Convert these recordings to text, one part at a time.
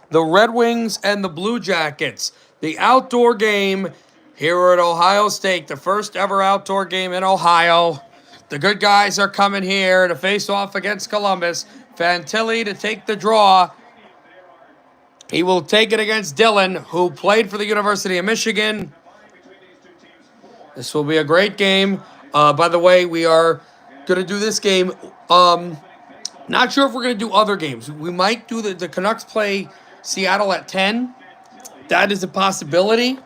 the Red Wings and the Blue Jackets. The outdoor game here at Ohio State, the first ever outdoor game in Ohio. The good guys are coming here to face off against Columbus. Fantilli to take the draw. He will take it against Dillon, who played for the University of Michigan. This will be a great game. By the way, we are going to do this game. Not sure if we're going to do other games. We might do the Canucks play Seattle at 10. That is a possibility,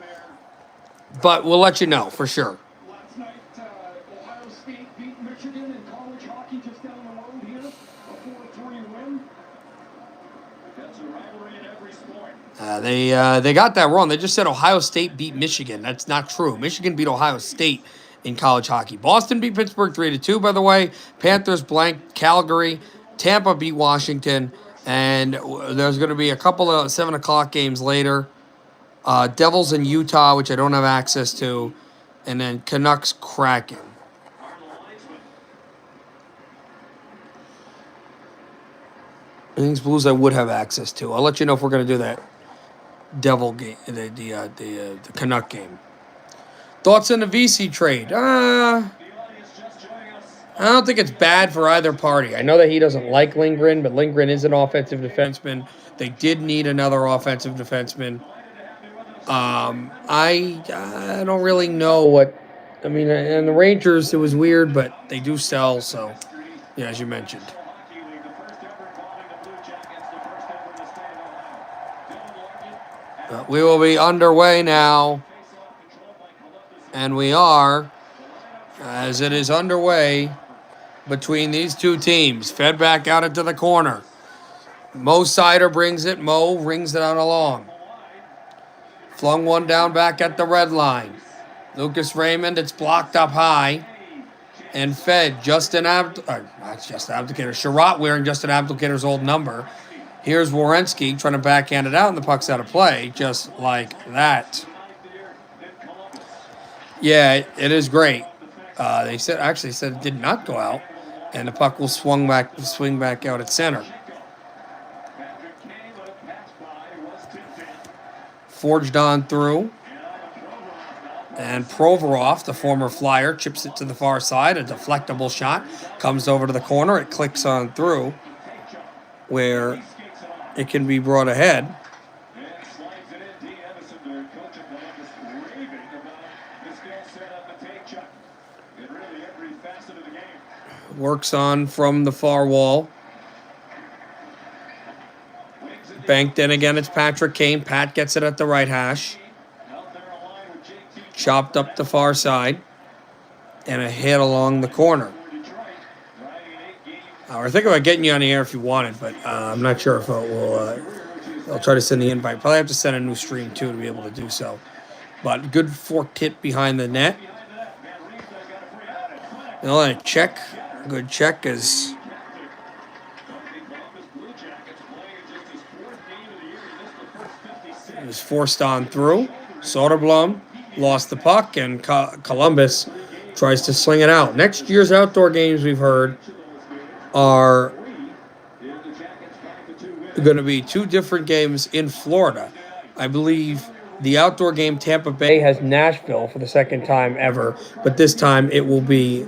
but we'll let you know for sure. Last night, Ohio State beat Michigan in college hockey just down the road here. A 4-3 win. That's a rivalry in every sport. They got that wrong. They just said Ohio State beat Michigan. That's not true. Michigan beat Ohio State in college hockey. Boston beat Pittsburgh 3-2, by the way. Panthers blanked Calgary. Tampa beat Washington. And there's going to be a couple of 7 o'clock games later. Devils in Utah, which I don't have access to. And then Canucks Kraken. Things Blues I would have access to. I'll let you know if we're going to do that Devil game, the Canuck game. Thoughts on the VC trade? I don't think it's bad for either party. I know that he doesn't like Lindgren, but Lindgren is an offensive defenseman. They did need another offensive defenseman. I don't really know what. I mean, and the Rangers, it was weird, but they do sell. So, yeah, as you mentioned. We will be underway now. And we are, as it is underway between these two teams. Fed back out into the corner. Mo Sider brings it. Mo rings it on along. Flung one down back at the red line. Lucas Raymond, it's blocked up high. And fed not Justin Abdelkader. Sherratt wearing Justin Abdelkader's old number. Here's Werenski trying to backhand it out, and the puck's out of play, just like that. Yeah, it is great. They said it did not go out, and the puck will swing back out at center. Forged on through. And Provorov, the former Flyer, chips it to the far side. A deflectable shot comes over to the corner. It clicks on through where it can be brought ahead. Works on from the far wall. Banked in again, it's Patrick Kane. Pat gets it at the right hash. Chopped up the far side. And a hit along the corner. We're thinking about getting you on the air if you wanted, but I'm not sure if I'll try to send the invite. Probably have to send a new stream, too, to be able to do so. But good forked hit behind the net. And let it check. Good check is... It was forced on through. Soderblom lost the puck, and Columbus tries to sling it out. Next year's outdoor games, we've heard, are going to be 2 different games in Florida. I believe the outdoor game Tampa Bay has Nashville for the second time ever, but this time it will be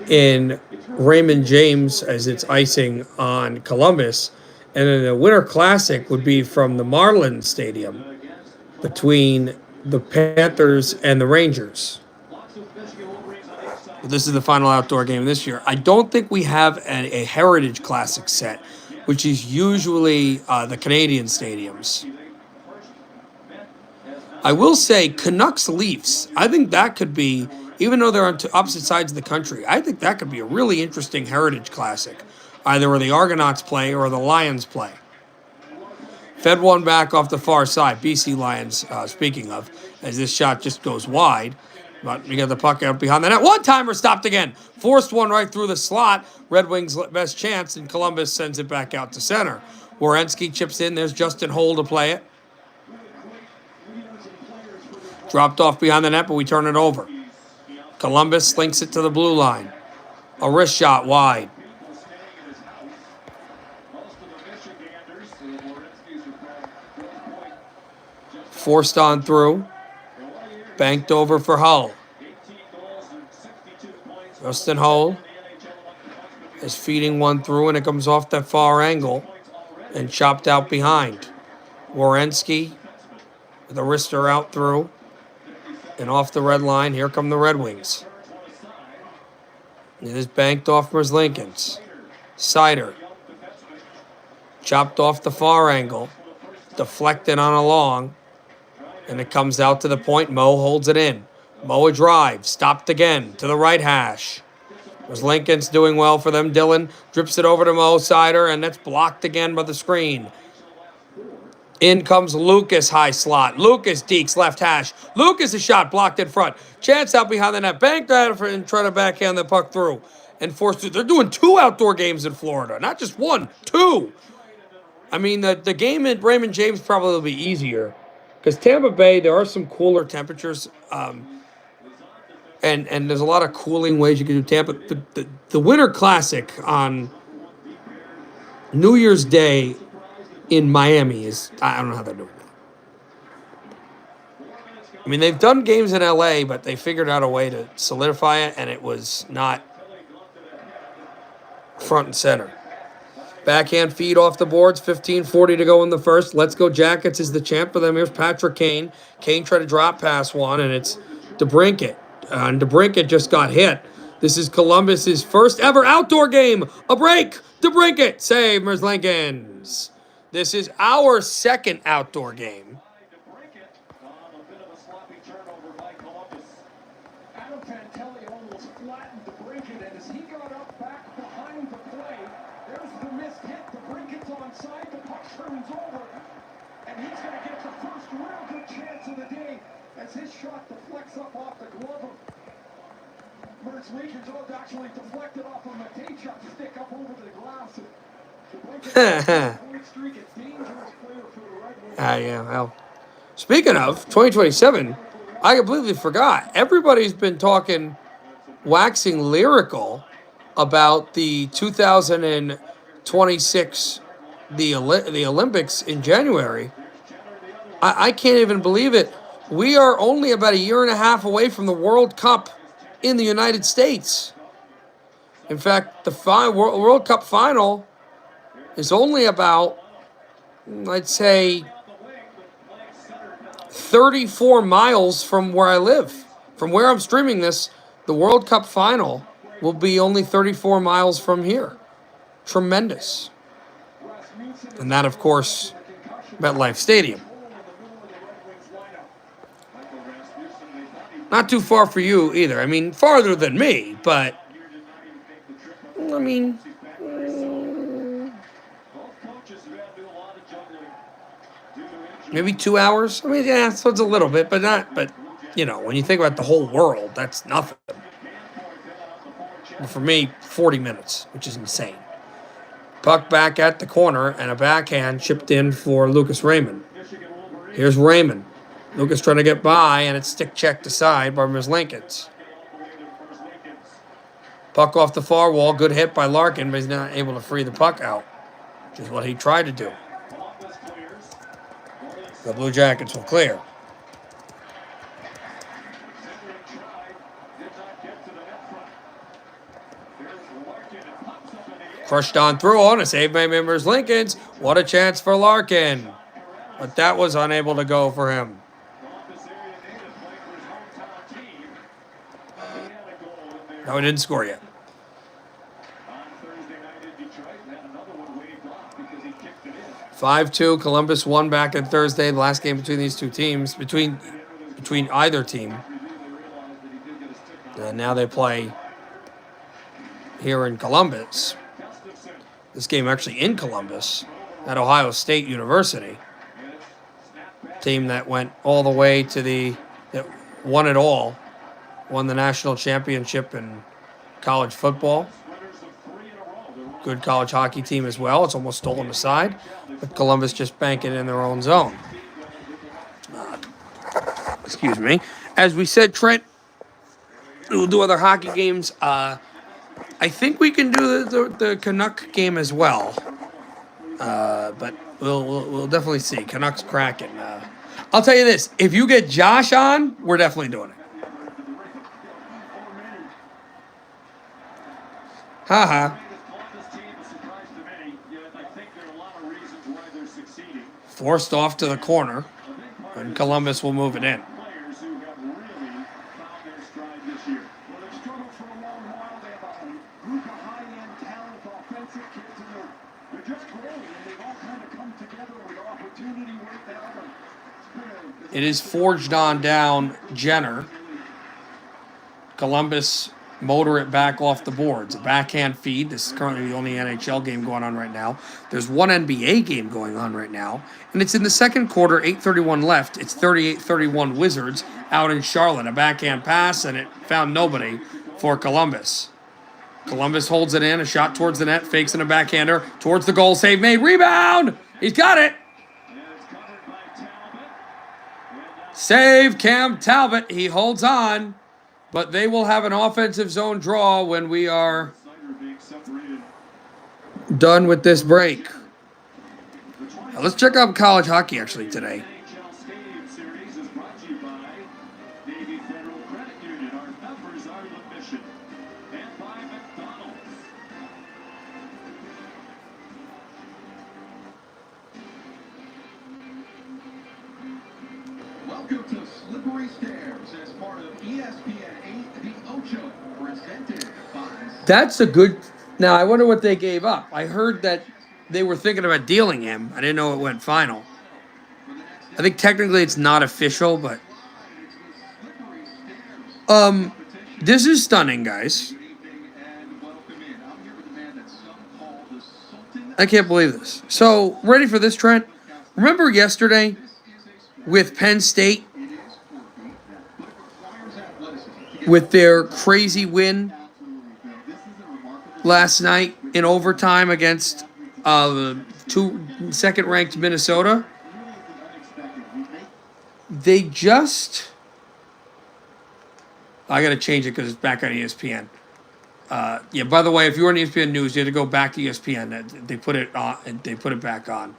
in Raymond James as it's icing on Columbus. And then the Winter Classic would be from the Marlins Stadium between the Panthers and the Rangers. This is the final outdoor game this year. I don't think we have a Heritage Classic set, which is usually the Canadian stadiums. I will say Canucks Leafs. I think that could be, even though they're on opposite sides of the country, I think that could be a really interesting Heritage Classic, either where the Argonauts play or the Lions play. Fed one back off the far side. BC Lions, speaking of, as this shot just goes wide. But we got the puck out behind the net. One-timer stopped again. Forced one right through the slot. Red Wings' best chance, and Columbus sends it back out to center. Werenski chips in. There's Justin Holl to play it. Dropped off behind the net, but we turn it over. Columbus slinks it to the blue line. A wrist shot wide. Forced on through. Banked over for Hull. Justin Hull is feeding one through, and it comes off that far angle and chopped out behind. Wierenski with a wrister out through and off the red line. Here come the Red Wings. It is banked off Merzlikins. Sider chopped off the far angle, deflected on a long, and it comes out to the point. Mo holds it in. Mo a drive, stopped again to the right hash. Merzlikins doing well for them. Dylan drips it over to Mo Sider, and that's blocked again by the screen. In comes Lucas, high slot. Lucas dekes left hash. Lucas a shot blocked in front. Chance out behind the net. Banked out and trying to backhand the puck through. And forced through. They're doing 2 outdoor games in Florida. Not just 1, 2. I mean, the game at Raymond James probably will be easier. Because Tampa Bay, there are some cooler temperatures. And there's a lot of cooling ways you can do Tampa. The Winter Classic on New Year's Day in Miami is, I don't know how they're doing that. I mean, they've done games in LA, but they figured out a way to solidify it, and it was not front and center. Backhand feed off the boards, 15:40 to go in the first. Let's Go Jackets is the champ for them. Here's Patrick Kane. Kane tried to drop pass one, and it's DeBrincat. And DeBrincat just got hit. This is Columbus's first ever outdoor game. A break. DeBrincat save Merzlikins. This is our second outdoor game. Adam Fantelli almost flattened DeBrincat, and as he got up back behind the play, there's the missed hit. DeBrincat's onside, the puck turns over, and he's going to get the first real good chance of the day as his shot deflects up off the glove of Merzlikins. Oh, actually deflected off of Matejchuk's stick up over the glass. Yeah, well. Speaking of 2027, I completely forgot. Everybody's been talking, waxing lyrical about the 2026, the Olympics in January. I can't even believe it. We are only about a year and a half away from the World Cup in the United States. In fact, the World Cup final is only about, I'd say, 34 miles from where I live. From where I'm streaming this, the World Cup final will be only 34 miles from here. Tremendous. And that, of course, MetLife Stadium. Not too far for you either. I mean, farther than me, but, I mean, maybe 2 hours. I mean, yeah, so it's a little bit, but not. But you know, when you think about the whole world, that's nothing. Well, for me, 40 minutes, which is insane. Puck back at the corner, and a backhand chipped in for Lucas Raymond. Here's Raymond. Lucas trying to get by, and it's stick checked aside by Merzlikins. Puck off the far wall. Good hit by Larkin, but he's not able to free the puck out, which is what he tried to do. The Blue Jackets will clear. Crushed on through on a save by Merzlikins. What a chance for Larkin. But that was unable to go for him. No, he didn't score yet. 5-2, Columbus won back on Thursday. The last game between these two teams, between either team. And now they play here in Columbus. This game actually in Columbus at Ohio State University. Team that went all the way to that won it all. Won the national championship in college football. Good college hockey team as well. It's almost stolen aside. But Columbus just bank it in their own zone. Excuse me. As we said, Trent, we'll do other hockey games. I think we can do the Canuck game as well. But we'll definitely see. Canucks Kraken. I'll tell you this. If you get Josh on, we're definitely doing it. Haha. Forced off to the corner, and Columbus will move it in. It is forged on down Jenner. Columbus motor it back off the boards. A backhand feed. This is currently the only NHL game going on right now. There's one NBA game going on right now. And it's in the second quarter, 8:31 left. It's 38-31 Wizards out in Charlotte. A backhand pass, and it found nobody for Columbus. Columbus holds it in. A shot towards the net. Fakes in a backhander. Towards the goal. Save made. Rebound! He's got it! Save Cam Talbot. He holds on. But they will have an offensive zone draw when we are done with this break. Now let's check out college hockey actually today. Welcome to Slippery Stairs as part of ESPN 8, The Ocho, presented by... That's a good... Now, I wonder what they gave up. I heard that they were thinking about dealing him. I didn't know it went final. I think technically it's not official, but... This is stunning, guys. I can't believe this. So, ready for this, Trent? Remember yesterday with Penn State? With their crazy win last night in overtime against second-ranked Minnesota. They just... I got to change it because it's back on ESPN. Yeah, by the way, if you were on ESPN News, you had to go back to ESPN. They put it on, and they put it back on.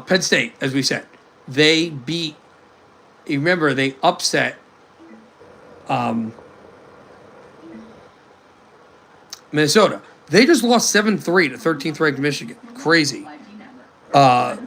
Penn State, as we said, they beat. You remember they upset Minnesota. They just lost 7-3 to 13th ranked Michigan. Crazy. All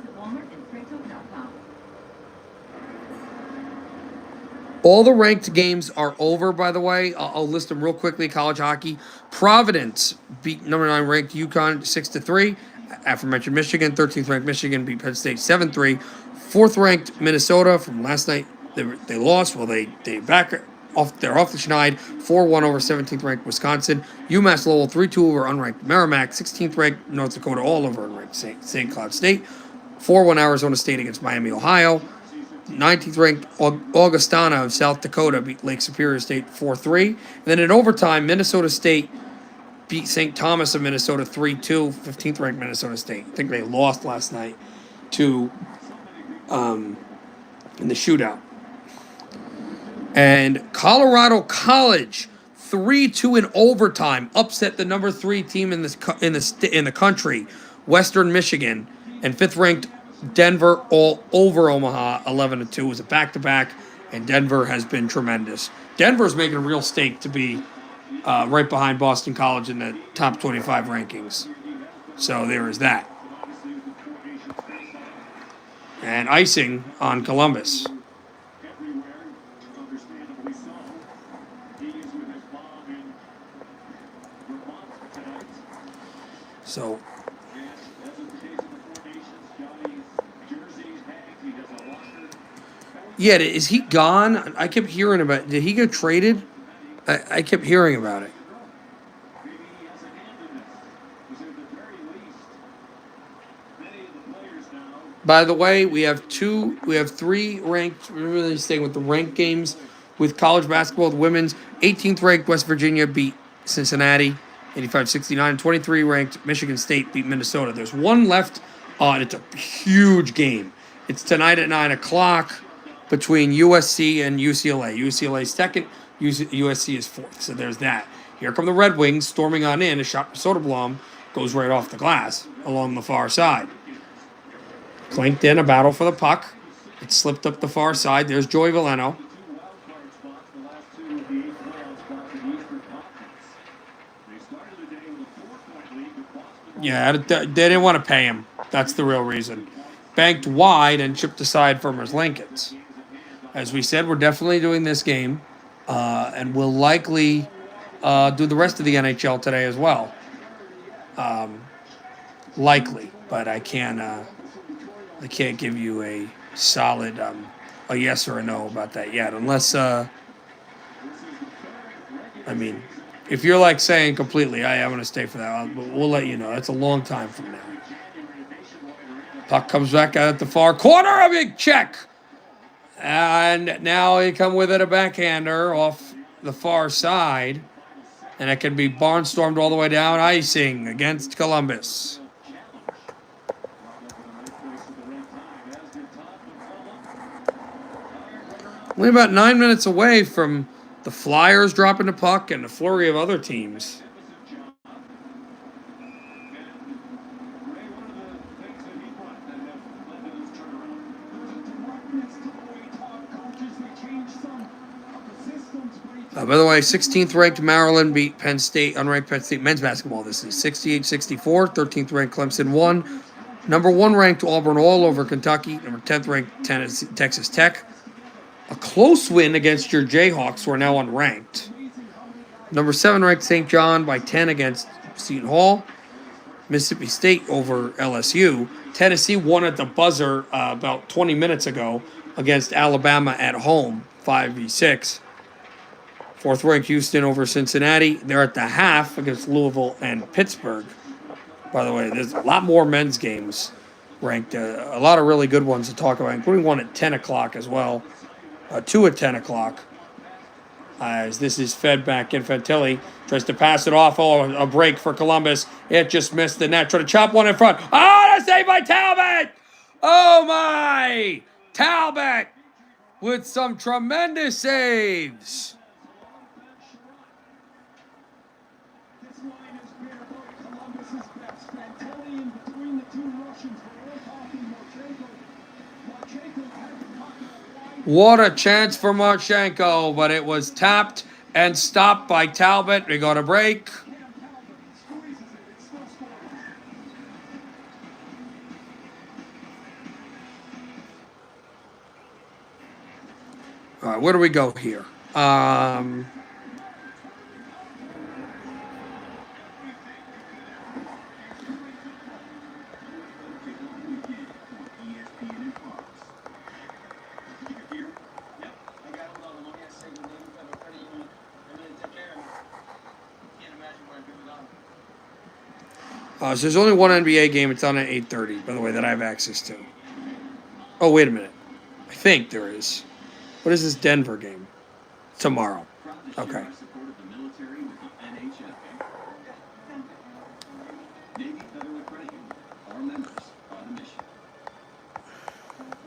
the ranked games are over, by the way. I'll list them real quickly. College hockey. Providence beat number 9 ranked UConn 6-3. Aforementioned Michigan, 13th ranked Michigan beat Penn State 7-3. 4th ranked Minnesota from last night. They lost. Well, they back off. They're off the schneid. 4-1 over 17th ranked Wisconsin. UMass Lowell 3-2 over unranked Merrimack. 16th ranked North Dakota all over unranked St. Cloud State. 4-1 Arizona State against Miami, Ohio. 19th ranked Augustana of South Dakota beat Lake Superior State 4-3. And then in overtime, Minnesota State beat St. Thomas of Minnesota 3-2, 15th ranked Minnesota State. I think they lost last night to in the shootout. And Colorado College 3-2 in overtime upset the number 3 team in the country, Western Michigan, and 5th ranked Denver all over Omaha 11-2. It was a back-to-back, and Denver has been tremendous. Denver's making a real stake to be right behind Boston College in the top 25 rankings. So there is that. And icing on Columbus. So, yeah, is he gone? I kept hearing about it. Did he get traded? I kept hearing about it. By the way, we have 3 ranked. We're really staying with the ranked games with college basketball. The women's 18th ranked West Virginia beat Cincinnati 85-69. 23 ranked Michigan State beat Minnesota. There's one left. It's a huge game. It's tonight at 9 o'clock. between USC and UCLA. UCLA is second, USC is fourth. So there's that. Here come the Red Wings storming on in. A shot for Soderblom goes right off the glass along the far side. Clanked in, a battle for the puck. It slipped up the far side. There's Joey Veleno. Yeah, they didn't want to pay him. That's the real reason. Banked wide and chipped aside from his Lincolns. As we said, we're definitely doing this game, and we'll likely do the rest of the NHL today as well. Likely, but I can't give you a solid a yes or a no about that yet, unless if you're like saying completely, I'm going to stay for that, we'll let you know. That's a long time from now. Puck comes back out at the far corner, a big check. And now he come with it, a backhander off the far side. And it can be barnstormed all the way down, icing against Columbus. Only about 9 minutes away from the Flyers dropping the puck and a flurry of other teams. By the way, 16th ranked Maryland beat Penn State, unranked Penn State men's basketball. This is 68-64. 13th ranked Clemson won. Number 1 ranked Auburn all over Kentucky. Number 10th ranked Texas Tech. A close win against your Jayhawks, who are now unranked. Number 7 ranked St. John by 10 against Seton Hall. Mississippi State over LSU. Tennessee won at the buzzer about 20 minutes ago against Alabama at home, 5v6. 4th ranked Houston over Cincinnati. They're at the half against Louisville and Pittsburgh. By the way, there's a lot more men's games ranked. A lot of really good ones to talk about, including one at 10 o'clock as well. 2 at 10 o'clock. As this is fed back in, Fantilli tries to pass it off. Oh, a break for Columbus. It just missed the net. Trying to chop one in front. Oh, that's saved by Talbot! Oh, my! Talbot with some tremendous saves. What a chance for Marchenko, but it was tapped and stopped by Talbot. We got a break. All right, where do we go here? So there's only one NBA game. It's on at 8:30, by the way, that I have access to. Oh, wait a minute. I think there is. What is this Denver game? Tomorrow. Okay.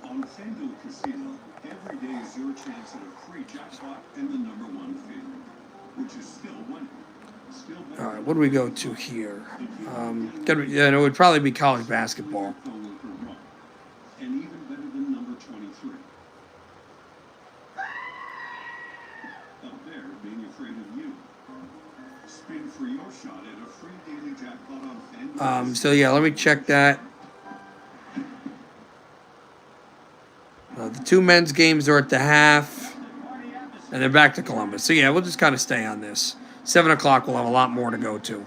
On FanDuel Casino, every day is your chance at a free jackpot and the #1 favorite, which is still winning. All right, what do we go to here? It would probably be college basketball. And even better than number 23. Up there, being afraid of you. Spin for your shot at a free daily jackpot on FanDuel. So yeah, let me check that. The 2 men's games are at the half, and then back to Columbus. So yeah, we'll just kind of stay on this. 7 o'clock, we'll have a lot more to go to.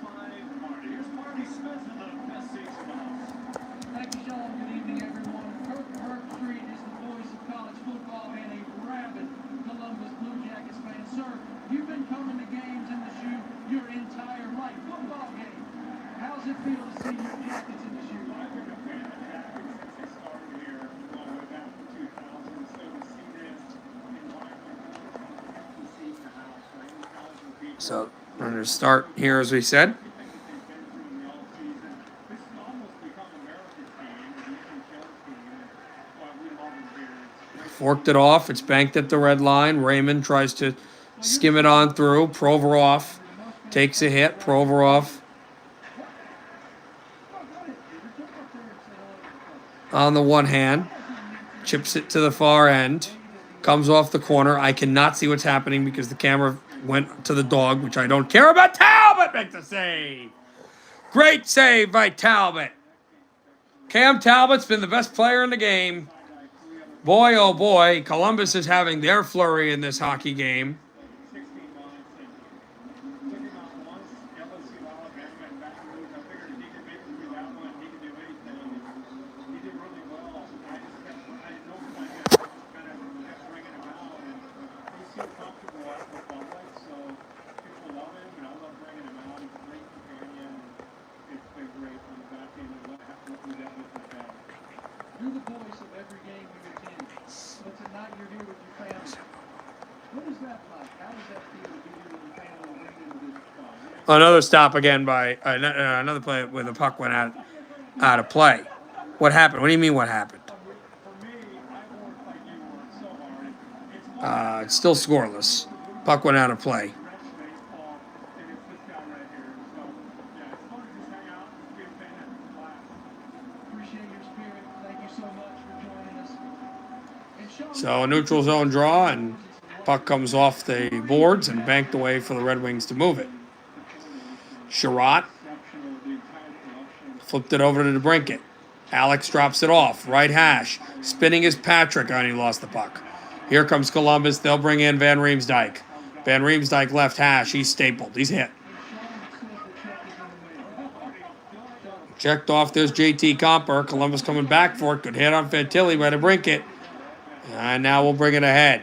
So, we're going to start here, as we said. Forked it off. It's banked at the red line. Raymond tries to skim it on through. Provorov takes a hit. Provorov on the one hand. Chips it to the far end. Comes off the corner. I cannot see what's happening because the camera went to the dog, which I don't care about. Talbot makes the save. Great save by Talbot. Cam Talbot's been the best player in the game. Boy, oh boy, Columbus is having their flurry in this hockey game. You're the voice of every game you attend, but tonight you're here with your family. What is that like? How does that feel to be here with your family and bring them to this spot? Another stop again by another play where the puck went out of play. What happened? What do you mean what happened? It's still scoreless. Puck went out of play. So a neutral zone draw, and puck comes off the boards and banked away for the Red Wings to move it. Sherratt flipped it over to DeBrincat. Alex drops it off. Right hash. Spinning is Patrick. And he lost the puck. Here comes Columbus. They'll bring in Van Riemsdyk. Van Riemsdyk left hash. He's stapled. He's hit. Checked off. There's JT Comper. Columbus coming back for it. Good hit on Fantilli by DeBrincat. And now we'll bring it ahead.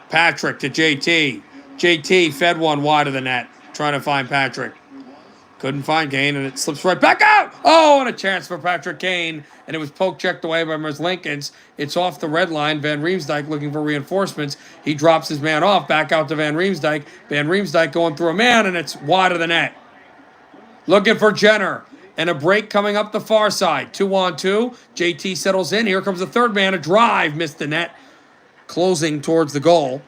Patrick to JT. JT fed one wide of the net. Trying to find Patrick. Couldn't find Kane, and it slips right back out. Oh, and a chance for Patrick Kane. And it was poke checked away by Merzlikins. It's off the red line. Van Riemsdyk looking for reinforcements. He drops his man off. Back out to Van Riemsdyk. Van Riemsdyk going through a man, and it's wide of the net. Looking for Jenner. And a break coming up the far side. 2-on-2. JT settles in. Here comes the third man. A drive. Missed the net. Closing towards the goal.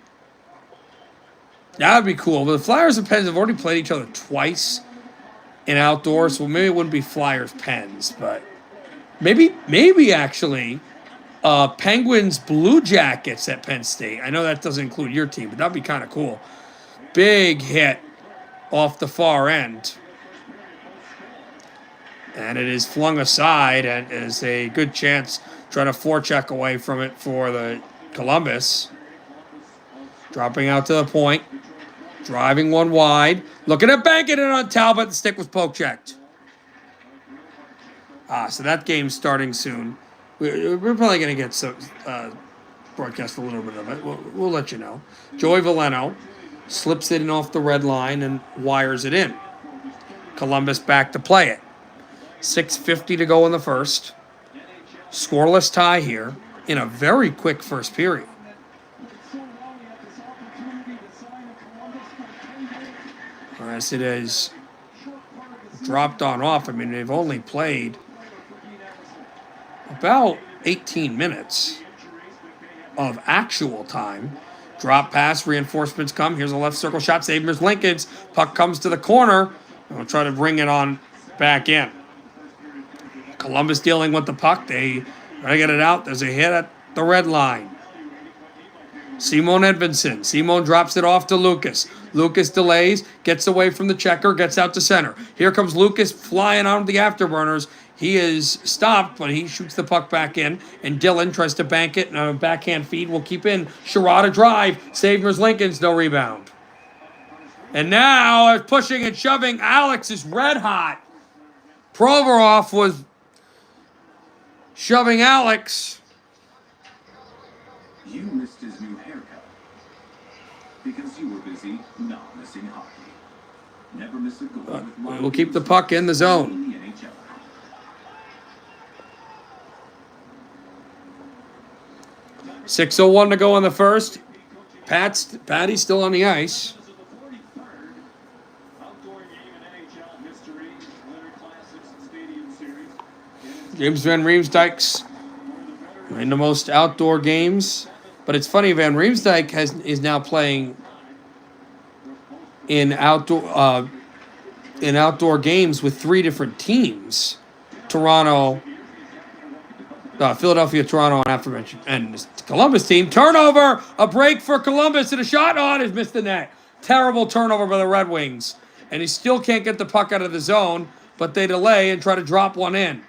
That would be cool. But the Flyers and Pens have already played each other twice in outdoors. So maybe it wouldn't be Flyers Pens. But maybe actually Penguins Blue Jackets at Penn State. I know that doesn't include your team. But that would be kind of cool. Big hit off the far end. And it is flung aside, and it is a good chance trying to forecheck away from it for the Columbus. Dropping out to the point. Driving one wide. Looking at banking it on Talbot. The stick was poke checked. So that game's starting soon. We're probably going to get some broadcast a little bit of it. We'll let you know. Joey Veleno slips it in off the red line and wires it in. Columbus back to play it. 6:50 to go in the first. Scoreless tie here in a very quick first period. As it is dropped on off. I mean, they've only played about 18 minutes of actual time. Drop pass, reinforcements come. Here's a left circle shot. Save Merzlikins. Puck comes to the corner. We'll try to bring it on back in. Columbus dealing with the puck. They try to get it out. There's a hit at the red line. Simon Edvinsson. Simon drops it off to Lucas. Lucas delays, gets away from the checker, gets out to center. Here comes Lucas flying out of the afterburners. He is stopped, but he shoots the puck back in. And Dillon tries to bank it. And a backhand feed will keep in. Sherratt a drive. Save Merzlikins, no rebound. And now, pushing and shoving, Alex is red hot. Provorov was shoving Alex. You missed his new haircut because you were busy not missing hockey. Never miss a goal. We'll keep the puck in the zone. 6:01 to go in the first. Patty's still on the ice. James Van Riemsdyk's in the most outdoor games But it's funny, Van Riemsdyk is now playing in outdoor games with 3 different teams: Toronto, Philadelphia, Toronto, and aforementioned, and this Columbus team. Turnover, a break for Columbus, and a shot on has missed the net. Terrible turnover by the Red Wings, and he still can't get the puck out of the zone, but they delay and try to drop one in.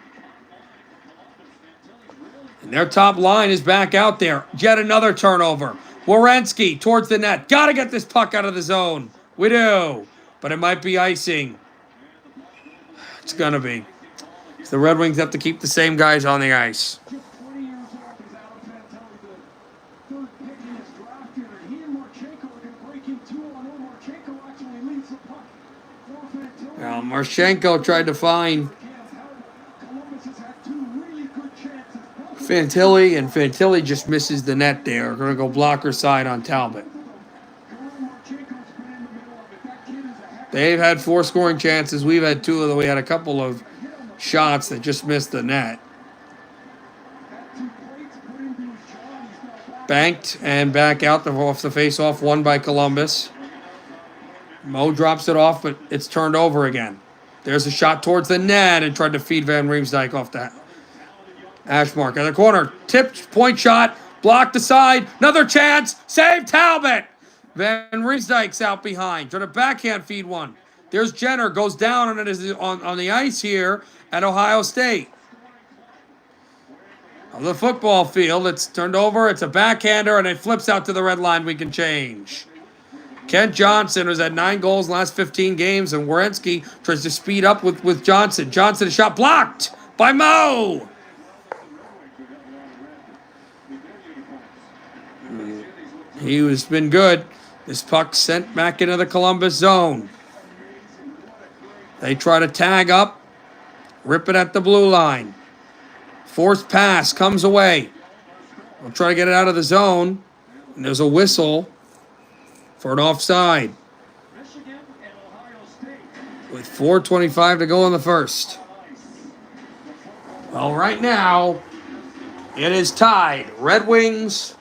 And their top line is back out there. Yet another turnover. Werenski towards the net. Got to get this puck out of the zone. We do. But it might be icing. It's going to be. So the Red Wings have to keep the same guys on the ice. Just 20 years old is Alex Fantilli, the third pick in this draft here. And he and Marchenko are going to break in 2-on-0. Marchenko actually leads the puck for Fantilli. Well, Marchenko tried to find Columbus has had 2 really good chances. Fantilli, and Fantilli just misses the net there. We're going to go blocker side on Talbot. They've had 4 scoring chances. We've had 2 of them. We had a couple of shots that just missed the net. Banked and back out off the face-off, won by Columbus. Mo drops it off, but it's turned over again. There's a shot towards the net and tried to feed Van Riemsdyk off that hash mark. In the corner, tipped, point shot, blocked aside, another chance, save Talbot! Van Riemsdyk's out behind, trying to backhand feed one. There's Jenner, goes down on the ice here at Ohio State. On the football field, it's turned over, it's a backhander, and it flips out to the red line. We can change. Kent Johnson has had 9 goals in the last 15 games, and Werenski tries to speed up with Johnson. Johnson, a shot blocked by Mo. He has been good. This puck sent back into the Columbus zone. They try to tag up, rip it at the blue line. Forced pass comes away. We'll try to get it out of the zone, and there's a whistle for an offside. With 4:25 to go in the first. Well, right now, it is tied. Red Wings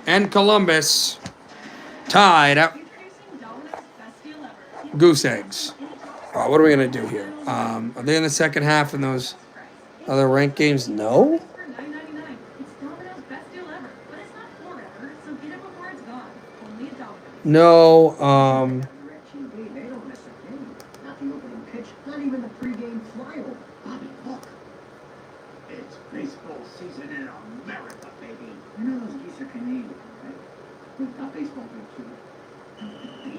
and Columbus tied at goose eggs. What are we going to do here? Are they in the second half in those other ranked games? No? No. Not even the pregame flyover. Bobby, look. It's baseball season in America, baby. You know those geese are Canadian, right? We've got baseball here, too.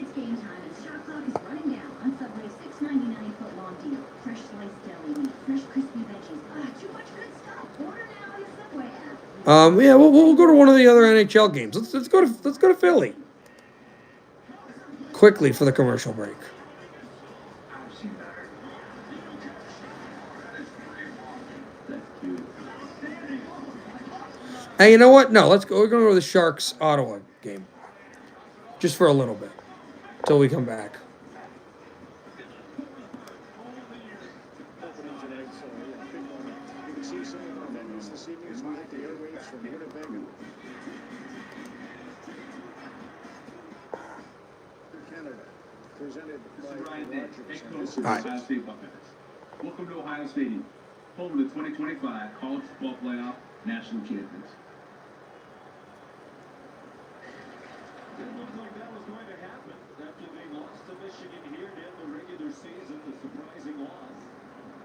It's game time, and Shot Clock is running down on Subway's $6.99 foot-long deal. Fresh sliced deli meat, fresh crispy veggies. Too much good stuff. Order now on the Subway app. Yeah, we'll go to one of the other NHL games. Let's go to Philly. Quickly for the commercial break. Hey, you know what? No, let's go. We're going to go to the Sharks Ottawa game. Just for a little bit. Till we come back. All right. Ohio State Buckeyes. Welcome to Ohio Stadium, home of the 2025 College Football Playoff National Champions. Didn't look like that was going to happen. After they lost to Michigan here to end the regular season, the surprising loss.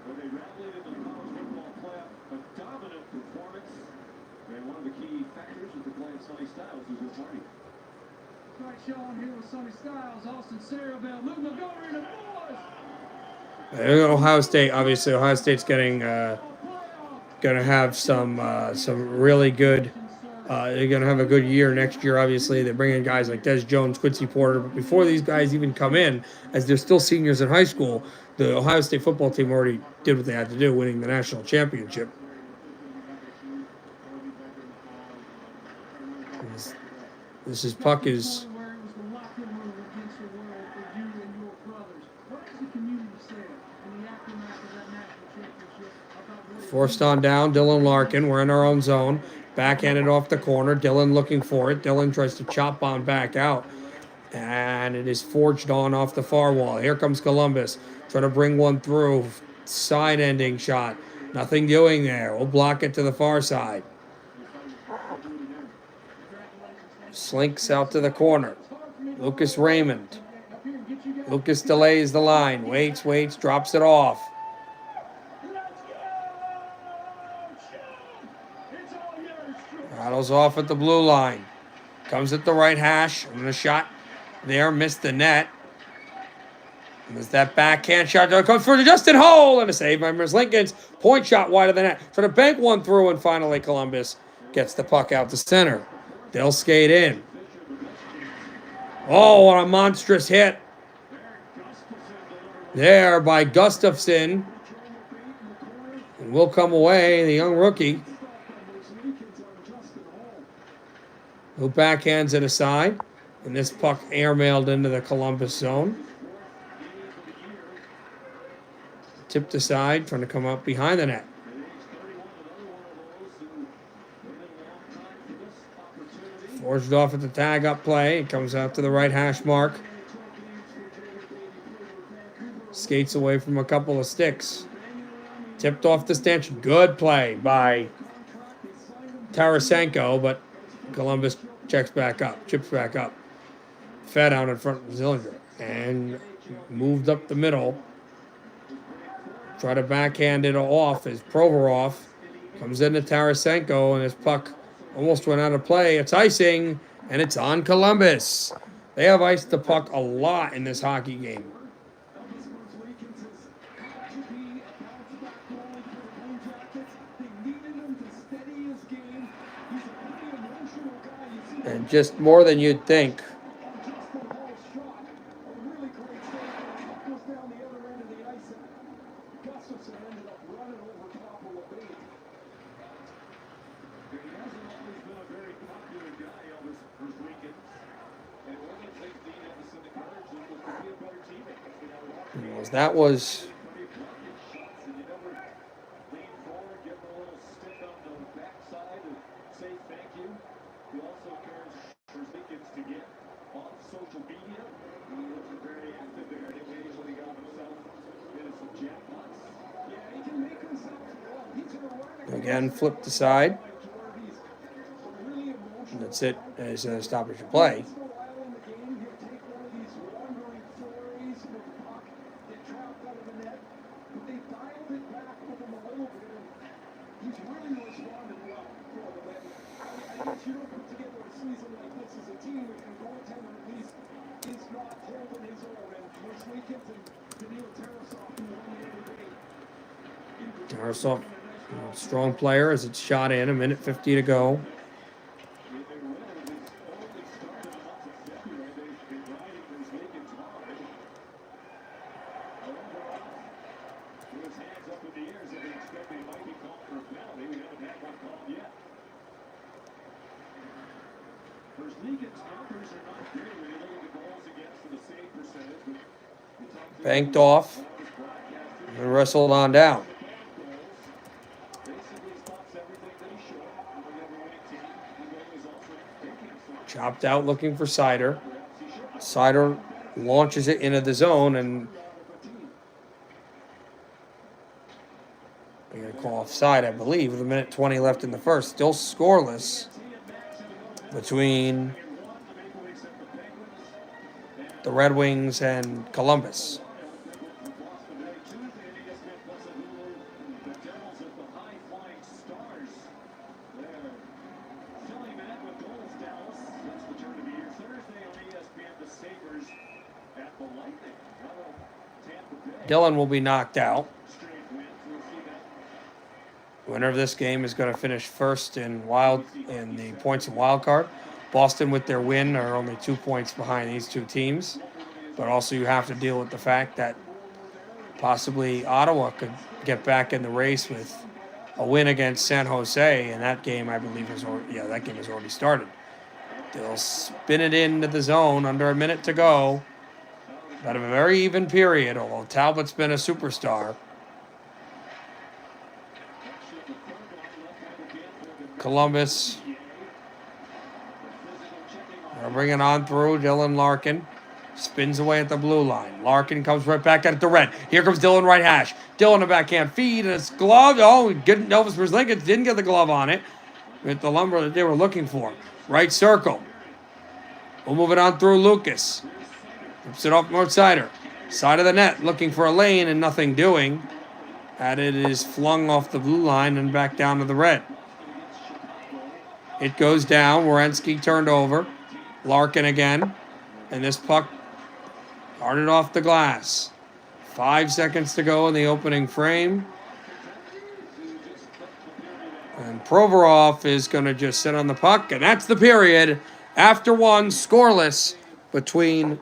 Where they rallied in the college football playoff, a dominant performance. And one of the key factors with the play of Sonny Styles was his party. Right, Sean here with Sonny Styles, Austin Sarabelle, Luke Montgomery, and the boys. Ohio State, obviously, Ohio State's getting gonna have some really good. They're gonna have a good year next year. Obviously, they bring in guys like Des Jones, Quincy Porter. But before these guys even come in, as they're still seniors in high school, the Ohio State football team already did what they had to do, winning the national championship. This is puck is. Forced on down, Dylan Larkin. We're in our own zone. Backhanded off the corner. Dillon looking for it. Dillon tries to chop on back out. And it is forged on off the far wall. Here comes Columbus. Trying to bring one through. Side ending shot. Nothing doing there. We'll block it to the far side. Slinks out to the corner. Lucas Raymond. Lucas delays the line. Waits, drops it off. Rattles off at the blue line. Comes at the right hash. And a shot there. Missed the net. And there's that backhand shot that comes for Justin Hull. And a save by Lincoln's. Point shot wide of the net. Trying to bank one through. And finally Columbus gets the puck out to center. They'll skate in. Oh, what a monstrous hit. There by Gustafsson. And will come away, the young rookie. Who backhands it aside. And this puck airmailed into the Columbus zone. Tipped aside, trying to come up behind the net. Forged off at the tag-up play. It comes out to the right hash mark. Skates away from a couple of sticks. Tipped off the stanchion. Good play by Tarasenko, but Columbus chips back up. Fed out in front of Zillinger. And moved up the middle. Try to backhand it off as Provorov comes into Tarasenko, and his puck almost went out of play. It's icing, and it's on Columbus. They have iced the puck a lot in this hockey game. And just more than you'd think. That was again flipped aside. And that's it as a stoppage of play. Tarasov, strong player as it's shot in, 1:50 to go. Banked off and wrestled on down. Chopped out looking for Sider. Sider launches it into the zone, and they're going to call offside, I believe, with 1:20 left in the first. Still scoreless between the Red Wings and Columbus. Dillon will be knocked out. Winner of this game is going to finish first in the points in wild card. Boston, with their win, are only 2 points behind these two teams. But also you have to deal with the fact that possibly Ottawa could get back in the race with a win against San Jose, and that game, I believe, has already started. They'll spin it into the zone under a minute to go. Out of a very even period, although Talbot's been a superstar. Columbus. They're bringing on through Dylan Larkin. Spins away at the blue line. Larkin comes right back at the red. Here comes Dylan right hash. Dylan a backhand feed and it's glove. Oh, good. Elvis Brzlinkins didn't get the glove on it. With the lumber that they were looking for. Right circle. We'll move it on through Lucas. Rips it off north sider. Side of the net looking for a lane and nothing doing. And it is flung off the blue line and back down to the red. It goes down. Werenski turned over. Larkin again. And this puck darted off the glass. 5 seconds to go in the opening frame. And Provorov is going to just sit on the puck. And that's the period. After one, scoreless between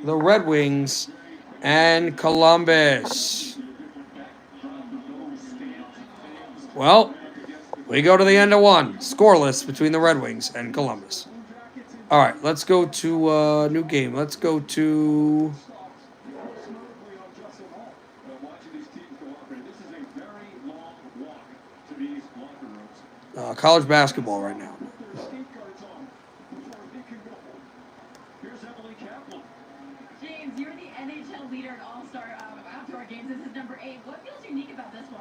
the Red Wings and Columbus. Well, we go to the end of one. Scoreless between the Red Wings and Columbus. All right, let's go to new game. Let's go to college basketball right now. James, you're the NHL leader in all-star outdoor games. This is number 8. What feels unique about this one?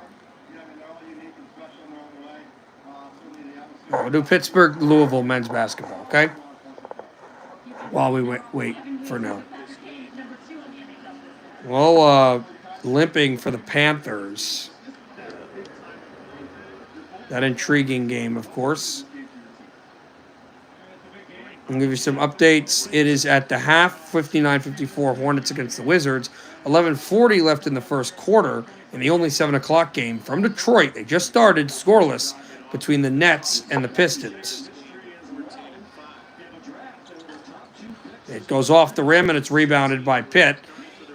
We'll do Pittsburgh, Louisville men's basketball, okay? While we wait for now. Well, limping for the Panthers. That intriguing game, of course. I'll give you some updates. It is at the half, 59-54 Hornets against the Wizards. 11:40 left in the first quarter in the only 7 o'clock game from Detroit. They just started scoreless between the Nets and the Pistons. It goes off the rim and it's rebounded by Pitt.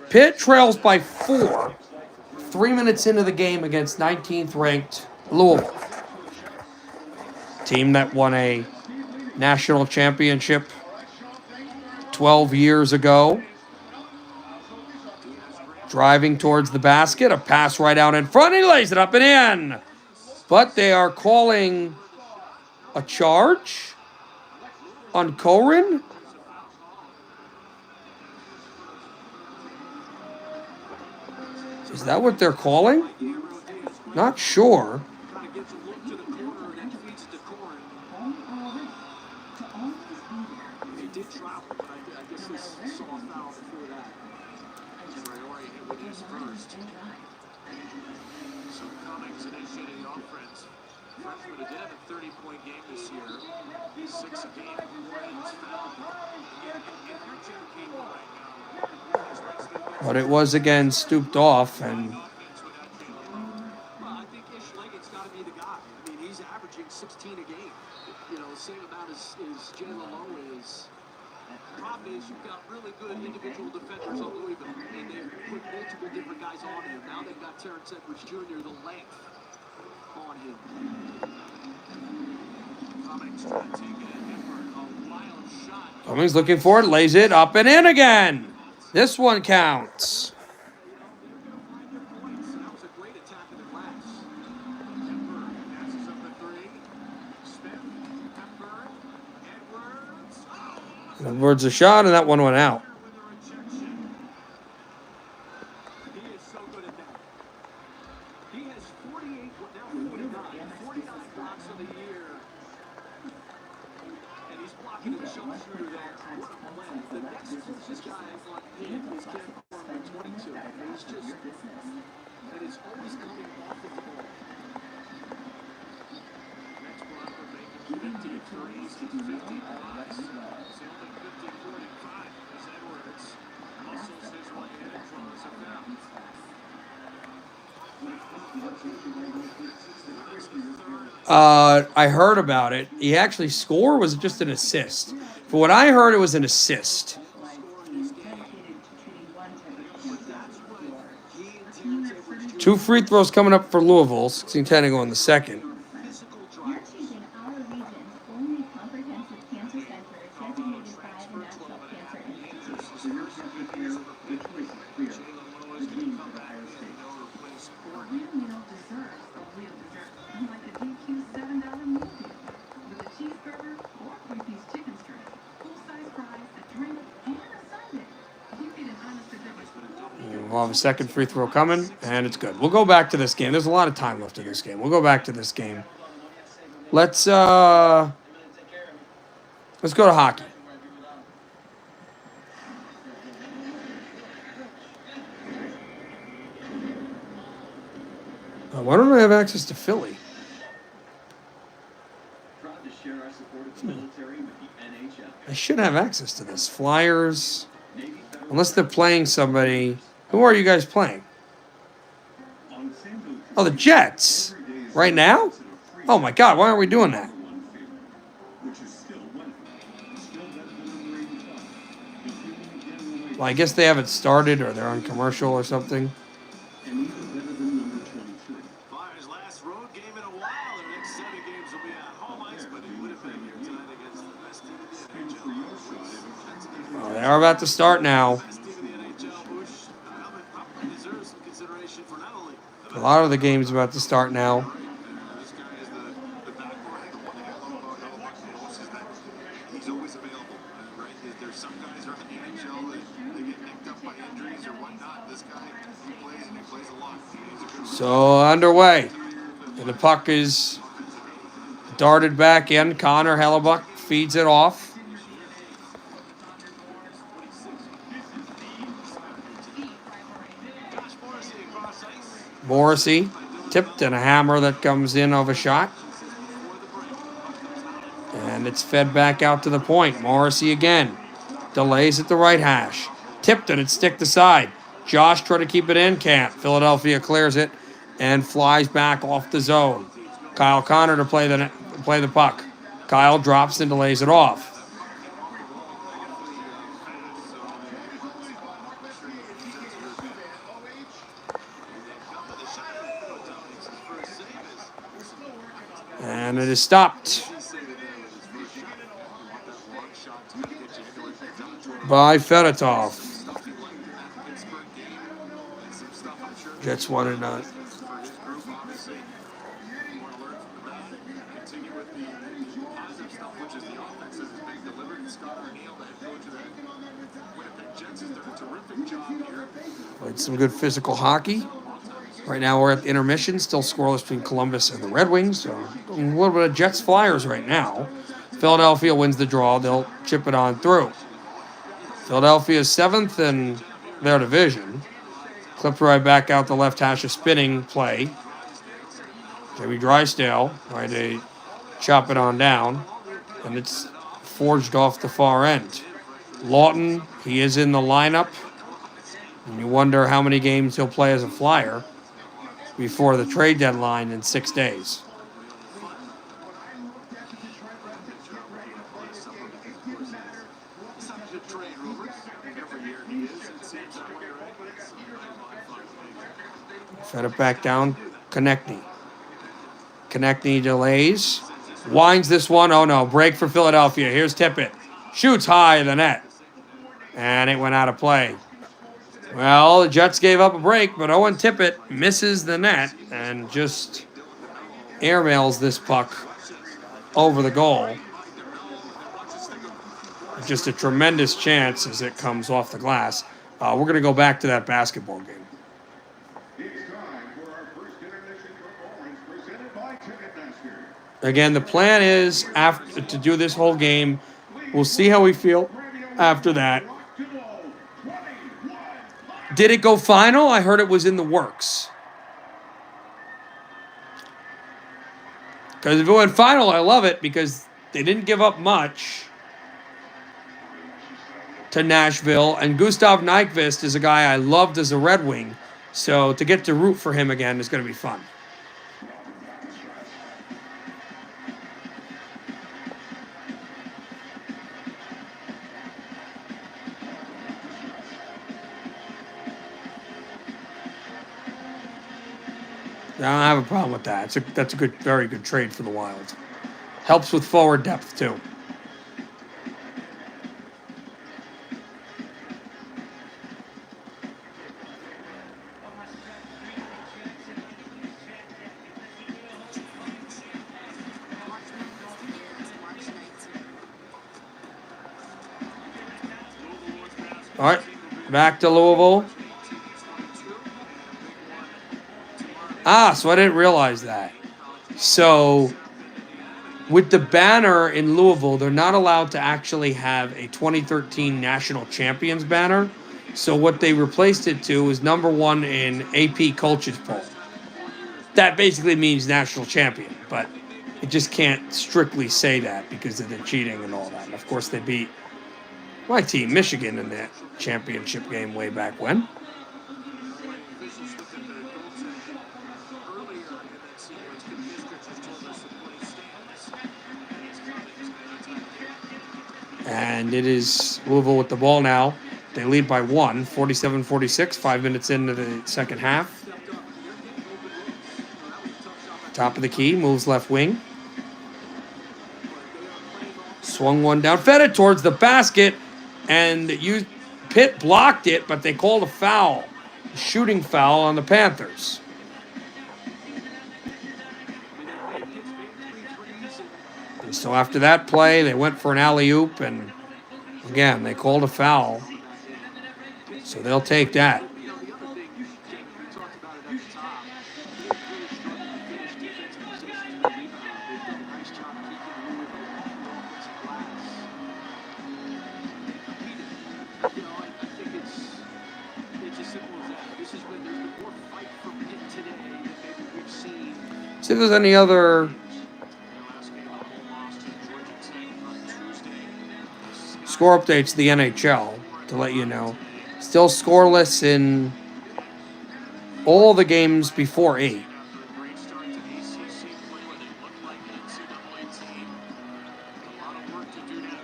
Pitt trails by 4. 3 minutes into the game against 19th ranked Louisville. Team that won a national championship 12 years ago. Driving towards the basket. A pass right out in front. He lays it up and in. But they are calling a charge on Corin. Is that what they're calling? Not sure. But it was again stooped off and I think Ish Leggett's got to be the guy. I mean, he's averaging 16 a game. You know, the same amount as Jalen Lowe is. The problem is you've got really good individual defenders on Louisville, and they've put multiple different guys on him. Now they've got Terrence Edwards Jr., the length on him. Cummings trying to take an effort, a wild shot. Cummings looking for it, lays it up and in again. This one counts. That was a great attack in the glass. Hepburn passes up the 3. Smith, Hepburn, Edwards. Edwards a shot and that one went out. With the rejection. He is so good at that. He has 48, now 49 blocks of the year. And he's blocking the sharpshooter there. The next closest guy on him is Ken Forman, 22. He's just, and it's always coming off of the ball. Next blocker making 50 threes, 50 blocks. It's only 50-45 as Edwards muscles his way in and draws a foul. I heard about it. He actually scored, or was it just an assist? For what I heard, it was an assist. Two free throws coming up for Louisville. 16-10 to go in the second. You're choosing our region's only comprehensive cancer center designated by the National Cancer Institute. A real meal deserves a real dessert. Like a DQ $7 meal deal. We'll have a second free throw coming, and it's good. We'll go back to this game. There's a lot of time left in this game. We'll go back to this game. Let's go to hockey. Why don't I have access to Philly? I should have access to this. Flyers, unless they're playing somebody. Who are you guys playing? Oh, the Jets. Right now? Oh my God, why aren't we doing that? Well, I guess they haven't started or they're on commercial or something. Flyers' last road game in a while. Their next 7 games will be at home ice, but in Winnipeg here tonight against the best team in the NHL. Oh, they are about to start now. Best team in the NHL, Bush. Probably deserves some consideration for not only A lot of the games about to start now. this guy is the backboard. The one thing I love about Hellebuck most is that he's always available. Right? There's some guys around the NHL that they get nicked up by injuries or whatnot. This guy, he plays and he plays a lot. He's a good So underway. And the puck is darted back in. Connor Hellebuck feeds it off. Morrissey tipped and a hammer that comes in of a shot. And it's fed back out to the point. Morrissey again. Delays at the right hash. Tipped and it's sticked aside. Josh trying to keep it in. Can't. Philadelphia clears it and flies back off the zone. Kyle Connor to play the puck. Kyle drops and delays it off. And it is stopped by Fedotov. Jets won it. Played some good physical hockey. Right now we're at the intermission, still scoreless between Columbus and the Red Wings. So a little bit of Jets Flyers right now. Philadelphia wins the draw. They'll chip it on through. Philadelphia is 7th in their division. Clipped right back out the left hash of spinning play. Jamie Drysdale trying to chop it on down. And it's forged off the far end. Lawton, he is in the lineup. And you wonder how many games he'll play as a Flyer before the trade deadline in 6 days. Fed it back down. Konechny. Konechny delays. Winds this one. Oh no. Break for Philadelphia. Here's Tippett. Shoots high in the net. And it went out of play. Well, the Jets gave up a break, but Owen Tippett misses the net and just airmails this puck over the goal. Just a tremendous chance as it comes off the glass. We're going to go back to that basketball game. Again, the plan is after to do this whole game. We'll see how we feel after that. Did it go final? I heard it was in the works. Because if it went final, I love it because they didn't give up much to Nashville. And Gustav Nyquist is a guy I loved as a Red Wing. So to get to root for him again is going to be fun. I don't have a problem with that. That's a good, very good trade for the Wild. Helps with forward depth too. All right, back to Louisville. So I didn't realize that. So with the banner in Louisville, they're not allowed to actually have a 2013 National Champions banner. So what they replaced it to is #1 in AP Coaches poll. That basically means national champion, but it just can't strictly say that because of the cheating and all that. And of course, they beat my team, Michigan, in that championship game way back when. And it is Louisville with the ball now. They lead by 1, 47-46, 5 minutes into the second half. Top of the key, moves left wing. Swung one down, fed it towards the basket, and Pitt blocked it, but they called a foul. A shooting foul on the Panthers. And so after that play, they went for an alley-oop, and again, they called a foul. So they'll take that. See if there's any other score updates to the NHL to let you know. Still scoreless in all the games before 8.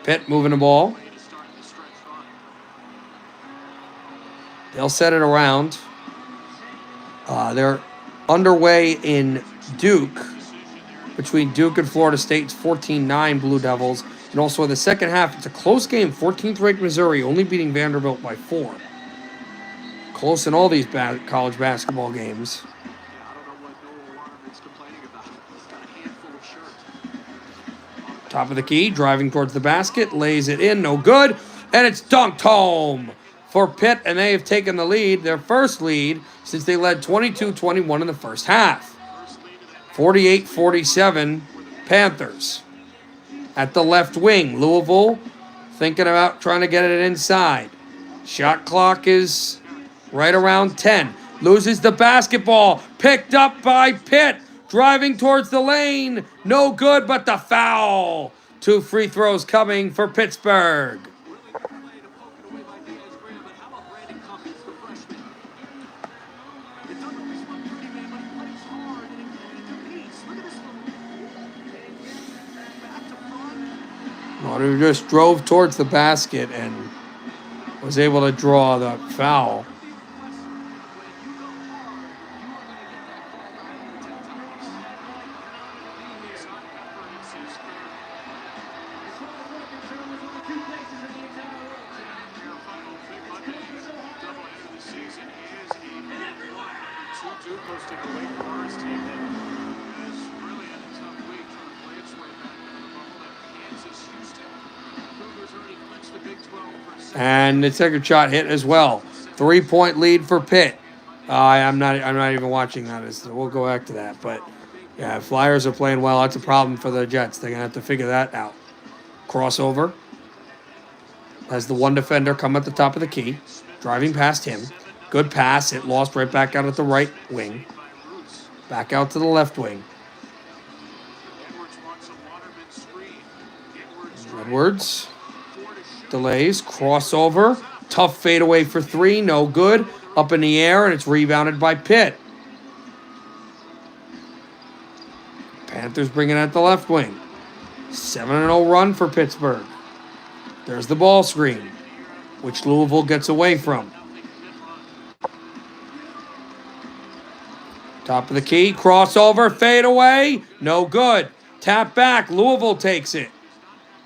Pitt moving the ball. They'll set it around. They're underway in Duke. Between Duke and Florida State, it's 14-9 Blue Devils. And also in the second half, it's a close game. 14th ranked Missouri only beating Vanderbilt by 4. Close in all these college basketball games. Top of the key, driving towards the basket, lays it in, no good. And it's dunked home for Pitt, and they have taken the lead, their first lead, since they led 22-21 in the first half. 48-47, Panthers. At the left wing, Louisville thinking about trying to get it inside. Shot clock is right around 10. Loses the basketball, picked up by Pitt, driving towards the lane. No good, but the foul. 2 free throws coming for Pittsburgh. Who just drove towards the basket and was able to draw the foul. And the second shot hit as well. 3-point lead for Pitt. I'm not even watching that. So we'll go back to that. But yeah, Flyers are playing well. That's a problem for the Jets. They're gonna have to figure that out. Crossover. Has the one defender come at the top of the key, driving past him. Good pass. It lost right back out at the right wing. Back out to the left wing. Edwards. Delays, crossover, tough fadeaway for 3, no good. Up in the air, and it's rebounded by Pitt. Panthers bringing it at the left wing. 7-0 run for Pittsburgh. There's the ball screen, which Louisville gets away from. Top of the key, crossover, fadeaway, no good. Tap back, Louisville takes it.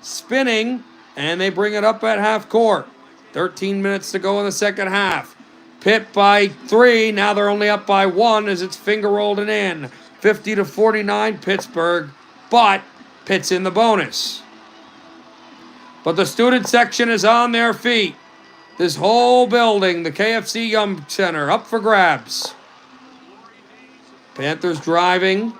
Spinning. And they bring it up at half court. 13 minutes to go in the second half. Pitt by 3. Now they're only up by 1 as it's finger rolled and in. 50-49 Pittsburgh. But Pitt's in the bonus. But the student section is on their feet. This whole building, the KFC Yum Center, up for grabs. Panthers driving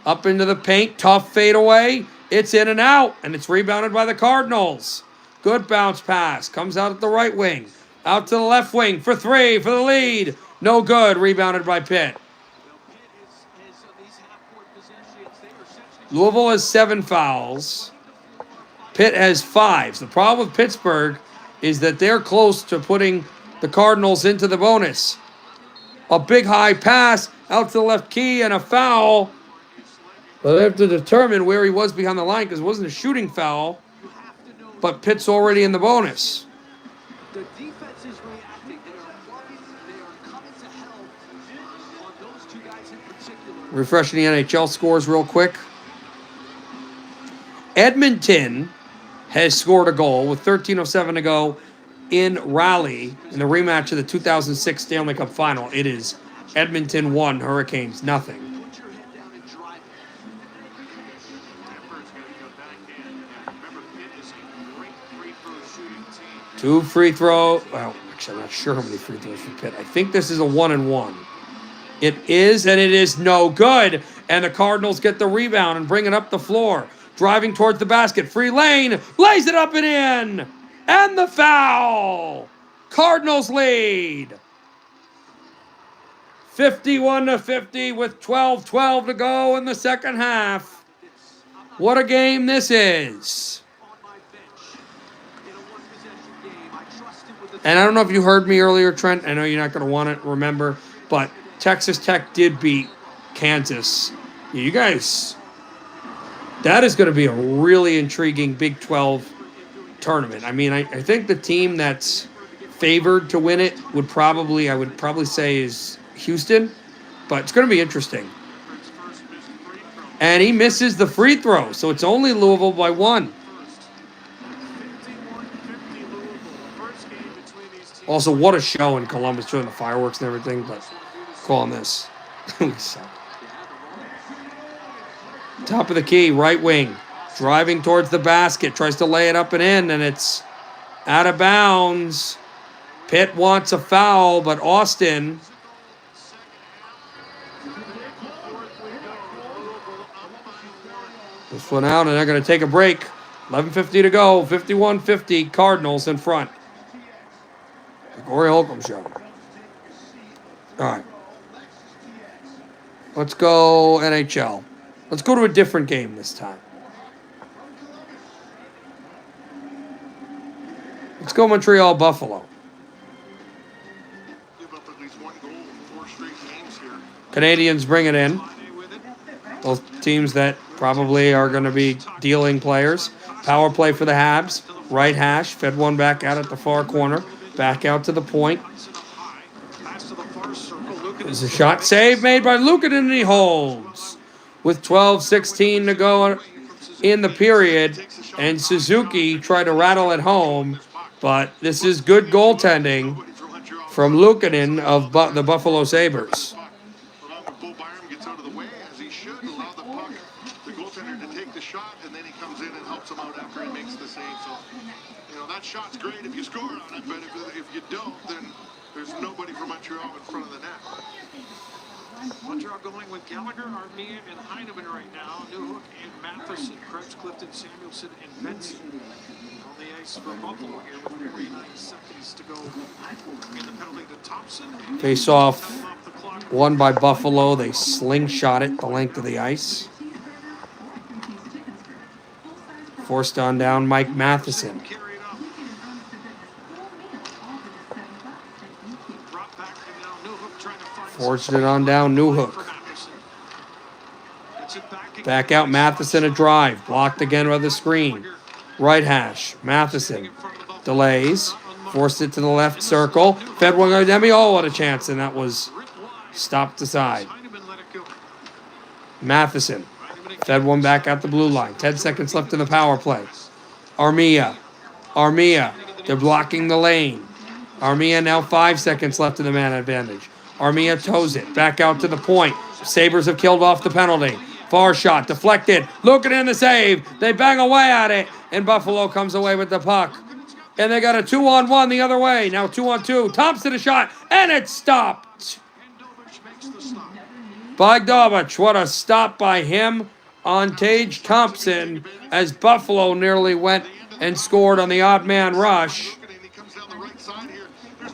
up into the paint. Tough fadeaway. It's in and out, and it's rebounded by the Cardinals. Good bounce pass. Comes out at the right wing. Out to the left wing for three for the lead. No good. Rebounded by Pitt. Louisville has 7 fouls. Pitt has 5. The problem with Pittsburgh is that they're close to putting the Cardinals into the bonus. A big high pass out to the left key and a foul. But they have to determine where he was behind the line because it wasn't a shooting foul. But Pitt's already in the bonus. The defense is reacting. They are working. They are coming to help on those two guys in particular. Refreshing the NHL scores real quick. Edmonton has scored a goal with 13:07 to go in Raleigh in the rematch of the 2006 Stanley Cup Final. It is Edmonton 1, Hurricanes nothing. Put your head down and drive it. 2 free throw. Well, actually, I'm not sure how many free throws for Pitt. I think this is a 1-and-1. It is, and it is no good. And the Cardinals get the rebound and bring it up the floor. Driving towards the basket. Free lane. Lays it up and in. And the foul. Cardinals lead. 51-50 with 12:12 to go in the second half. What a game this is. And I don't know if you heard me earlier, Trent. I know you're not going to want to remember, but Texas Tech did beat Kansas. You guys, that is going to be a really intriguing Big 12 tournament. I mean, I think the team that's favored to win it I would probably say is Houston, but it's going to be interesting. And he misses the free throw, so it's only Louisville by 1. Also, what a show in Columbus, showing the fireworks and everything, but calling this. We suck. Top of the key, right wing. Driving towards the basket, tries to lay it up and in, and it's out of bounds. Pitt wants a foul, but Austin. This one out, and they're going to take a break. 11:50 to go, 51-50, Cardinals in front. The Corey Holcomb Show. All right. Let's go NHL. Let's go to a different game this time. Let's go Montreal Buffalo. Canadians bring it in. Both teams that probably are going to be dealing players. Power play for the Habs. Right hash. Fed one back out at the far corner. Back out to the point. There's a shot save made by Luukkonen, and he holds. With 12:16 to go in the period. And Suzuki tried to rattle it home. But this is good goaltending from Luukkonen of the Buffalo Sabres. That shot's great if you score on it, but if you don't, then there's nobody from Montreal in front of the net. Montreal going with Gallagher, Armia, and Heineman right now. Newhook and Matheson, Krebs, Clifton, Samuelson, and Benson on the ice for Buffalo here with 49 seconds to go in the penalty to Thompson. Face off, won by Buffalo. They slingshot it the length of the ice. Forced on down Mike Matheson. Forced it on down Newhook. Back out Matheson, a drive. Blocked again by the screen. Right hash. Matheson delays. Forced it to the left circle. Fed one guy. Demi. Oh, what a chance. And that was stopped aside. Matheson. Fed one back out the blue line. 10 seconds left in the power play. Armia. They're blocking the lane. Armia now 5 seconds left in the man advantage. Armia toes it. Back out to the point. Sabres have killed off the penalty. Far shot. Deflected. Looking in the save. They bang away at it. And Buffalo comes away with the puck. And they got a 2-on-1 the other way. Now 2-on-2. Thompson a shot. And it's stopped. Bogdanovich, what a stop by him on Tage Thompson as Buffalo nearly went and scored on the odd man rush.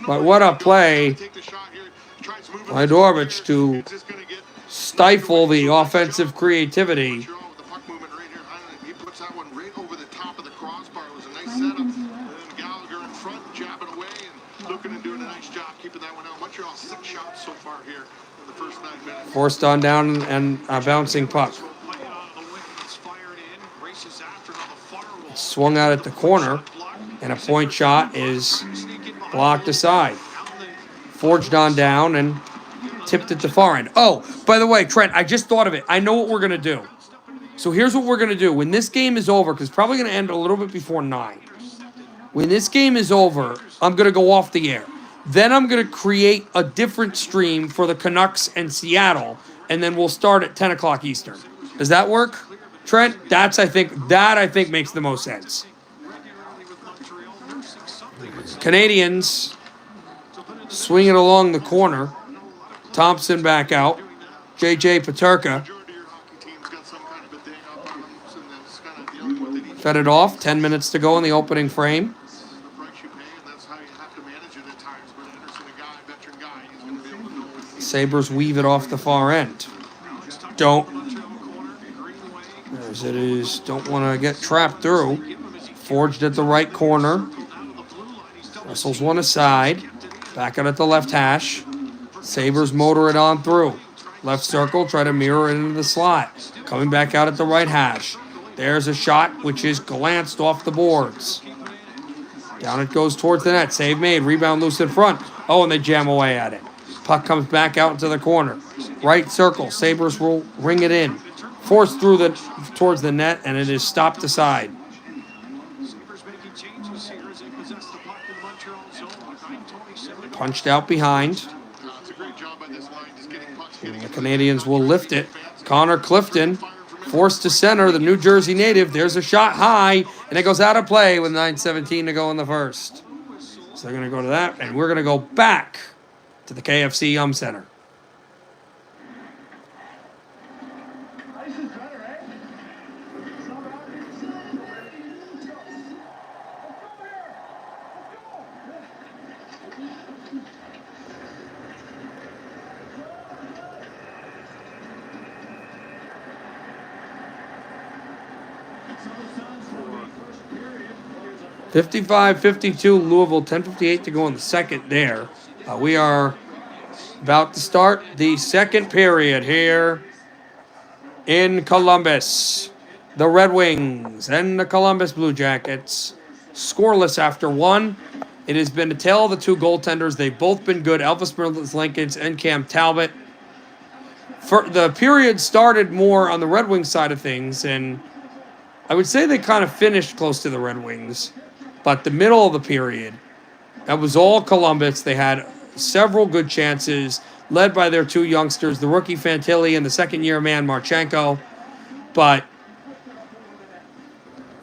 But what a play by Dorvich to stifle the offensive creativity. He puts that one right over the top of the crossbar. It was a nice setup. And then Gallagher in front, jabbing away and looking and doing a nice job keeping that one out. Montreal 6 shots so far here in the first 9 minutes. Forced on down and a bouncing puck. Swung out at the corner, and a point shot is blocked aside. Forged on down and tipped at the far end. Oh, by the way, Trent, I just thought of it. I know what we're going to do. So here's what we're going to do. When this game is over, because it's probably going to end a little bit before 9. When this game is over, I'm going to go off the air. Then I'm going to create a different stream for the Canucks and Seattle, and then we'll start at 10 o'clock Eastern. Does that work, Trent? I think makes the most sense. Canadians swinging along the corner. Thompson back out. J.J. Peterka. Fed it off. 10 minutes to go in the opening frame. Sabres weave it off the far end. As it is, don't want to get trapped through. Forged at the right corner. Wrestles one aside. Back out at the left hash. Sabres motor it on through. Left circle, try to mirror it into the slot. Coming back out at the right hash. There's a shot which is glanced off the boards. Down it goes towards the net. Save made. Rebound loose in front. Oh, and they jam away at it. Puck comes back out into the corner. Right circle. Sabres will ring it in. Forced through towards the net, and it is stopped aside. Punched out behind. And the Canadians will lift it. Connor Clifton forced to center, the New Jersey native. There's a shot high, and it goes out of play with 9:17 to go in the first. So they're going to go to that, and we're going to go back to the KFC Yum Center. Ice is better, eh? It's not out. Let's go. Let's go here. Let's go. 55-52 Louisville, 10:58 to go in the second there. We are about to start the second period here in Columbus. The Red Wings and the Columbus Blue Jackets scoreless after one. It has been a tale of the two goaltenders. They've both been good, Elvis Merzlikins and Cam Talbot. The period started more on the Red Wings side of things, and I would say they kind of finished close to the Red Wings. But the middle of the period, that was all Columbus. They had several good chances, led by their two youngsters, the rookie Fantilli and the second-year man Marchenko. But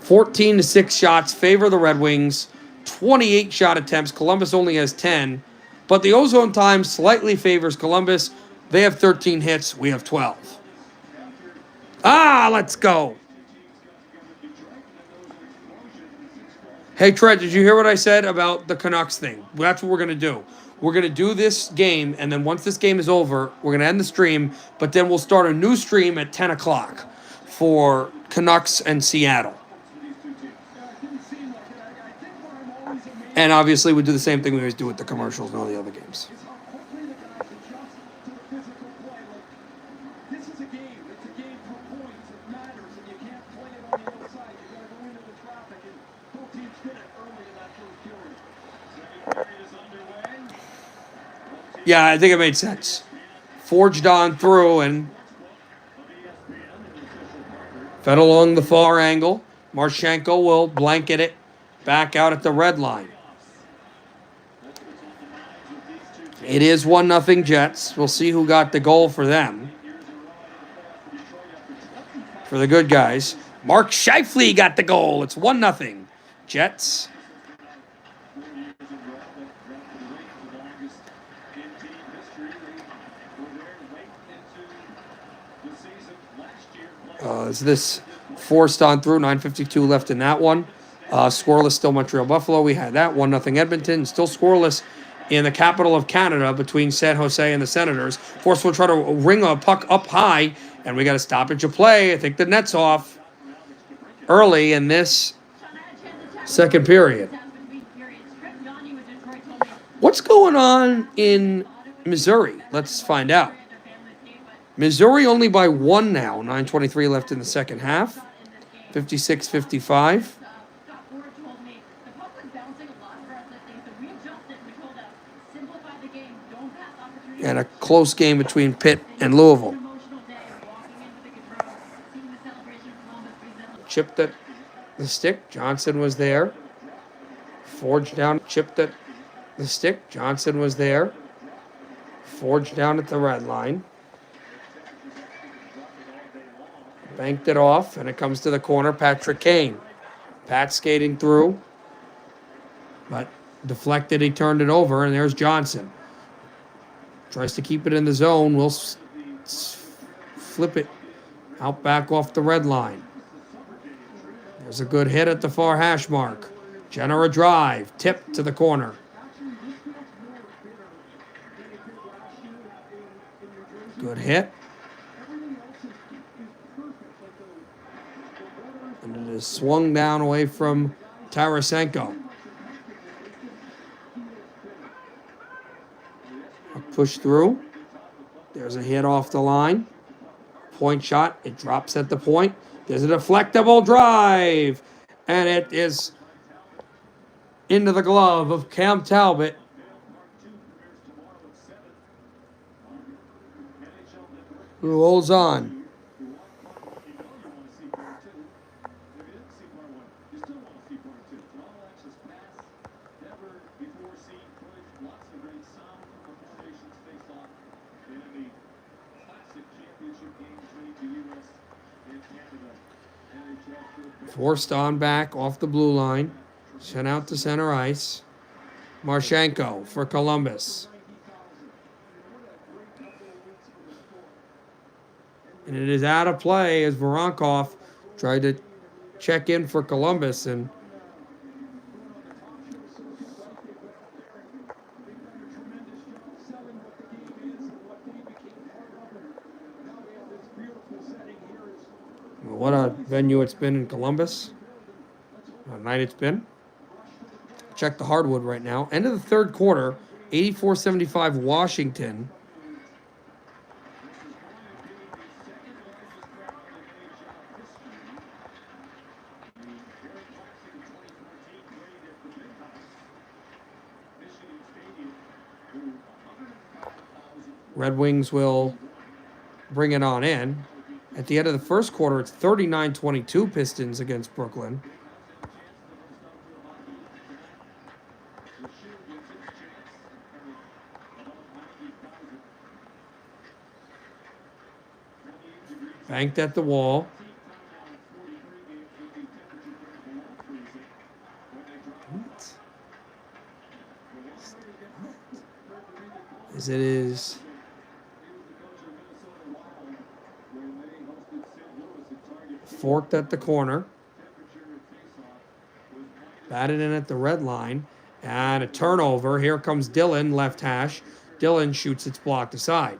14-6 shots favor the Red Wings, 28 shot attempts. Columbus only has 10. But the ozone time slightly favors Columbus. They have 13 hits. We have 12. Let's go. Hey, Trent, did you hear what I said about the Canucks thing? That's what we're going to do. We're going to do this game, and then once this game is over, we're going to end the stream, but then we'll start a new stream at 10 o'clock for Canucks and Seattle. And obviously, we do the same thing we always do with the commercials and all the other games. Yeah, I think it made sense. Forged on through and fed along the far angle. Marchenko will blanket it back out at the red line. It is 1-0 Jets. We'll see who got the goal for them. For the good guys. Mark Scheifele got the goal. It's 1-0 Jets. Is this forced on through? 9:52 left in that one. Scoreless still Montreal Buffalo. We had that 1-0 Edmonton. Still scoreless in the capital of Canada between San Jose and the Senators. Force will try to ring a puck up high, and we got a stoppage of play. I think the net's off early in this second period. What's going on in Missouri? Let's find out. Missouri only by 1 now. 9:23 left in the second half. 56-55. And a close game between Pitt and Louisville. Chipped at the stick. Johnson was there. Forged down. Chipped at the stick. Johnson was there. Forged down at the red line. Banked it off, and it comes to the corner. Patrick Kane. Pat skating through. But deflected, he turned it over, and there's Johnson. Tries to keep it in the zone. We'll flip it out back off the red line. There's a good hit at the far hash mark. Jenner a drive. Tip to the corner. Good hit. And it is swung down away from Tarasenko. Push through. There's a hit off the line. Point shot. It drops at the point. There's a deflectable drive. And it is into the glove of Cam Talbot. Who holds on. Forced on back off the blue line. Sent out to center ice. Marchenko for Columbus. And it is out of play as Voronkov tried to check in for Columbus. And what a venue it's been in Columbus. What a night it's been. Check the hardwood right now. End of the third quarter, 84-75 Washington. Red Wings will bring it on in. At the end of the first quarter, it's 39-22 Pistons against Brooklyn. Banked at the wall. As it is forked at the corner. Batted in at the red line. And a turnover. Here comes Dillon, left hash. Dillon shoots, it's blocked aside.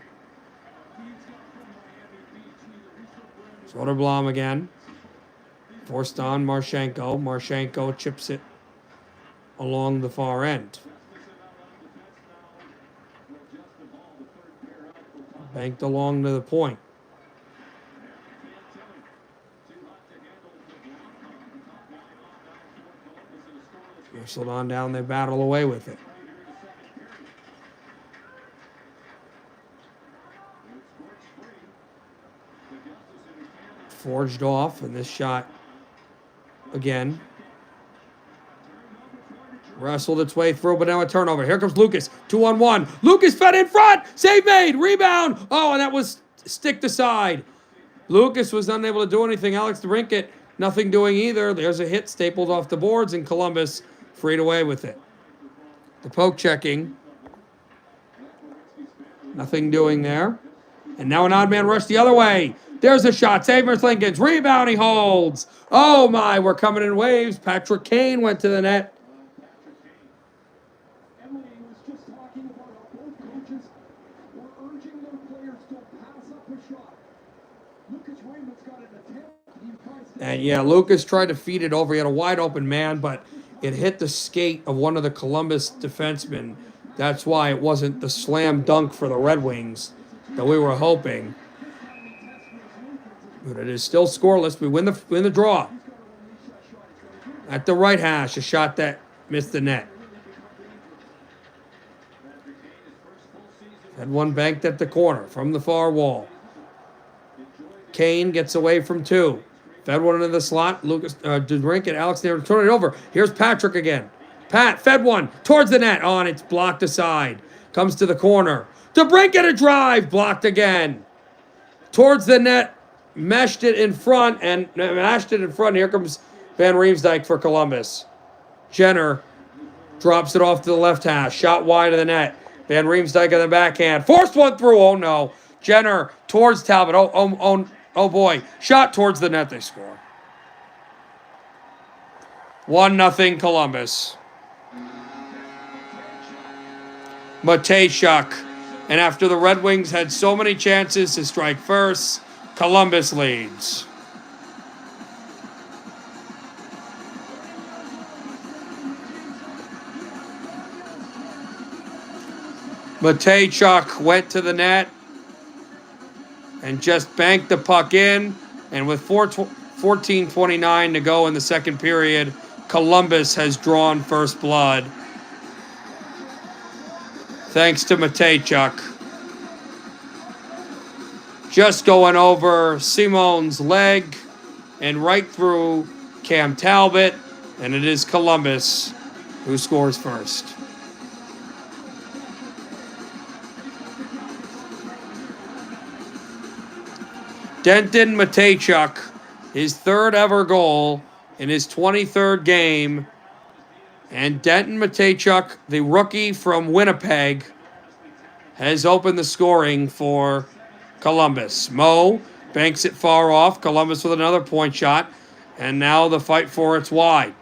Soderblom again. Forced on Marchenko. Marchenko chips it along the far end. Banked along to the point. Whistled on down, they battle away with it. Forged off, and this shot again wrestled its way through, but now a turnover. Here comes Lucas, 2-on-1. Lucas fed in front, save made, rebound. Oh, and that was sticked aside. Lucas was unable to do anything. Alex DeBrincat, nothing doing either. There's a hit stapled off the boards, and Columbus freed away with it. The poke checking. Nothing doing there. And now an odd man rush the other way. There's a shot. Savers Lincoln's rebound. He holds. Oh, my. We're coming in waves. Patrick Kane went to the net. Emily was just talking about how both coaches were urging their players to pass up a shot. Lucas Raymond's got an attempt. He tries to And yeah, Lucas tried to feed it over. He had a wide open man, but it hit the skate of one of the Columbus defensemen. That's why it wasn't the slam dunk for the Red Wings that we were hoping. But it is still scoreless. We win the draw. At the right hash, a shot that missed the net. Had one banked at the corner from the far wall. Kane gets away from two. Fed one into the slot. Lucas DeDrink and Alex there to turn it over. Here's Patrick again. Pat fed one towards the net. Oh, and it's blocked aside. Comes to the corner. DeBrink at a drive. Blocked again. Towards the net. Meshed it in front. And mashed it in front. Here comes Van Riemsdyk for Columbus. Jenner drops it off to the left hash. Shot wide of the net. Van Riemsdyk on the backhand. Forced one through. Oh, no. Jenner towards Talbot. Oh boy. Shot towards the net. They score. 1-0 Columbus. Matejchuk. And after the Red Wings had so many chances to strike first, Columbus leads. Matejchuk went to the net and just banked the puck in. And with 14:29 to go in the second period, Columbus has drawn first blood. Thanks to Matejchuk. Just going over Simon's leg and right through Cam Talbot. And it is Columbus who scores first. Denton Matejchuk, his third ever goal in his 23rd game. And Denton Matejchuk, the rookie from Winnipeg, has opened the scoring for Columbus. Mo banks it far off. Columbus with another point shot. And now the fight for it's wide.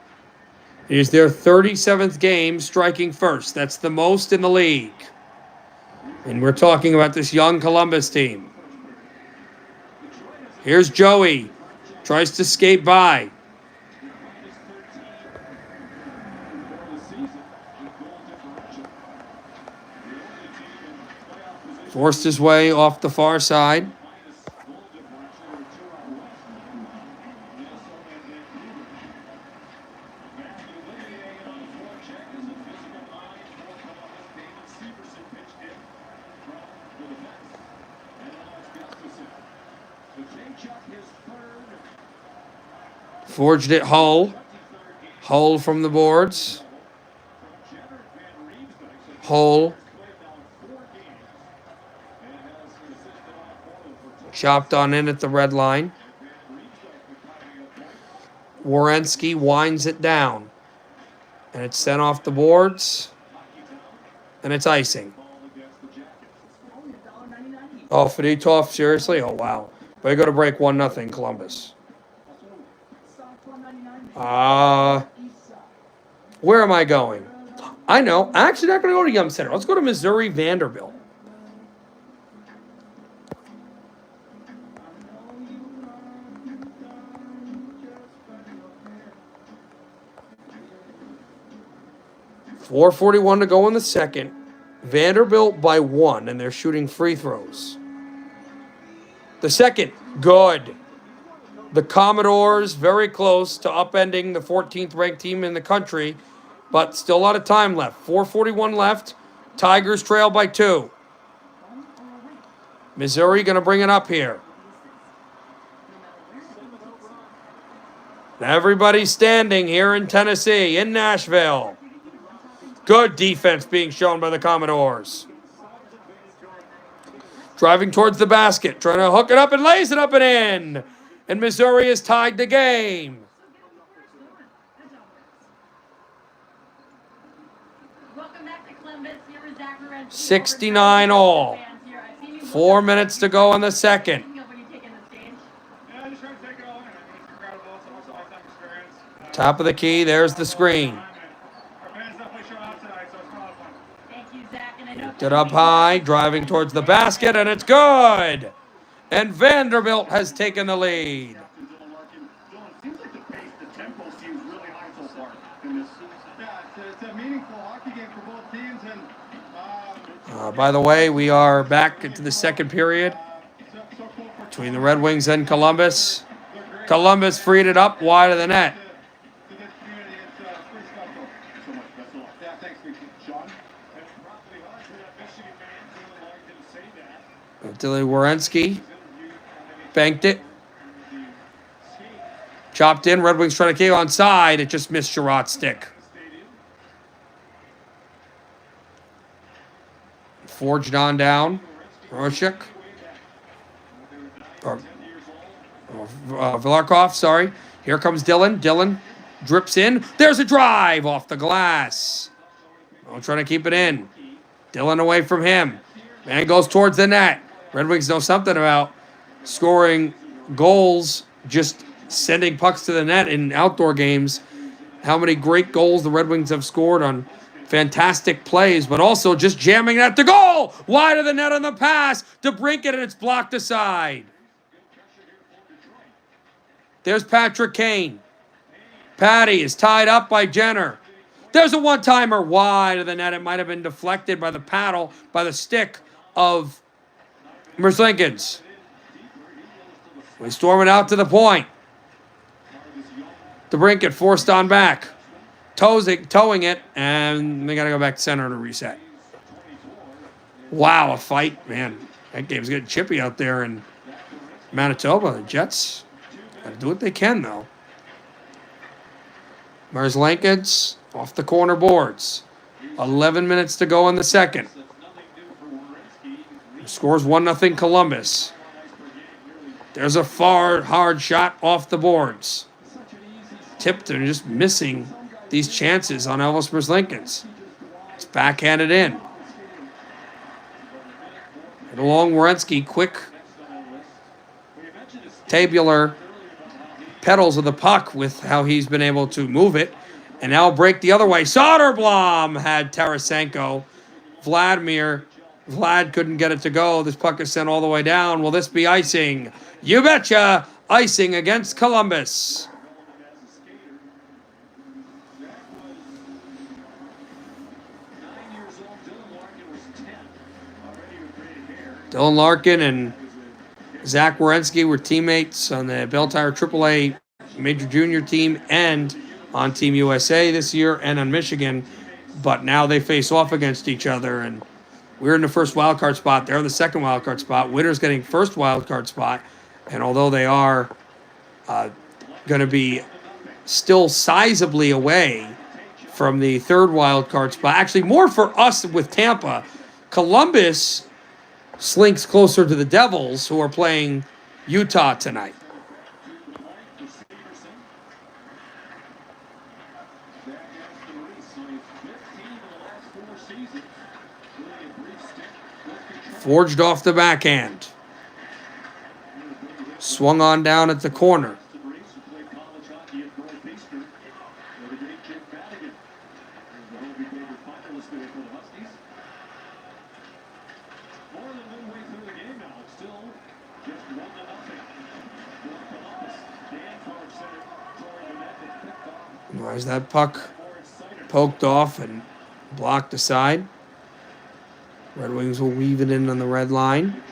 It is their 37th game striking first. That's the most in the league. And we're talking about this young Columbus team. Here's Joey. Tries to skate by. Forced his way off the far side. Forged it Hull. Hull from the boards. Hull. Chopped on in at the red line. Werenski winds it down. And it's sent off the boards. And it's icing. Oh, Fedotov, seriously? Oh, wow. But they go to break 1-0 Columbus. Where am I going? I know. I'm actually not going to go to Yum Center. Let's go to Missouri Vanderbilt. .441 to go in the second. Vanderbilt by 1, and they're shooting free throws. The second, good. The Commodores very close to upending the 14th ranked team in the country, but still a lot of time left. 4:41 left. Tigers trail by 2. Missouri going to bring it up here. Everybody's standing here in Tennessee, in Nashville. Good defense being shown by the Commodores. Driving towards the basket, trying to hook it up and lays it up and in. And Missouri has tied the game. Welcome back to Columbus. Here is Zachary. 69 all. 4 minutes to go in the second. Top of the key. There's the screen. Thank you, Zach. And I know Picked it up high, driving towards the basket, and it's good. And Vanderbilt has taken the lead. Seems like the pace, the tempo seems really high so far in this. Yeah, it's a meaningful hockey game for both teams. And By the way, we are back into the second period between the Red Wings and Columbus. Columbus freed it up wide of the net. to this community, it's pretty special. So much. Best of luck. Yeah, thanks, Sean. And probably hard for that Michigan man to like to say that. Dilly Werenski banked it. Chopped in. Red Wings trying to keep on side. It just missed Sherrod's stick. Forged on down. Roshik. Velarkov, sorry. Here comes Dylan. Dylan drips in. There's a drive off the glass. I'm trying to keep it in. Dylan away from him. Man goes towards the net. Red Wings know something about scoring goals, just sending pucks to the net in outdoor games. How many great goals the Red Wings have scored on fantastic plays, but also just jamming at the goal. Wide of the net on the pass to Brinket, and it's blocked aside. There's Patrick Kane. Patty is tied up by Jenner. There's a one-timer wide of the net. It might have been deflected by the paddle, by the stick of Merzlikins. We storm it out to the point. DeBrincat forced on back. Towing it, and they got to go back to center to reset. Wow, a fight. Man, that game's getting chippy out there in Manitoba. The Jets got to do what they can, though. Merzlikins off the corner boards. 11 minutes to go in the second. Scores 1-0 Columbus. There's a hard shot off the boards. Tipped and just missing these chances on Elvis Merzlikins. It's backhanded in. And along Werenski, quick tabular pedals of the puck with how he's been able to move it. And now break the other way. Soderblom had Tarasenko. Vlad couldn't get it to go. This puck is sent all the way down. Will this be icing? You betcha. Icing against Columbus. Dylan Larkin and Zach Werenski were teammates on the Bell Tire AAA Major Junior team and on Team USA this year and on Michigan. But now they face off against each other, and we're in the first wildcard spot. They're in the second wildcard spot. Winner's getting first wildcard spot. And although they are going to be still sizably away from the third wildcard spot, actually more for us with Tampa, Columbus slinks closer to the Devils, who are playing Utah tonight. Forged off the backhand. Swung on down at the corner. As that puck poked off and blocked aside. Red Wings will weave it in on the red line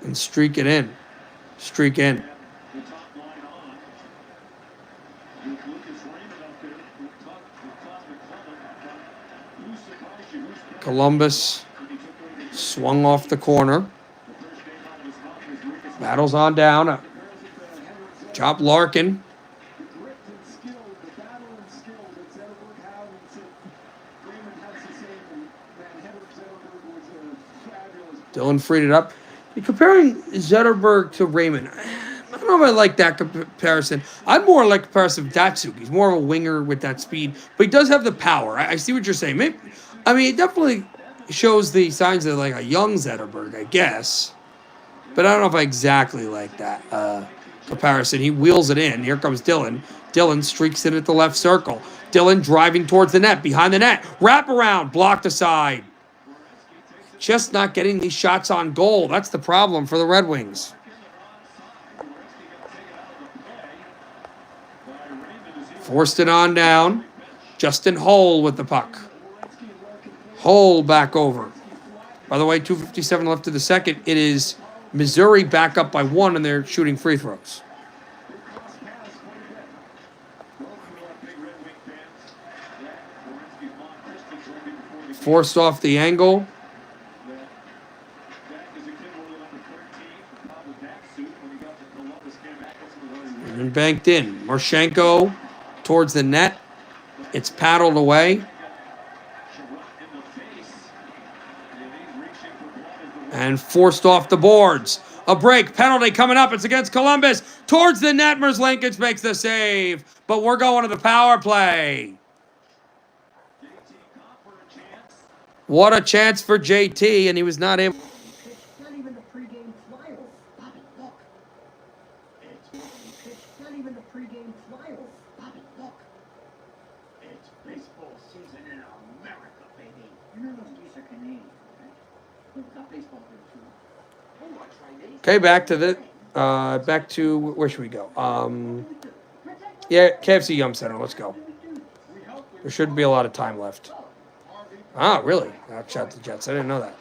and streak it in. Streak in. Columbus swung off the corner. Battles on down. Chop Larkin. Dylan freed it up. You're comparing Zetterberg to Raymond. I don't know if I like that comparison. I'd more like comparison of Datsyuk. He's more of a winger with that speed, but he does have the power. I see what you're saying. Maybe, I mean, it definitely shows the signs of like a young Zetterberg, I guess. But I don't know if I exactly like that comparison. He wheels it in. Here comes Dylan. Dillon streaks it at the left circle. Dillon driving towards the net, behind the net. Wrap around, blocked aside. Just not getting these shots on goal. That's the problem for the Red Wings. Forced it on down. Justin Hull with the puck. Hull back over. By the way, 2:57 left in the second. It is Missouri back up by 1, and they're shooting free throws. Forced off the angle. And banked in. Marchenko towards the net. It's paddled away. And forced off the boards. A break, penalty coming up. It's against Columbus. Towards the net, Merzlikins makes the save. But we're going to the power play. What a chance for JT, and he was not able. Not even the pregame flyer. Bobby, look. It's not even the pregame flyer. Bobby, look. It's baseball season in America, baby. You know those geese are Canadian, right? We've got baseball here too. Oh, I tried these. Okay, back to where should we go? Yeah, KFC Yum Center. Let's go. There shouldn't be a lot of time left. Ah, really? Outshot the Jets. I didn't know that.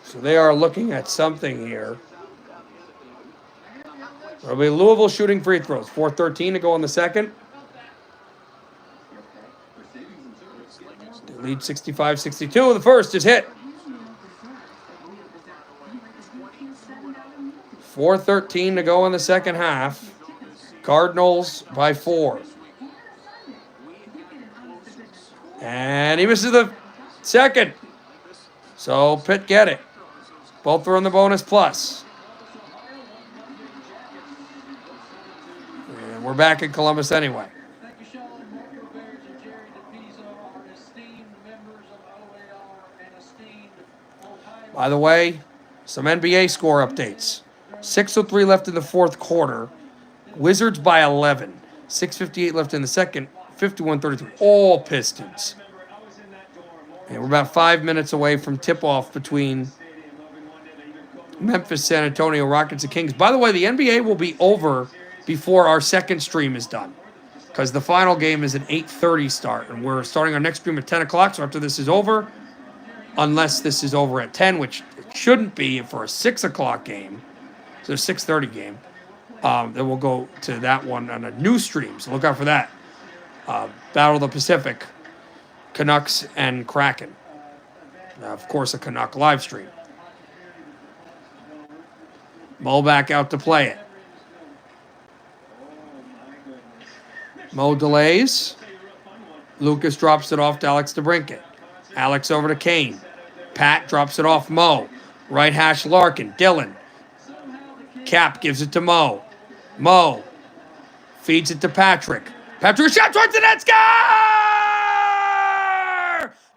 So they are looking at something here. It'll be Louisville shooting free throws. 4:13 to go in the second. They lead 65-62. The first is hit. 4:13 to go in the second half. Cardinals by 4. And he misses the second. So Pitt get it. Both are in the bonus plus. And we're back in Columbus anyway. Thank you, Sean. Marco Bears and Jerry DePizzo are esteemed members of OAR and esteemed Ohio. By the way, some NBA score updates. 6:03 left in the fourth quarter. Wizards by 11. 6:58 left in the second. 51-33. All Pistons. And we're about 5 minutes away from tip-off between Memphis, San Antonio, Rockets, and Kings. By the way, the NBA will be over before our second stream is done, because the final game is an 8:30 start, and we're starting our next stream at 10 o'clock. So after this is over, unless this is over at 10, which it shouldn't be for a 6 o'clock game, so a 6:30 game, then we'll go to that one on a new stream. So look out for that. Battle of the Pacific, Canucks and Kraken. Of course, a Canuck live stream. Mo back out to play it. Mo delays. Lucas drops it off to Alex DeBrincat. Alex over to Kane. Pat drops it off Mo. Right hash Larkin. Dillon. Cap gives it to Mo. Mo feeds it to Patrick. Patrick shot towards the net. Score!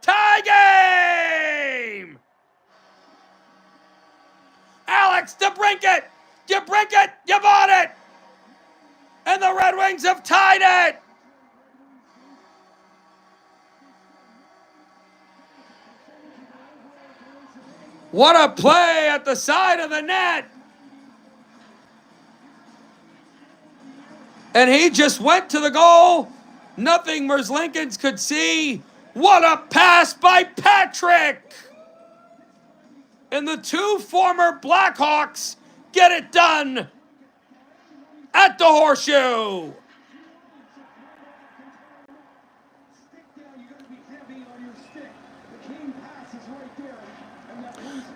Tie game! Alex DeBrincat. DeBrincat, you bought it! And the Red Wings have tied it! What a play at the side of the net! And he just went to the goal. Nothing Merzlikins could see. What a pass by Patrick! And the two former Blackhawks get it done at the Horseshoe.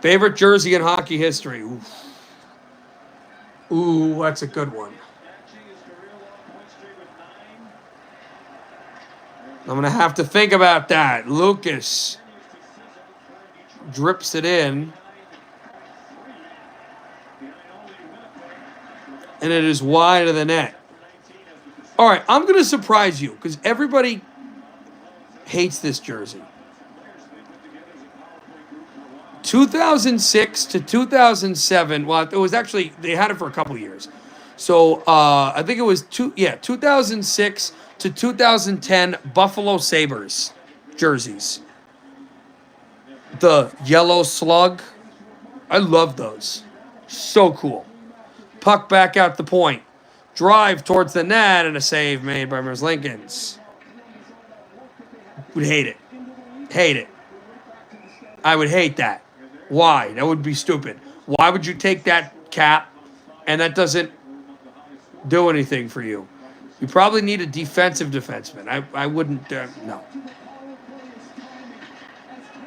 Favorite jersey in hockey history? Ooh, that's a good one. I'm going to have to think about that. Lucas drips it in. And it is wide of the net. All right, I'm going to surprise you because everybody hates this jersey. 2006 to 2007, well, it was actually, they had it for a couple years. So I think it was 2006 to 2010 Buffalo Sabres jerseys. The yellow slug. I love those. So cool. Puck back out the point. Drive towards the net and a save made by Merzlikins. Would hate it. Hate it. I would hate that. Why? That would be stupid. Why would you take that cap and that doesn't do anything for you? You probably need a defensive defenseman. I wouldn't, no.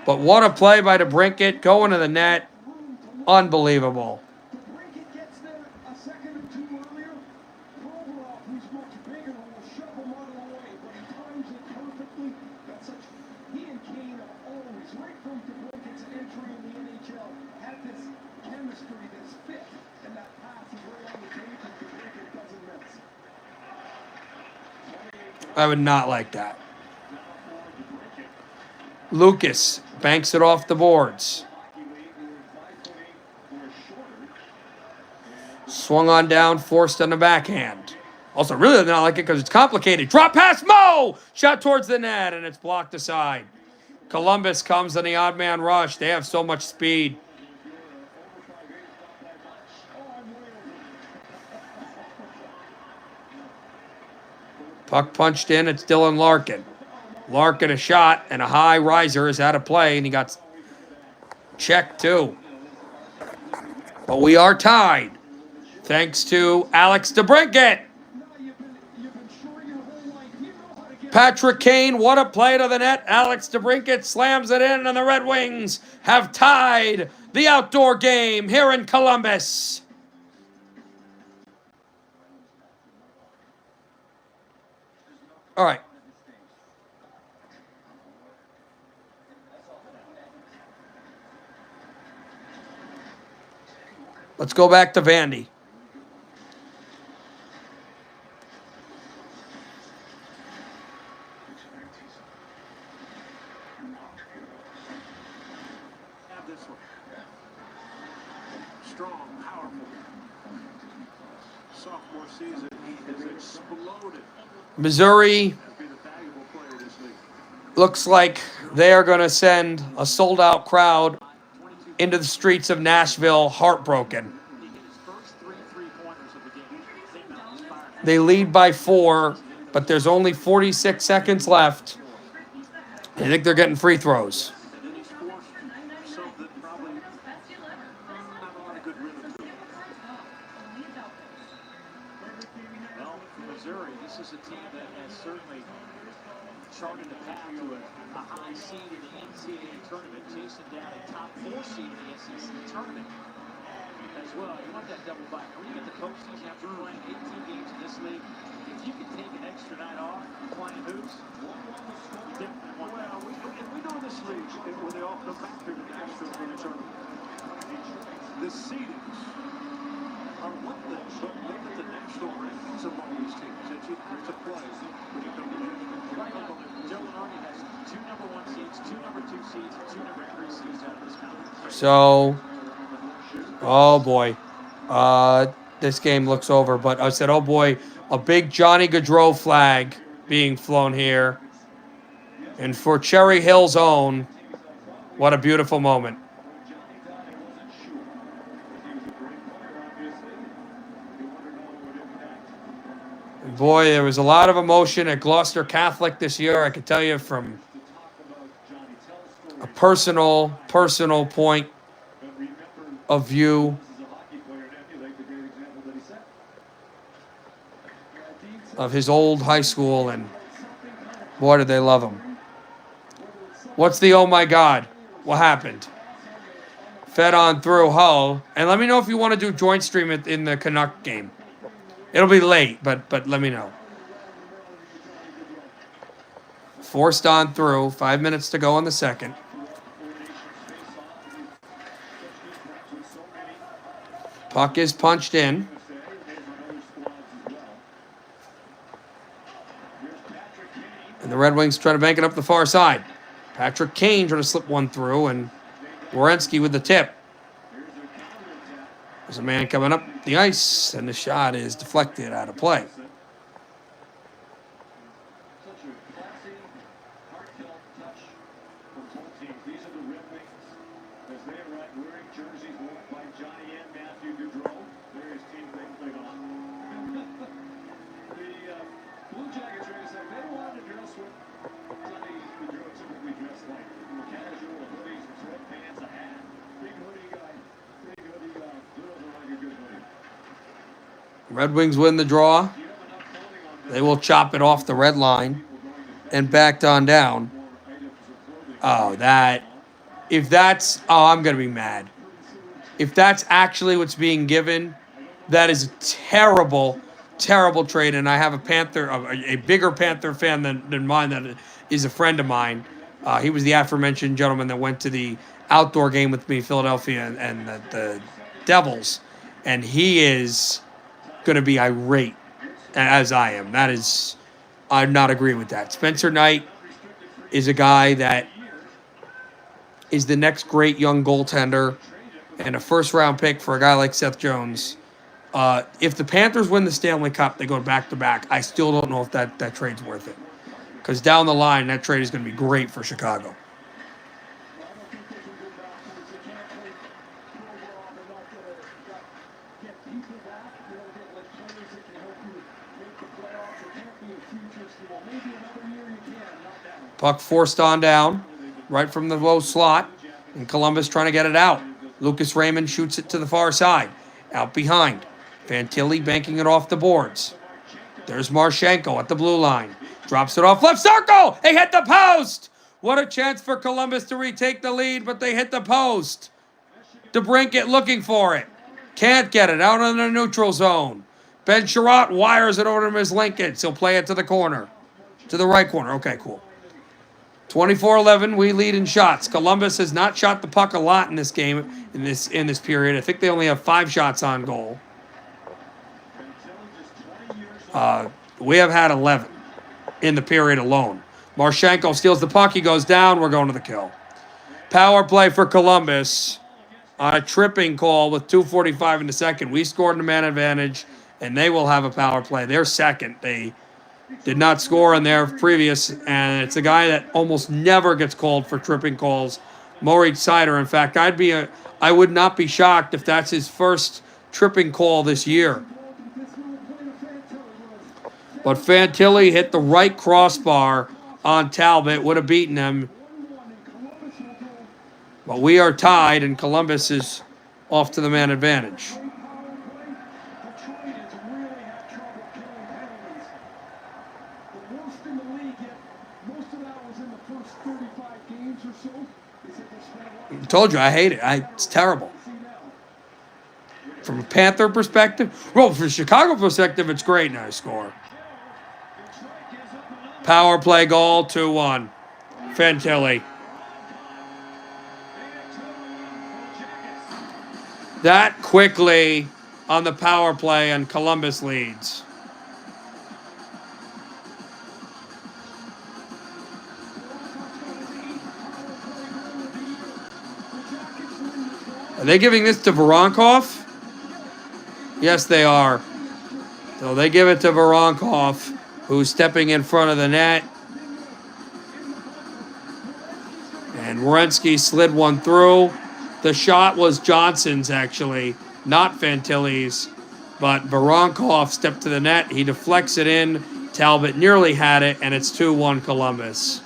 But what a play by DeBrincat, going to the net. Unbelievable. DeBrincat gets there a second or two earlier. Provorov, who's much bigger, will shove him out of the way, but he times it perfectly. That's such. He and Kane have always, right from DeBrincat's entry in the NHL, had this chemistry, this fit, and that pass is right on the tape, and DeBrincat doesn't miss. I would not like that. Lucas banks it off the boards. Swung on down, forced on the backhand. Also, really did not like it because it's complicated. Drop pass, Mo! Shot towards the net, and it's blocked aside. Columbus comes on the odd man rush. They have so much speed. Puck punched in. It's Dylan Larkin. Larkin a shot, and a high riser is out of play, and he got checked too. But we are tied. Thanks to Alex DeBrincat. Patrick Kane, what a play to the net. Alex DeBrincat slams it in, and the Red Wings have tied the outdoor game here in Columbus. All right. Let's go back to Vandy. Have this one. Strong, powerful. Sophomore season, he has exploded. Missouri Been a valuable player this league. looks like they are going to send a sold-out crowd into the streets of Nashville heartbroken. He hit his first three-pointers of the game. They lead by 4, but there's only 46 seconds left. I think they're getting free throws. And then he's forced something probably not a lot of good rhythm to it. Well, for Missouri, this is a team that has certainly charted a path to a high seed in the NCAA tournament, chasing down a top 4 seed in the SEC tournament as well. You want that double bite. When you get the postseason after playing 18 games in this league, if you can take an extra night off playing hoops, you definitely want that. We know this league, when they all come back here to Nashville for the tournament, the seedings are one thing, but look at the national rankings of all these teams that you have to play when you come to Nashville. Dylan already has 2 number 1 seeds, 2 number 2 seeds, and 2 number 3 seeds out of this conference. So, oh boy, this game looks over. But I said, oh boy, a big Johnny Gaudreau flag being flown here. And for Cherry Hill's own, what a beautiful moment. And boy, there was a lot of emotion at Gloucester Catholic this year. I can tell you from a personal point of view. Of his old high school, and boy, did they love him. What's the oh my God? What happened? Fed on through Hull. And let me know if you want to do joint stream it in the Canuck game. It'll be late, but let me know. Forced on through. 5 minutes to go in the second. Puck is punched in. And the Red Wings try to bank it up the far side. Patrick Kane trying to slip one through, and Werenski with the tip. There's a man coming up the ice, and the shot is deflected out of play. Such a classy, heartfelt touch from both teams. These are the Red Wings as they arrive wearing jerseys worn by Johnny and Matthew Gaudreau. Various teams they played on. The Blue Jackets are saying they wanted to dress what Johnny Gaudreau typically dressed like. Casual hoodies, sweatpants, a hat. Big hoodie guy. Big hoodie guy. Doodles are like a good hoodie. Red Wings win the draw. They will chop it off the red line and backed on down. Oh, if that's, I'm going to be mad. If that's actually what's being given, that is a terrible, terrible trade. And I have a Panther, a bigger Panther fan than mine that is a friend of mine. He was the aforementioned gentleman that went to the outdoor game with me, Philadelphia and the Devils. And he is going to be irate, as I am. I'm not agreeing with that. Spencer Knight is a guy that is the next great young goaltender and a first-round pick for a guy like Seth Jones. If the Panthers win the Stanley Cup, they go back-to-back. I still don't know if that trade's worth it. Because down the line, that trade is going to be great for Chicago. Puck forced on down, right from the low slot, and Columbus trying to get it out. Lucas Raymond shoots it to the far side, out behind. Fantilli banking it off the boards. There's Marchenko at the blue line. Drops it off left circle. They hit the post. What a chance for Columbus to retake the lead, but they hit the post. DeBrincat looking for it. Can't get it out in the neutral zone. Ben Sherratt wires it over to Mislinkins. He'll play it to the corner. To the right corner. Okay, cool. 24-11, we lead in shots. Columbus has not shot the puck a lot in this game, in this period. I think they only have 5 shots on goal. We have had 11 in the period alone. Marchenko steals the puck. He goes down. We're going to the kill. Power play for Columbus on a tripping call with 2:45 in the second. We scored in the man advantage, and they will have a power play. They're second. They did not score in their previous, and it's a guy that almost never gets called for tripping calls. Moritz Seider. In fact, I would not be shocked if that's his first tripping call this year. But Fantilli hit the right crossbar on Talbot, would have beaten him. But we are tied, and Columbus is off to the man advantage. I told you, I hate it. It's terrible. From a Panther perspective, well, from a Chicago perspective, it's great now. Score. Power play goal, 2-1. Fantilli. That quickly on the power play, and Columbus leads. Are they giving this to Voronkov? Yes, they are. So they give it to Voronkov, who's stepping in front of the net. And Werenski slid one through. The shot was Johnson's, actually, not Fantilli's. But Voronkov stepped to the net. He deflects it in. Talbot nearly had it, and it's 2-1 Columbus.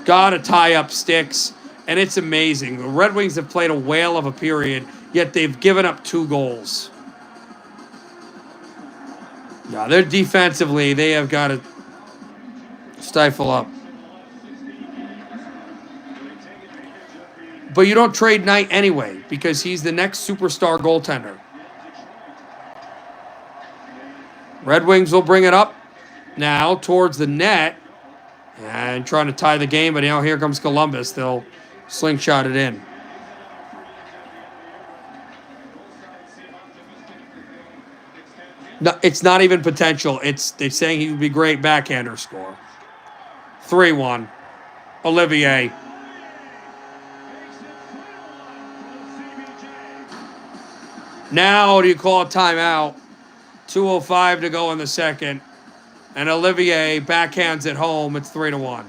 Got to tie up sticks. And it's amazing. The Red Wings have played a whale of a period, yet they've given up 2 goals. Yeah, they're defensively, they have got to stifle up. But you don't trade Knight anyway, because he's the next superstar goaltender. Red Wings will bring it up now towards the net. And trying to tie the game, but now here comes Columbus. They'll slingshot it in. No, it's not even potential. They're saying he would be great backhander score. 3-1. Olivier. Now do you call a timeout? 2:05 to go in the second. And Olivier backhands it home. It's 3-1.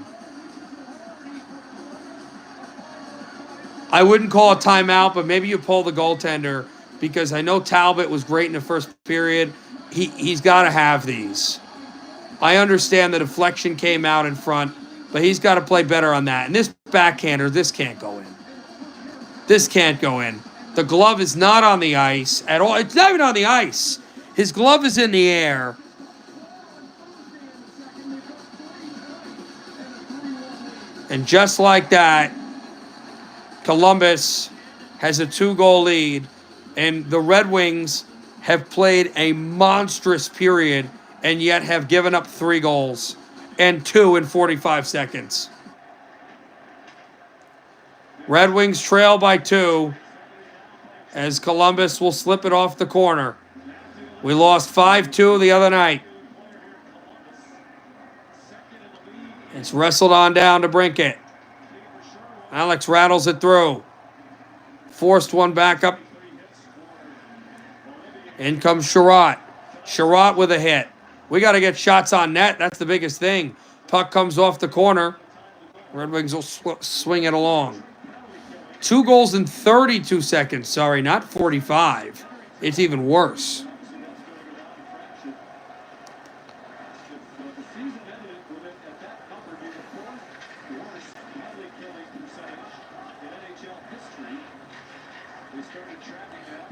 I wouldn't call a timeout, but maybe you pull the goaltender because I know Talbot was great in the first period. He's got to have these. I understand the deflection came out in front, but he's got to play better on that. And this backhander, this can't go in. This can't go in. The glove is not on the ice at all. It's not even on the ice. His glove is in the air. And just like that, Columbus has a 2-goal lead. And the Red Wings have played a monstrous period and yet have given up 3 goals and 2 in 45 seconds. Red Wings trail by 2 as Columbus will slip it off the corner. We lost 5-2 the other night. It's wrestled on down to Brinkett. Alex rattles it through. Forced one back up. In comes Sherratt. Sherratt with a hit. We got to get shots on net. That's the biggest thing. Puck comes off the corner. Red Wings will swing it along. 2 goals in 32 seconds. Sorry, not 45. It's even worse.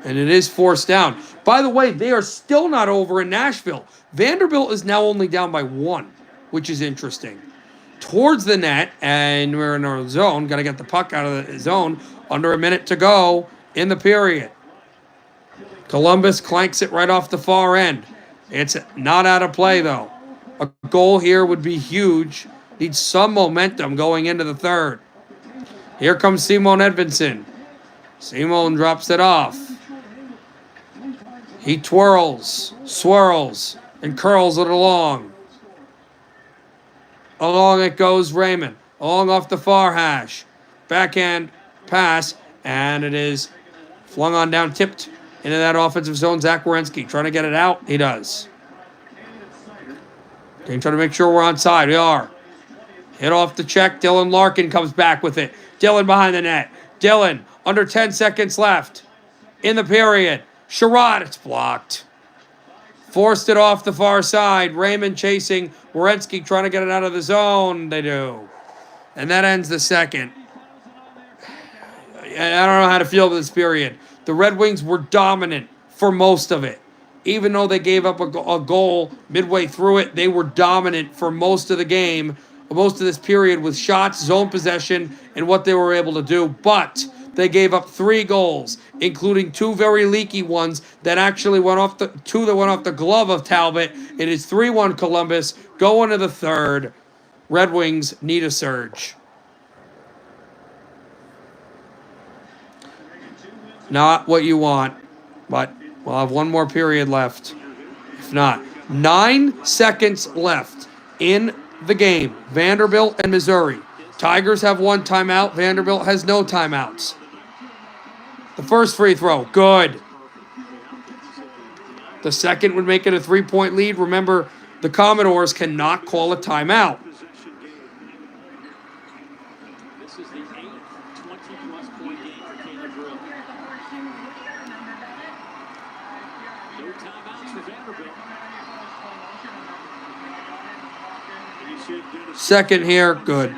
And it is forced down. By the way, they are still not over in Nashville. Vanderbilt is now only down by 1, which is interesting. Towards the net, and we're in our zone. Got to get the puck out of the zone. Under a minute to go in the period. Columbus clanks it right off the far end. It's not out of play, though. A goal here would be huge. Needs some momentum going into the third. Here comes Simon Edvinsson. Simon drops it off. He twirls, swirls, and curls it along. Along it goes Raymond. Along off the far hash. Backhand pass, and it is flung on down, tipped into that offensive zone. Zach Werenski trying to get it out. He does. Okay, trying to make sure we're on side. We are. Hit off the check. Dylan Larkin comes back with it. Dylan behind the net. Dylan, under 10 seconds left in the period. Sherratt, it's blocked. Forced it off the far side. Raymond chasing. Werenski trying to get it out of the zone. They do. And that ends the second. I don't know how to feel this period. The Red Wings were dominant for most of it. Even though they gave up a goal midway through it, they were dominant for most of the game, most of this period with shots, zone possession, and what they were able to do. But they gave up 3 goals, including 2 very leaky ones that actually went off the 2 that went off the glove of Talbot. It is 3-1 Columbus. Go into the third. Red Wings need a surge. Not what you want, but we'll have 1 more period left. If not, 9 seconds left in the game. Vanderbilt and Missouri. Tigers have 1 timeout. Vanderbilt has no timeouts. The first free throw, good. The second would make it a 3-point lead. Remember, the Commodores cannot call a timeout. This is the 8th 20-plus point game for Caleb Grill. No timeouts for Vanderbilt. Second here, good.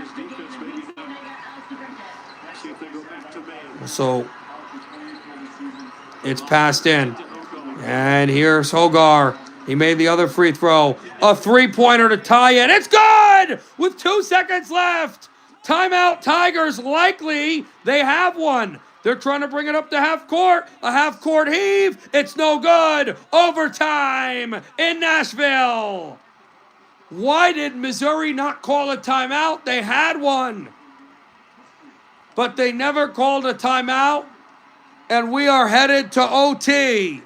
So it's passed in. And here's Hogar. He made the other free throw. A 3-pointer to tie it. It's good with 2 seconds left. Timeout Tigers likely. They have one. They're trying to bring it up to half court. A half court heave. It's no good. Overtime in Nashville. Why did Missouri not call a timeout? They had one. But they never called a timeout. And we are headed to OT.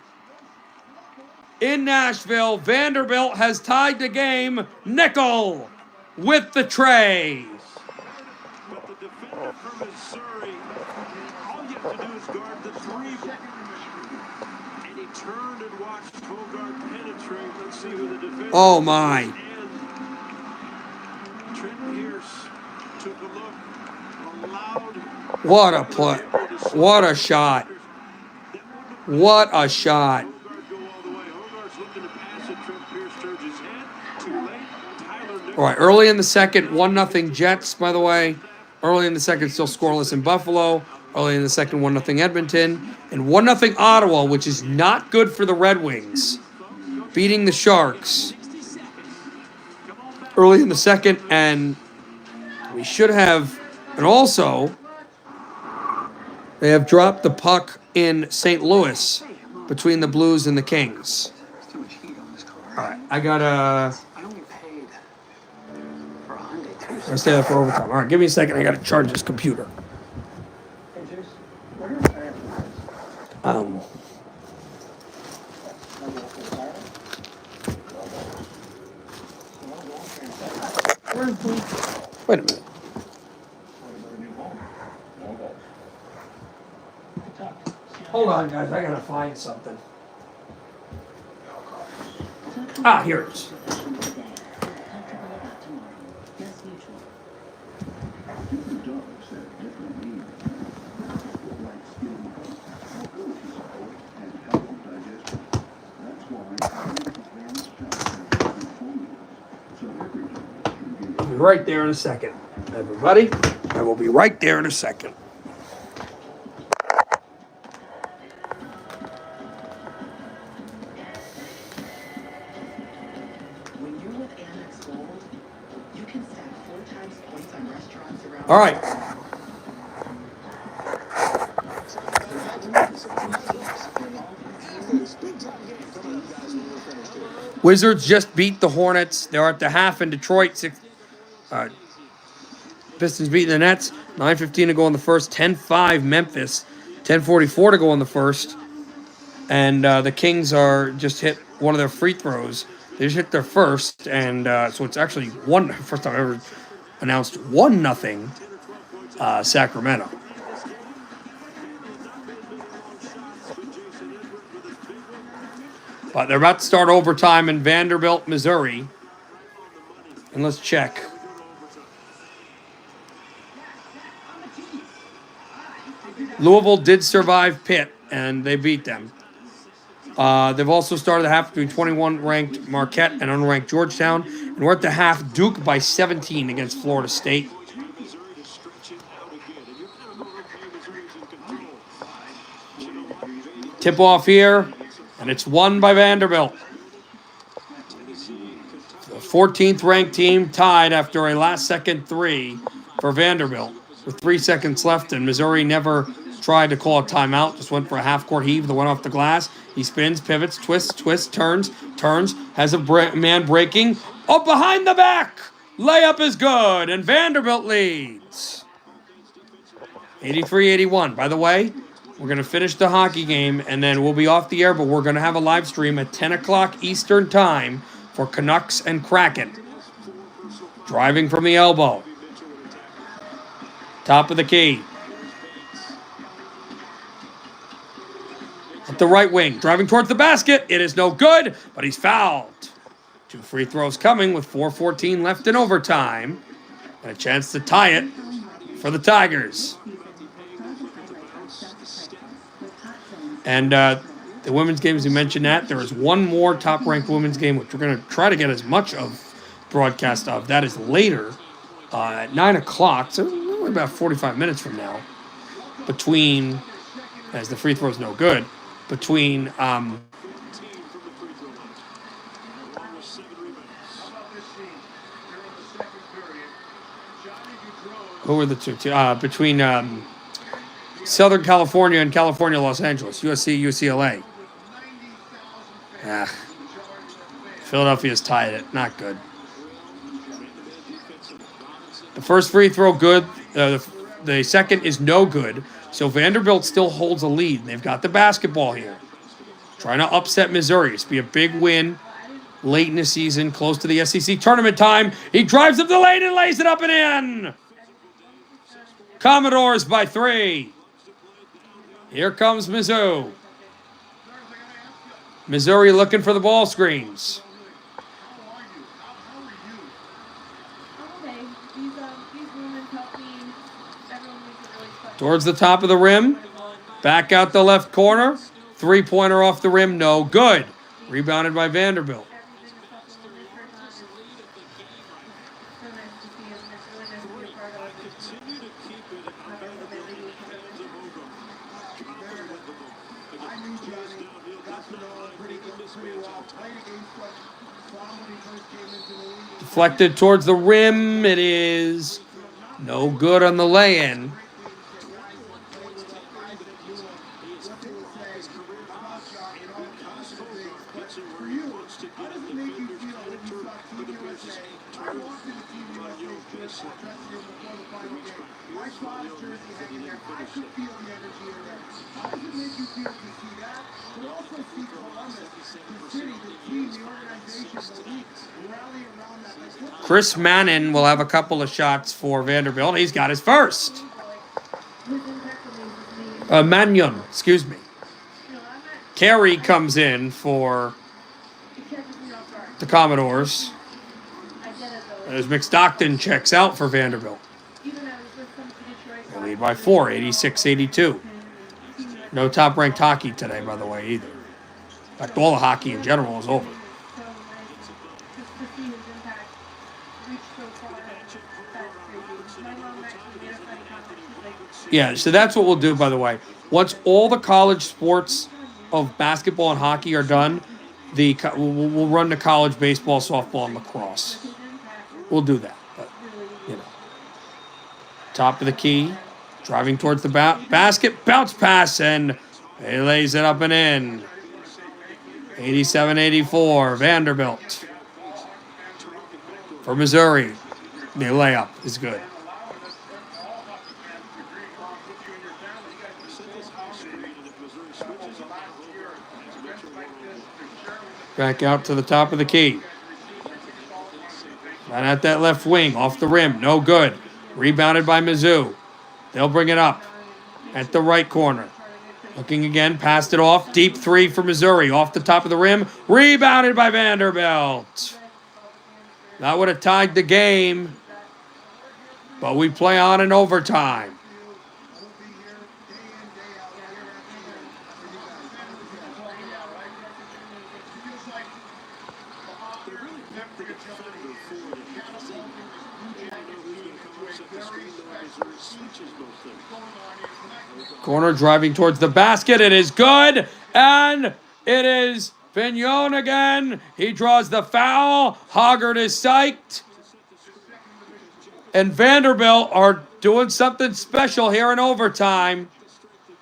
In Nashville, Vanderbilt has tied the game nickel with the tray. But the defender from Missouri, all you have to do is guard the 3. turned and watched Bogart penetrate. Let's see who the defender Oh, my. is. And Trent Pierce took a look, allowed What a play. What a shot. What a shot. Bogart go all the way. Bogart's looking to pass it. Trent Pierce turns his head. Too late. Tyler Nichols. All right, early in the second, 1-0 Jets, by the way. Early in the second, still scoreless in Buffalo. Early in the second, 1-0 Edmonton. And 1-0 Ottawa, which is not good for the Red Wings. Beating the Sharks. Early in the second, and we should have... And also, they have dropped the puck in St. Louis between the Blues and the Kings. All right, I got a... I'll stay there for overtime. All right, give me a second. I got to charge this computer. Wait a minute. Hold on, guys. I got to find something. Ah, here it is. I'll be right there in a second, everybody. I will be right there in a second. When you're with Amex Gold, you can stack 4 times points on restaurants around. All right. Wizards just beat the Hornets. They're at the half in Detroit. Pistons beating the Nets. 9:15 to go in the first. 10-5 Memphis. 10:44 to go in the first. And the Kings are just hit one of their free throws. They just hit their first, and so it's actually first time ever announced 1-0 Sacramento. But they're about to start overtime in Vanderbilt, Missouri. And let's check. Louisville did survive Pitt, and they beat them. They've also started the half between 21-ranked Marquette and unranked Georgetown. And we're at the half, Duke by 17 against Florida State. Tip-off here, and it's won by Vanderbilt. The 14th-ranked team tied after a last-second three for Vanderbilt with 3 seconds left, and Missouri never tried to call a timeout, just went for a half-court heave that went off the glass. He spins, pivots, twists, turns, has a man breaking. Oh, behind the back! Layup is good, and Vanderbilt leads. 83-81. By the way, we're going to finish the hockey game, and then we'll be off the air, but we're going to have a live stream at 10 o'clock Eastern Time for Canucks and Kraken. Driving from the elbow. Top of the key. At the right wing, driving towards the basket. It is no good, but he's fouled. 2 free throws coming with 4:14 left in overtime. And a chance to tie it for the Tigers. And the women's games, we mentioned that. There is one more top-ranked women's game, which we're going to try to get as much of broadcast of. That is later at 9 o'clock, so only about 45 minutes from now, between, as the free throw is no good, between who were the two? Between Southern California and California, Los Angeles, USC, UCLA. Philadelphia's tied it. Not good. The first free throw good. The second is no good. So Vanderbilt still holds a lead. They've got the basketball here. Trying to upset Missouri. It's be a big win late in the season, close to the SEC tournament time. He drives up the lane and lays it up and in. Commodores by 3. Here comes Mizzou. Missouri looking for the ball screens. Okay, these women help me. Everyone makes it really special. Towards the top of the rim. Back out the left corner. Three-pointer off the rim. No good. Rebounded by Vanderbilt. Everything is something when they first on. It's so nice to see it, and it's really nice to be a part of. Continue to keep it at competitive fans of Ogun. I knew Johnny. That's what I was pretty well. Played against what saw when he first came into the league. Deflected towards the rim. It is no good on the lay-in. Chris Mannon will have a couple of shots for Vanderbilt. He's got his first. Mannion, excuse me. Carey comes in for the Commodores. As McStockton checks out for Vanderbilt. They lead by 4, 86-82. No top-ranked hockey today, by the way, either. In fact, all the hockey in general is over. Yeah, so that's what we'll do, by the way. Once all the college sports of basketball and hockey are done, we'll run the college baseball, softball, and lacrosse. We'll do that. But, you know. Top of the key. Driving towards the basket. Bounce pass, and he lays it up and in. 87-84. Vanderbilt. For Missouri. The layup is good. Back out to the top of the key. Right at that left wing, off the rim, no good. Rebounded by Mizzou. They'll bring it up at the right corner. Looking again, passed it off. Deep three for Missouri, off the top of the rim. Rebounded by Vanderbilt. That would have tied the game, but we play on in overtime. Corner driving towards the basket. It is good. And it is Vignon again. He draws the foul. Hoggard is psyched. And Vanderbilt are doing something special here in overtime.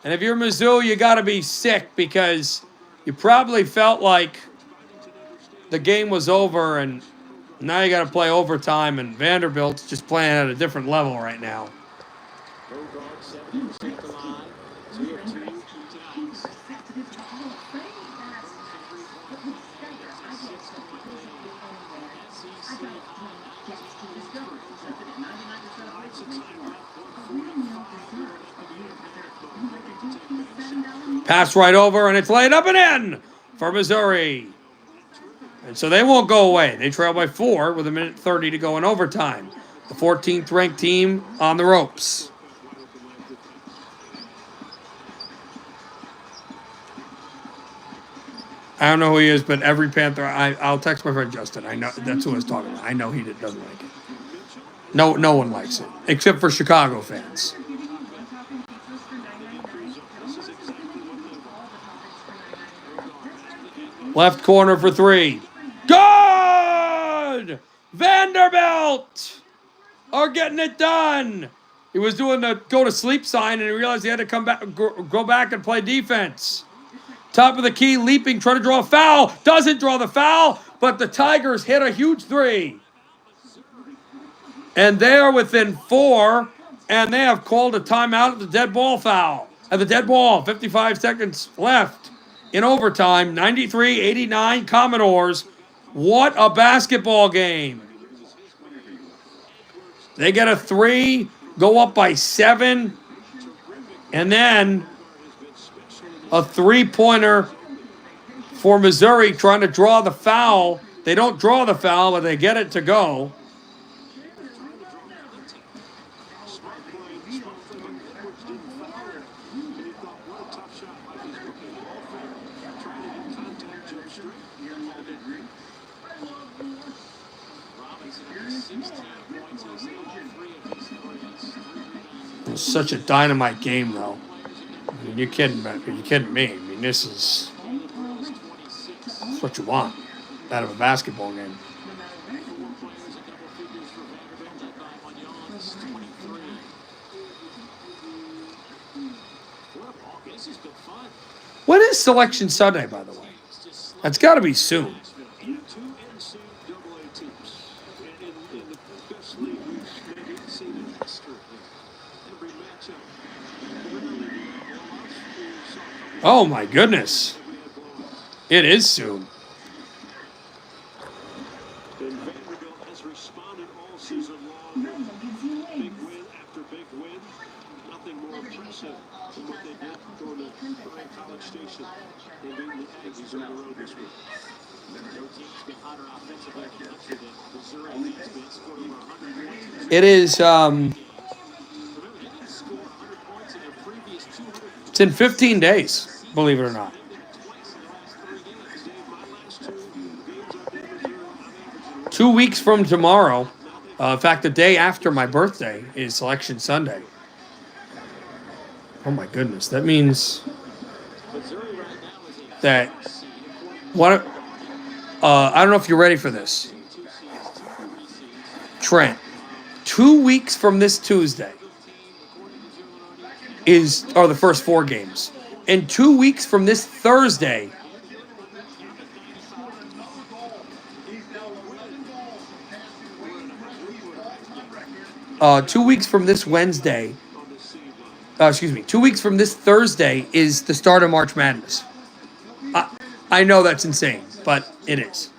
And if you're Mizzou, you got to be sick because you probably felt like the game was over and now you got to play overtime. And Vanderbilt's just playing at a different level right now. Pass right over, and it's laid up and in for Missouri. And so they won't go away. They trail by 4 with 1:30 to go in overtime. The 14th ranked team on the ropes. I don't know who he is, but every Panther, I'll text my friend Justin. I know that's who I was talking about. I know he doesn't like it. No one likes it, except for Chicago fans. Left corner for 3. Good! Vanderbilt are getting it done. He was doing the go to sleep sign and he realized he had to come back, go back and play defense. Top of the key, leaping, trying to draw a foul. Doesn't draw the foul, but the Tigers hit a huge 3. And they are within 4, and they have called a timeout at the dead ball foul. At the dead ball, 55 seconds left. In overtime, 93-89 Commodores. What a basketball game. They get a 3, go up by 7, and then a 3-pointer for Missouri trying to draw the foul. They don't draw the foul, but they get it to go. Smart play, smart play, but Edwards didn't foul him. And he thought, what a tough shot by his ball fake. Trying to get contact, jump straight. Robinson has 16 points. He's hit all 3 of his threes. It was such a dynamite game, though. I mean, you're kidding me. I mean, this is what you want out of a basketball game. When is Selection Sunday, by the way? That's got to be soon. 2 NCAA teams in the best league we've maybe seen in history. Every matchup. Oh, my goodness. It is soon. And Vanderbilt has responded all season long. Big win after big win. Nothing more impressive than what they did going to Bryan College Station and beating the Aggies on the road this week. It is, it's in 15 days, believe it or not. 2 weeks from tomorrow, in fact, the day after my birthday is Selection Sunday. Oh my goodness, that means that what? I don't know if you're ready for this, Trent. 2 weeks from this Tuesday are the first 4 games, and 2 weeks from this Thursday. 2 weeks from this Wednesday. 2 weeks from this Thursday is the start of March Madness. I know that's insane, but it is.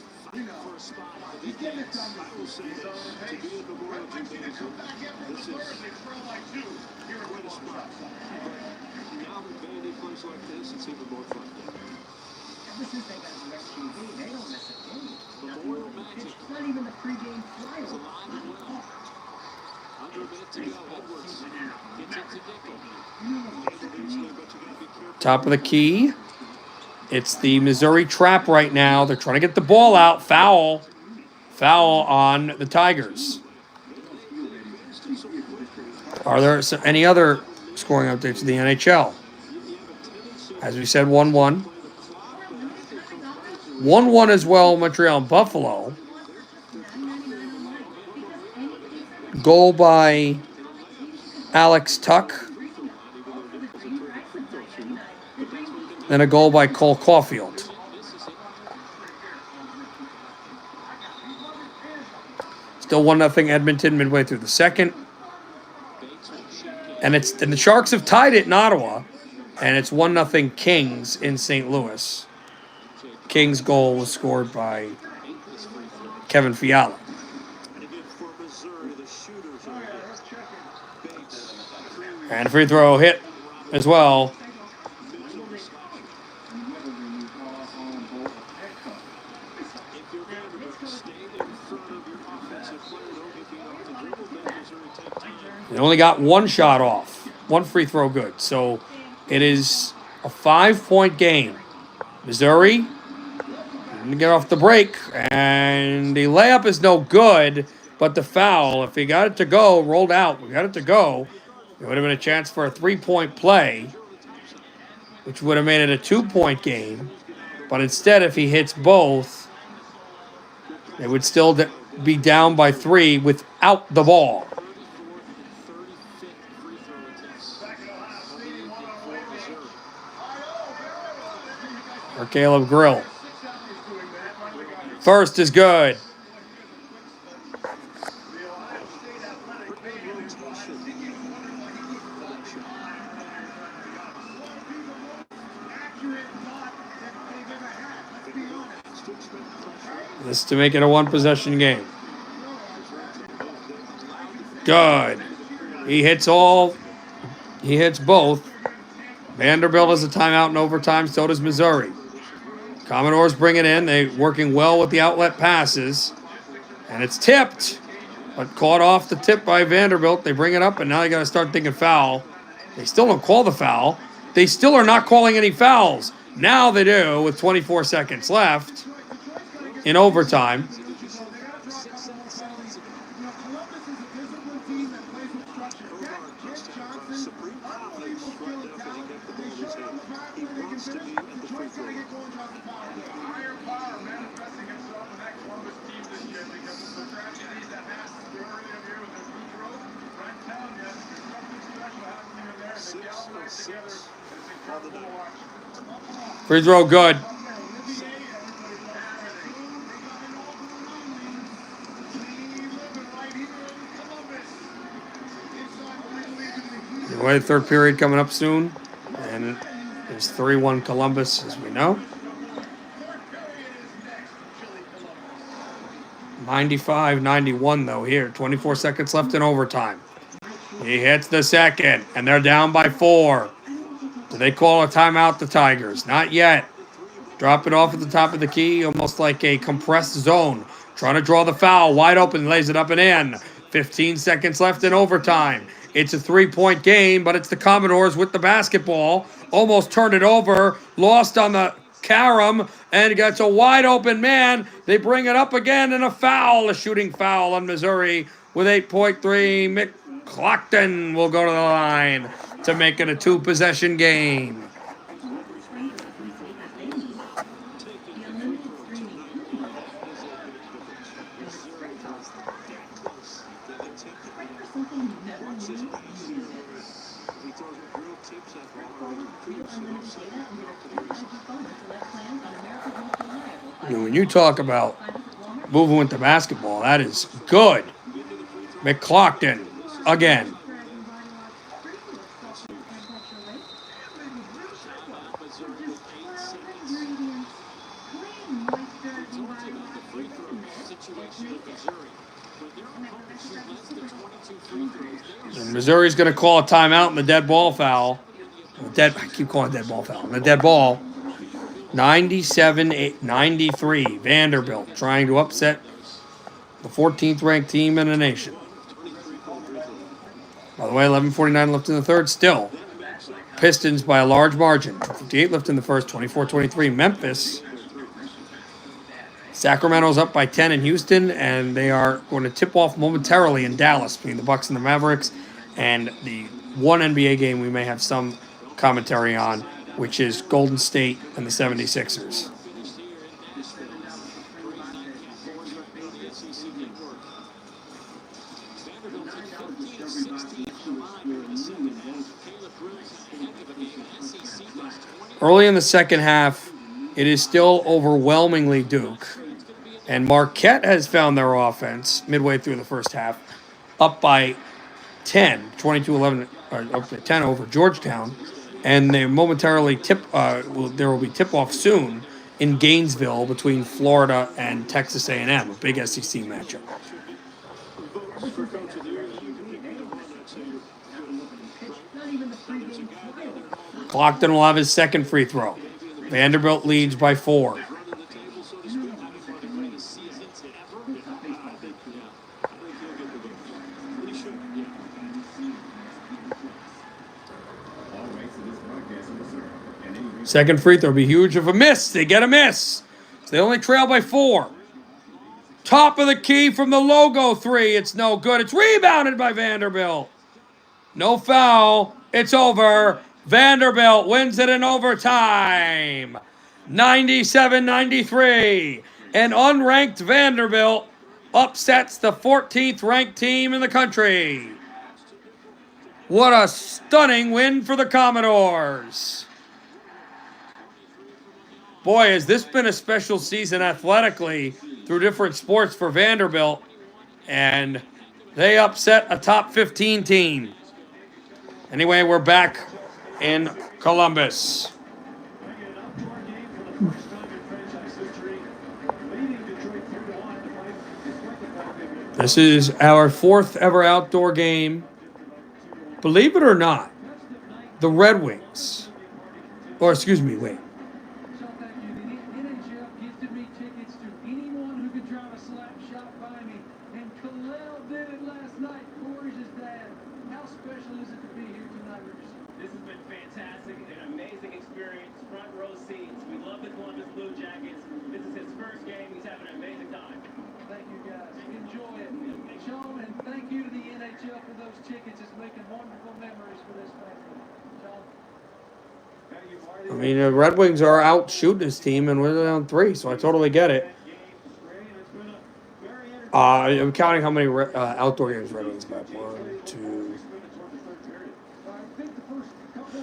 Top of the key. It's the Missouri Trap right now. They're trying to get the ball out. Foul on the Tigers. Are there any other scoring updates in the NHL? As we said, 1-1. 1-1 as well, Montreal and Buffalo. Goal by Alex Tuck. Then a goal by Cole Caulfield. Still 1-0 Edmonton midway through the second. And the Sharks have tied it in Ottawa. And it's 1-0 Kings in St. Louis. Kings' goal was scored by Kevin Fiala. And a free throw hit as well. They only got one shot off, one free throw good. So it is a 5-point game. Missouri didn't get off the break, and the layup is no good, but the foul, if he got it to go, rolled out, we got it to go, it would have been a chance for a 3-point play, which would have made it a 2-point game. But instead, if he hits both, they would still be down by 3 without the ball. Or Caleb Grill. First is good. This is to make it a 1-possession game. Good. He hits both. Vanderbilt has a timeout in overtime, so does Missouri. Commodores bring it in. They're working well with the outlet passes. And it's tipped, but caught off the tip by Vanderbilt. They bring it up, and now they got to start thinking foul. They still don't call the foul. They still are not calling any fouls. Now they do with 24 seconds left in overtime. Free throw good. Anyway, third period coming up soon. And it's 3-1 Columbus, as we know. 95-91, though, here. 24 seconds left in overtime. He hits the second, and they're down by 4. Do they call a timeout, the Tigers? Not yet. Drop it off at the top of the key, almost like a compressed zone. Trying to draw the foul, wide open, lays it up and in. 15 seconds left in overtime. It's a 3-point game, but it's the Commodores with the basketball. Almost turned it over, lost on the carom, and gets a wide open man. They bring it up again, and a shooting foul on Missouri with 8.3. McClockton will go to the line to make it a 2-possession game. When you talk about moving with the basketball, that is good. McClockton again. And Missouri's going to call a timeout in the dead ball foul. I keep calling it dead ball foul. The dead ball. 97-93. Vanderbilt trying to upset the 14th ranked team in the nation. By the way, 11:49 left in the third. Still, Pistons by a large margin. 58 left in the first, 24-23. Memphis. Sacramento's up by 10 in Houston, and they are going to tip off momentarily in Dallas between the Bucks and the Mavericks. And the one NBA game we may have some commentary on, which is Golden State and the 76ers. Early in the second half, it is still overwhelmingly Duke. And Marquette has found their offense midway through the first half, up by 10, 22-11, up to 10 over Georgetown. And they momentarily there will be tip-off soon in Gainesville between Florida and Texas A&M, a big SEC matchup. Clockton will have his second free throw. Vanderbilt leads by 4. Second free throw will be huge of a miss. They get a miss. So they only trail by 4. Top of the key from the logo 3. It's no good. It's rebounded by Vanderbilt. No foul. It's over. Vanderbilt wins it in overtime. 97-93. An unranked Vanderbilt upsets the 14th ranked team in the country. What a stunning win for the Commodores. Boy, has this been a special season athletically through different sports for Vanderbilt. And they upset a top 15 team. Anyway, we're back in Columbus. This is our 4th ever outdoor game. Believe it or not, the Red Wings, or excuse me, wait. tonight, Corey's his dad. How special is it to be here tonight, Rich? This has been fantastic, an amazing experience, front row seats. We love the Columbus Blue Jackets. This is his first game. He's having an amazing time. Thank you, guys. Enjoy it. Sean, and thank you to the NHL for those tickets. It's making wonderful memories for this family. Sean? I mean, the Red Wings are out shooting this team, and we're down 3, so I totally get it. I'm counting how many outdoor games Red Wings got. 1, 2.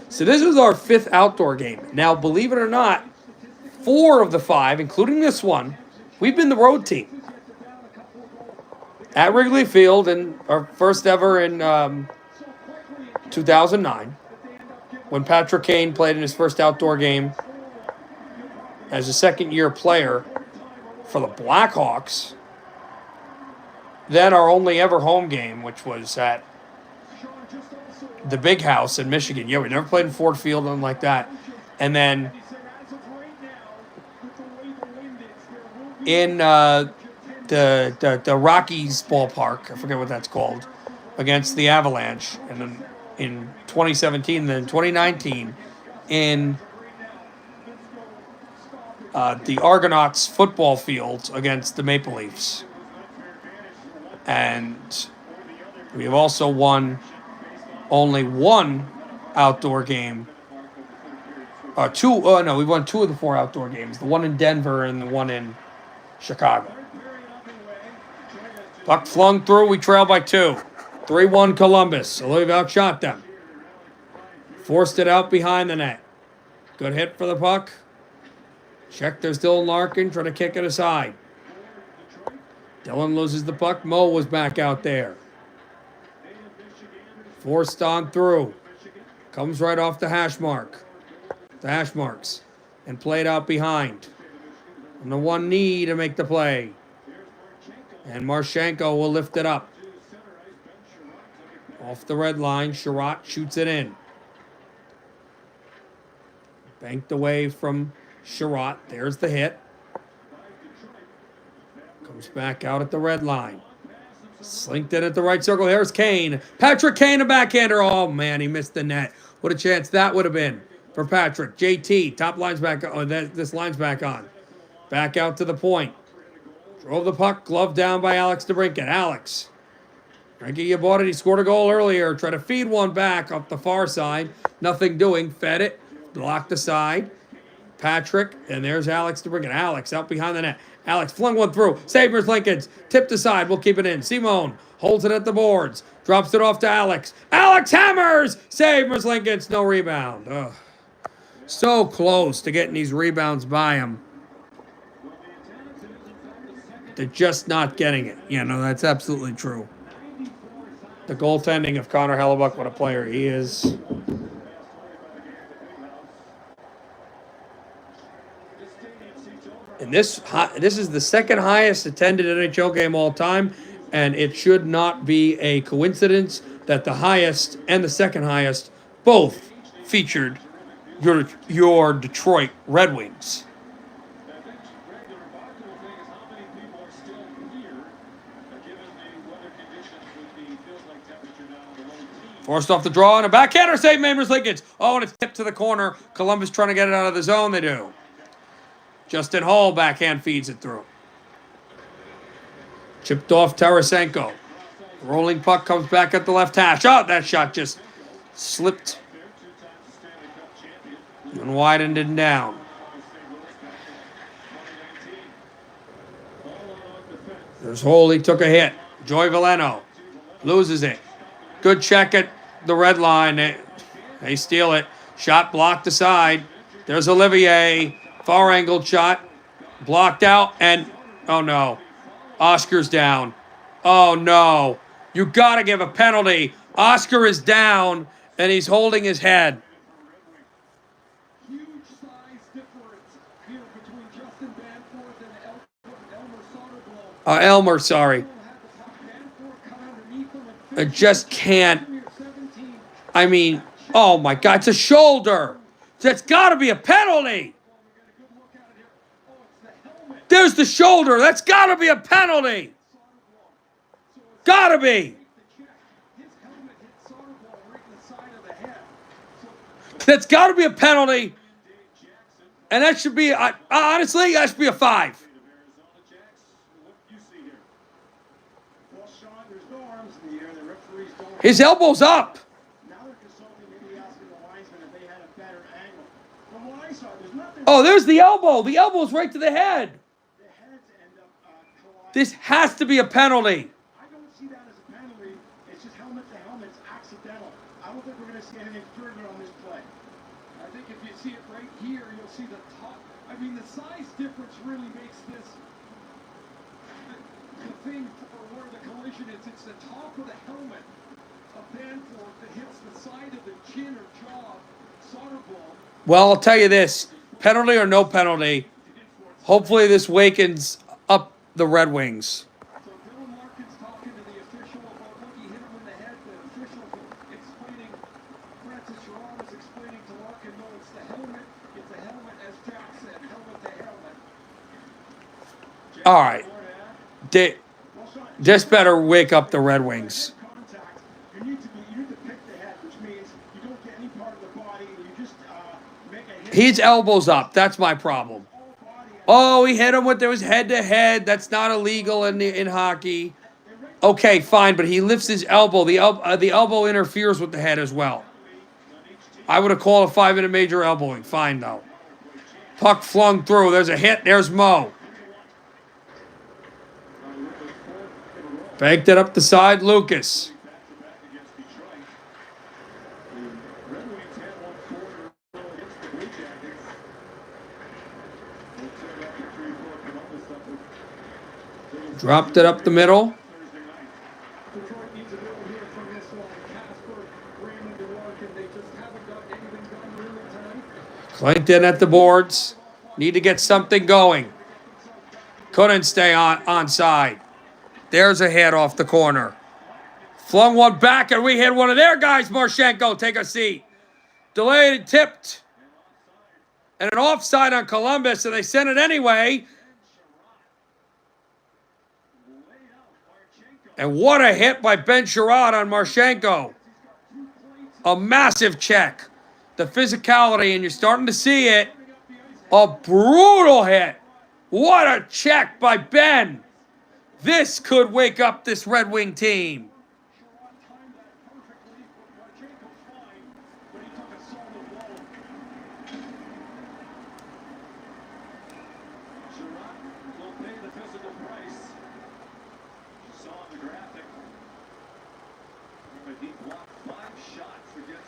So this is our 5th outdoor game. Now, believe it or not, 4 of the 5, including this one, we've been the road team. At Wrigley Field, and our first ever in 2009, when Patrick Kane played in his first outdoor game as a second-year player for the Blackhawks. Then our only ever home game, which was at the Big House in Michigan. Yeah, we never played in Ford Field, nothing like that. And then in the Rockies ballpark, I forget what that's called, against the Avalanche. And then in 2017, then 2019, in the Argonauts football field against the Maple Leafs. And we have also won only one outdoor game. We won 2 of the 4 outdoor games. The one in Denver and the one in Chicago. Puck flung through. We trail by 2. 3-1 Columbus. So they've outshot them. Forced it out behind the net. Good hit for the puck. Check, there's Dylan Larkin trying to kick it aside. Dylan loses the puck. Mo was back out there. Forced on through. Comes right off the hash mark. The hash marks. And played out behind. On the one knee to make the play. And Marchenko will lift it up. Off the red line. Sherratt shoots it in. Banked away from Sherratt. There's the hit. Comes back out at the red line. Slinked in at the right circle. Here's Kane. Patrick Kane, a backhander. Oh, man, he missed the net. What a chance that would have been for Patrick. JT, top line's back on. This line's back on. Back out to the point. Drove the puck. Glove down by Alex DeBrincat. Alex. Frankie, you bought it. He scored a goal earlier. Tried to feed one back off the far side. Nothing doing. Fed it. Blocked aside. Patrick. And there's Alex DeBrincat. Alex out behind the net. Alex flung one through. Sabres Lincolns. Tipped aside. We'll keep it in. Simone holds it at the boards. Drops it off to Alex. Alex hammers! Sabres Lincolns. No rebound. Ugh. So close to getting these rebounds by him. They're just not getting it. Yeah, no, that's absolutely true. The goaltending of Connor Hellebuck, what a player he is. And this is the second highest attended NHL game all time, and it should not be a coincidence that the highest and the second highest both featured your Detroit Red Wings. Forced off the draw and a backhander save, Sabres Lincolns. Oh, and it's tipped to the corner. Columbus trying to get it out of the zone. They do. Justin Hall backhand feeds it through. Chipped off Tarasenko. Rolling puck comes back at the left hash. Oh, that shot just slipped and widened and down. There's Hole. He took a hit. Joey Veleno loses it. Good check at the red line. They steal it. Shot blocked aside. There's Olivier. Far angled shot. Blocked out. And, oh no. Oscar's down. Oh no. You got to give a penalty. Oscar is down, and he's holding his head. Huge size difference here between Justin Danforth and Elmer, sorry. I just can't. I mean, oh my God, it's a shoulder. That's got to be a penalty. There's the shoulder. That's got to be a penalty. Got to be. That's got to be a penalty. And that should be, honestly, that should be a 5. Well, Sean, there's no arms in the air. The referees don't. His elbow's up. Now they're consulting, maybe asking the linesman if they had a better angle. From what I saw, there's nothing. Oh, there's the elbow. The elbow's right to the head. The heads end up colliding. This has to be a penalty. I don't see that as a penalty. It's just helmet to helmet. It's accidental. I don't think we're going to see anything further on this play. I think if you see it right here, you'll see the top. I mean, the size difference really makes this the thing for where the collision is. It's the top of the helmet of Danforth that hits the side of the chin or jaw solder ball. Well, I'll tell you this. Penalty or no penalty, hopefully this wakens up the Red Wings. So Dylan Larkin's talking to the official about what he hit him in the head. The official explaining, Francis Sherrod is explaining to Larkin, no, it's the helmet. It's a helmet, as Jack said, helmet to helmet. All right. Just better wake up the Red Wings. Contact. You need to pick the head, which means you don't get any part of the body. You just make a hit. His elbow's up. That's my problem. Oh, he hit him with his head-to-head. That's not illegal in hockey. Okay, fine, but he lifts his elbow. The elbow interferes with the head as well. I would have called a 5-minute major elbowing. Fine, though. Puck flung through. There's a hit. There's Mo. Banked it up the side, Lucas. Dropped it up the middle. Detroit needs a little here from this one. Casper, Brandon DeLarkin, they just haven't got anything done really tonight. Clanked in at the boards. Need to get something going. Couldn't stay on side. There's a hit off the corner. Flung one back, and we hit one of their guys, Marchenko. Take a seat. Delayed and tipped. And an offside on Columbus, and they sent it anyway. And what a hit by Ben Sherrod on Marchenko. A massive check. The physicality, and you're starting to see it. A brutal hit. What a check by Ben. This could wake up this Red Wing team.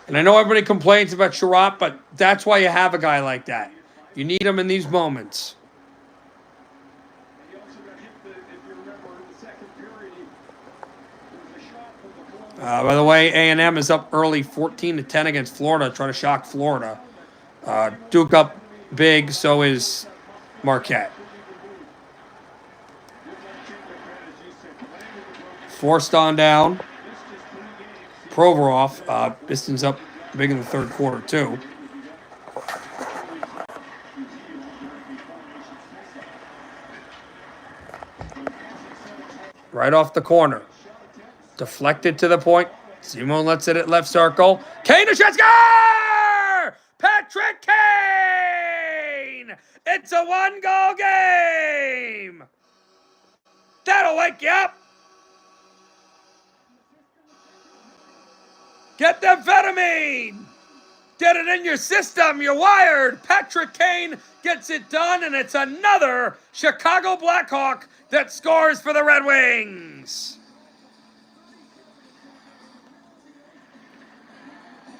And I know everybody complains about Sherrod, but that's why you have a guy like that. You need him in these moments. By the way, A&M is up early 14-10 against Florida, trying to shock Florida. Duke up big, so is Marquette. Forced on down. Provorov, Pistons up big in the third quarter, too. Right off the corner. Deflected to the point. Simon lets it at left circle. Kane to shot score! Patrick Kane! It's a one-goal game! That'll wake you up! Get the amphetamine! Get it in your system, you're wired! Patrick Kane gets it done, and it's another Chicago Blackhawk that scores for the Red Wings!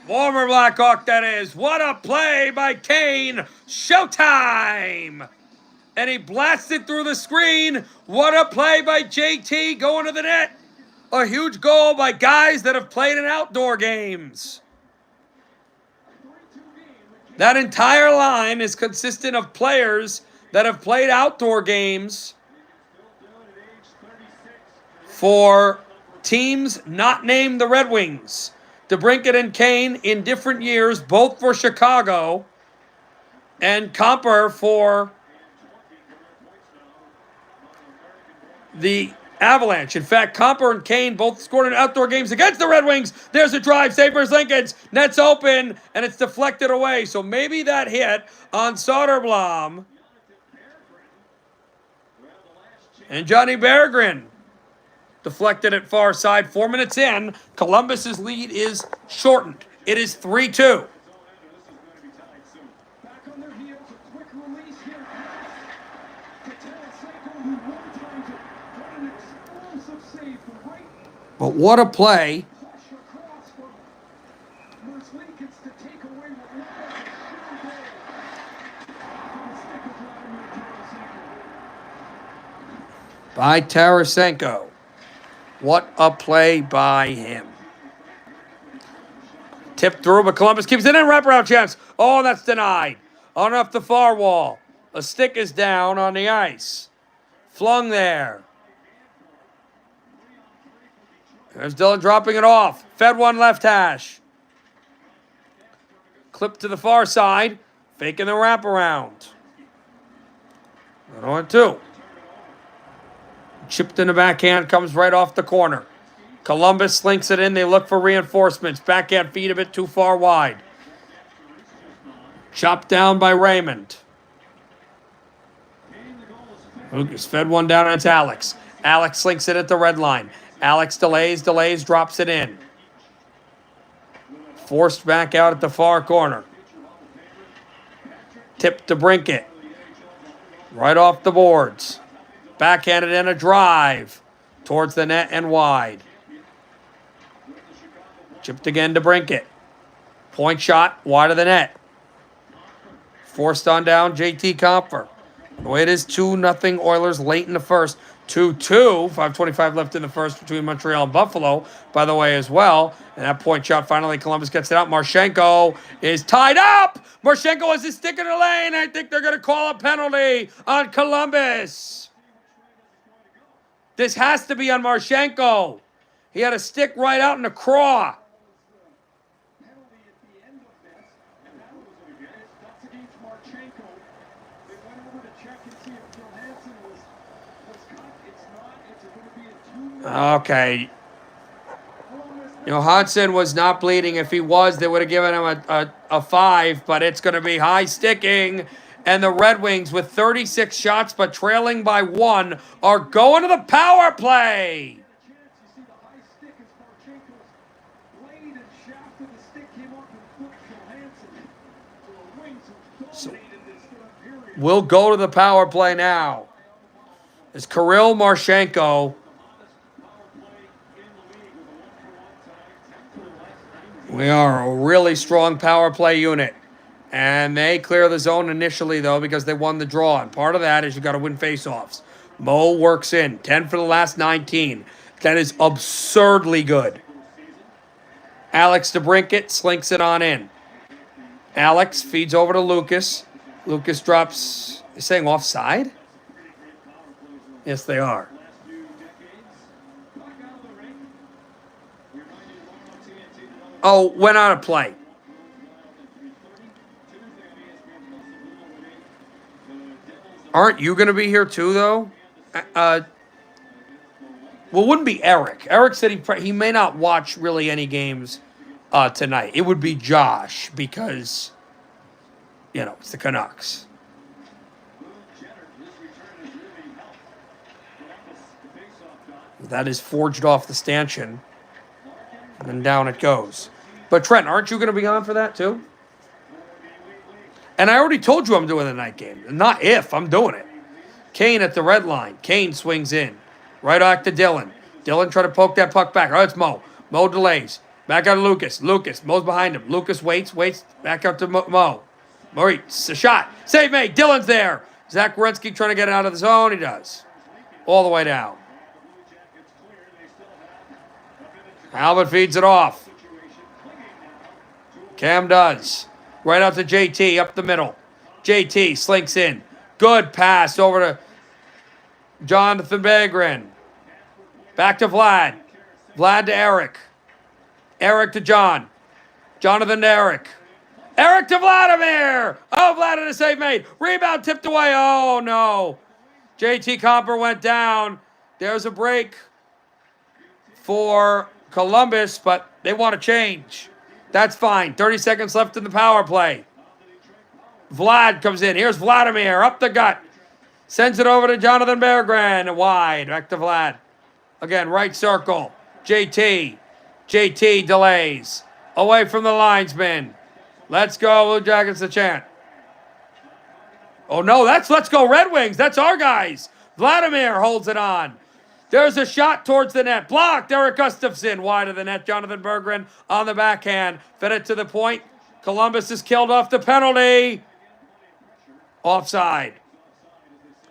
Former Blackhawk, that is. What a play by Kane. Showtime! And he blasted through the screen. What a play by JT going to the net. A huge goal by guys that have played in outdoor games. That entire line is consistent of players that have played outdoor games for teams not named the Red Wings. DeBrincat and Kane in different years, both for Chicago, and Comper for the Avalanche. In fact, Comper and Kane both scored in outdoor games against the Red Wings. There's a drive. Sabres Lincolns. Net's open, and it's deflected away. So maybe that hit on Soderblom. And Johnny Berggren deflected it far side. 4 minutes in, Columbus's lead is shortened. It is 3-2. Back on their heels, a quick release here. To Tarasenko, who one time got an explosive save from right But what a play push across for Merzlikins to take away what looked like a sure goal. From the stick of Vladimir Tarasenko. by Tarasenko. What a play by him. Tipped through, but Columbus keeps it in. Wraparound chance. Oh, that's denied. On off the far wall. A stick is down on the ice. Flung there. There's Dillon dropping it off. Fed one left hash. Clipped to the far side. Faking the wraparound. 1-2. Chipped in the backhand. Comes right off the corner. Columbus slinks it in. They look for reinforcements. Backhand feed a bit too far wide. Chopped down by Raymond. Lucas fed one down, and it's Alex. Alex slinks it at the red line. Alex delays, drops it in. Forced back out at the far corner. Tipped to Brinkett. Right off the boards. Backhanded in a drive towards the net and wide. Chipped again to Brinkett. Point shot, wide of the net. Forced on down, JT Compher. The way it is, 2-0 Oilers late in the first. 2-2, 5:25 left in the first between Montreal and Buffalo, by the way, as well. And that point shot, finally, Columbus gets it out. Marchenko is tied up. Marchenko has his stick in the lane. I think they're going to call a penalty on Columbus. This has to be on Marchenko. He had a stick right out in the craw. Penalty at the end of this, and that was that's against Marchenko. They went over to check and see if Johansson was cut. It's not. It's going to be a 2-0. Okay. Johansson was not bleeding. If he was, they would have given him a 5, but it's going to be high sticking. And the Red Wings, with 36 shots but trailing by 1, are going to the power play. You see the high stick is Marchenko's blade and shaft of the stick came up and flipped Johansson. So the Wings have dominated this third period. We'll go to the power play now. It's Kirill Marchenko. We are a really strong power play unit. And they clear the zone initially, though, because they won the draw. And part of that is you got to win faceoffs. Mo works in. 10 for the last 19. That is absurdly good. Alex DeBrincat slinks it on in. Alex feeds over to Lucas. Lucas drops... Is saying offside? Yes, they are. Oh, went on a play. Aren't you going to be here too, though? Well, it wouldn't be Eric. Eric said he may not watch really any games tonight. It would be Josh because, it's the Canucks. That is forged off the stanchion. And then down it goes. But Trent, aren't you going to be on for that too? And I already told you I'm doing the night game. Not if, I'm doing it. Kane at the red line. Kane swings in. Right back to Dillon. Dillon trying to poke that puck back. Oh, it's Mo. Mo delays. Back out to Lucas. Mo's behind him. Lucas waits. Back out to Mo. Moritz, a shot. Save made. Dillon's there. Zach Werenski trying to get it out of the zone. He does. All the way down. Albert feeds it off. Cam does. Right out to JT, up the middle. JT slinks in. Good pass over to Jonathan Berggren. Back to Vlad. Vlad to Eric. Eric to John. Jonathan to Eric. Eric to Vladimir. Oh, Vlad had a save made. Rebound tipped away. Oh, no. JT Compher went down. There's a break for Columbus, but they want to change. That's fine. 30 seconds left in the power play. Vlad comes in. Here's Vladimir up the gut. Sends it over to Jonathan Berggren. Wide. Back to Vlad. Again, right circle. JT. JT delays. Away from the linesman. Let's go, Blue Jackets, the chant. Oh, no, that's Let's Go Red Wings. That's our guys. Vladimir holds it on. There's a shot towards the net. Blocked. Eric Gustafsson wide of the net. Jonathan Berggren on the backhand. Fed it to the point. Columbus is killed off the penalty. Offside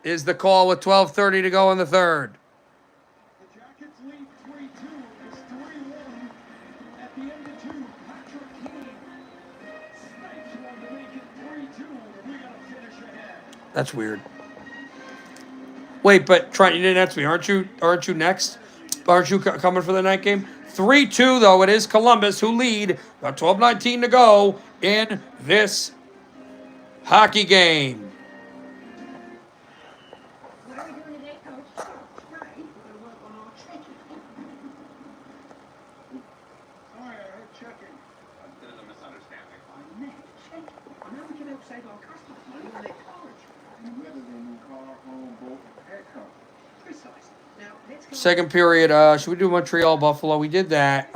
is the call with 12:30 to go in the third. The Jackets lead 3-2. It's 3-1 at the end of 2. Patrick Kane snipes one to make it 3-2. We got to finish ahead. That's weird. Wait, but Trent, you didn't answer me. Aren't you next? Aren't you coming for the night game? 3-2, though. It is Columbus who lead. About 12:19 to go in this hockey game. What are we doing today, Coach? Right. Sorry, I heard checking. There's a misunderstanding. I'm not looking outside our customers. I'm in their college. Whether they new car, home, boat, haircut. Precisely. Now, let's go. Second period. Should we do Montreal Buffalo? We did that.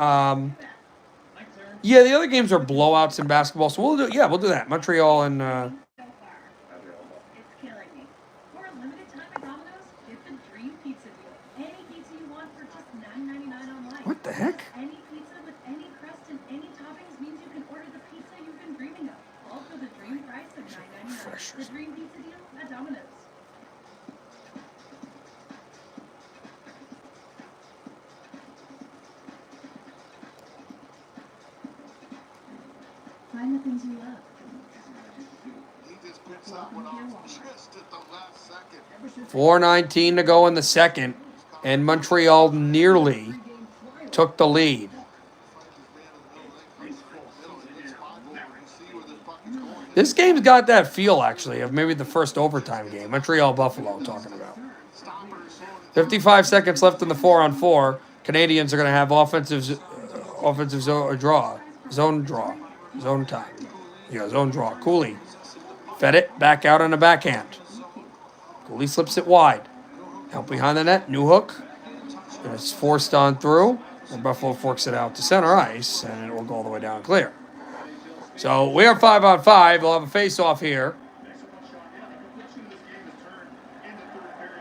Yeah, the other games are blowouts in basketball, so we'll do that. Montreal and So far. It's killing me. For a limited time at Domino's, get the Dream Pizza deal. Any pizza you want for just $9.99 online. what the heck? Any pizza with any crust and any toppings means you can order the pizza you've been dreaming of. All for the dream price of $9.99. The Dream Pizza deal at Domino's. Find the things you love. He just picks that one off just at the last second. 4:19 to go in the second, and Montreal nearly took the lead. This game's got that feel, actually, of maybe the first overtime game. Montreal-Buffalo, I'm talking about. 55 seconds left in the 4-on-4. Canadians are going to have offensive zone draw. Zone time. Yeah, zone draw. Cooley fed it back out on a backhand. Cooley slips it wide. Out behind the net. New hook. And it's forced on through. And Buffalo forks it out to center ice. And it will go all the way down clear. So we are 5-on-5. We'll have a face-off here.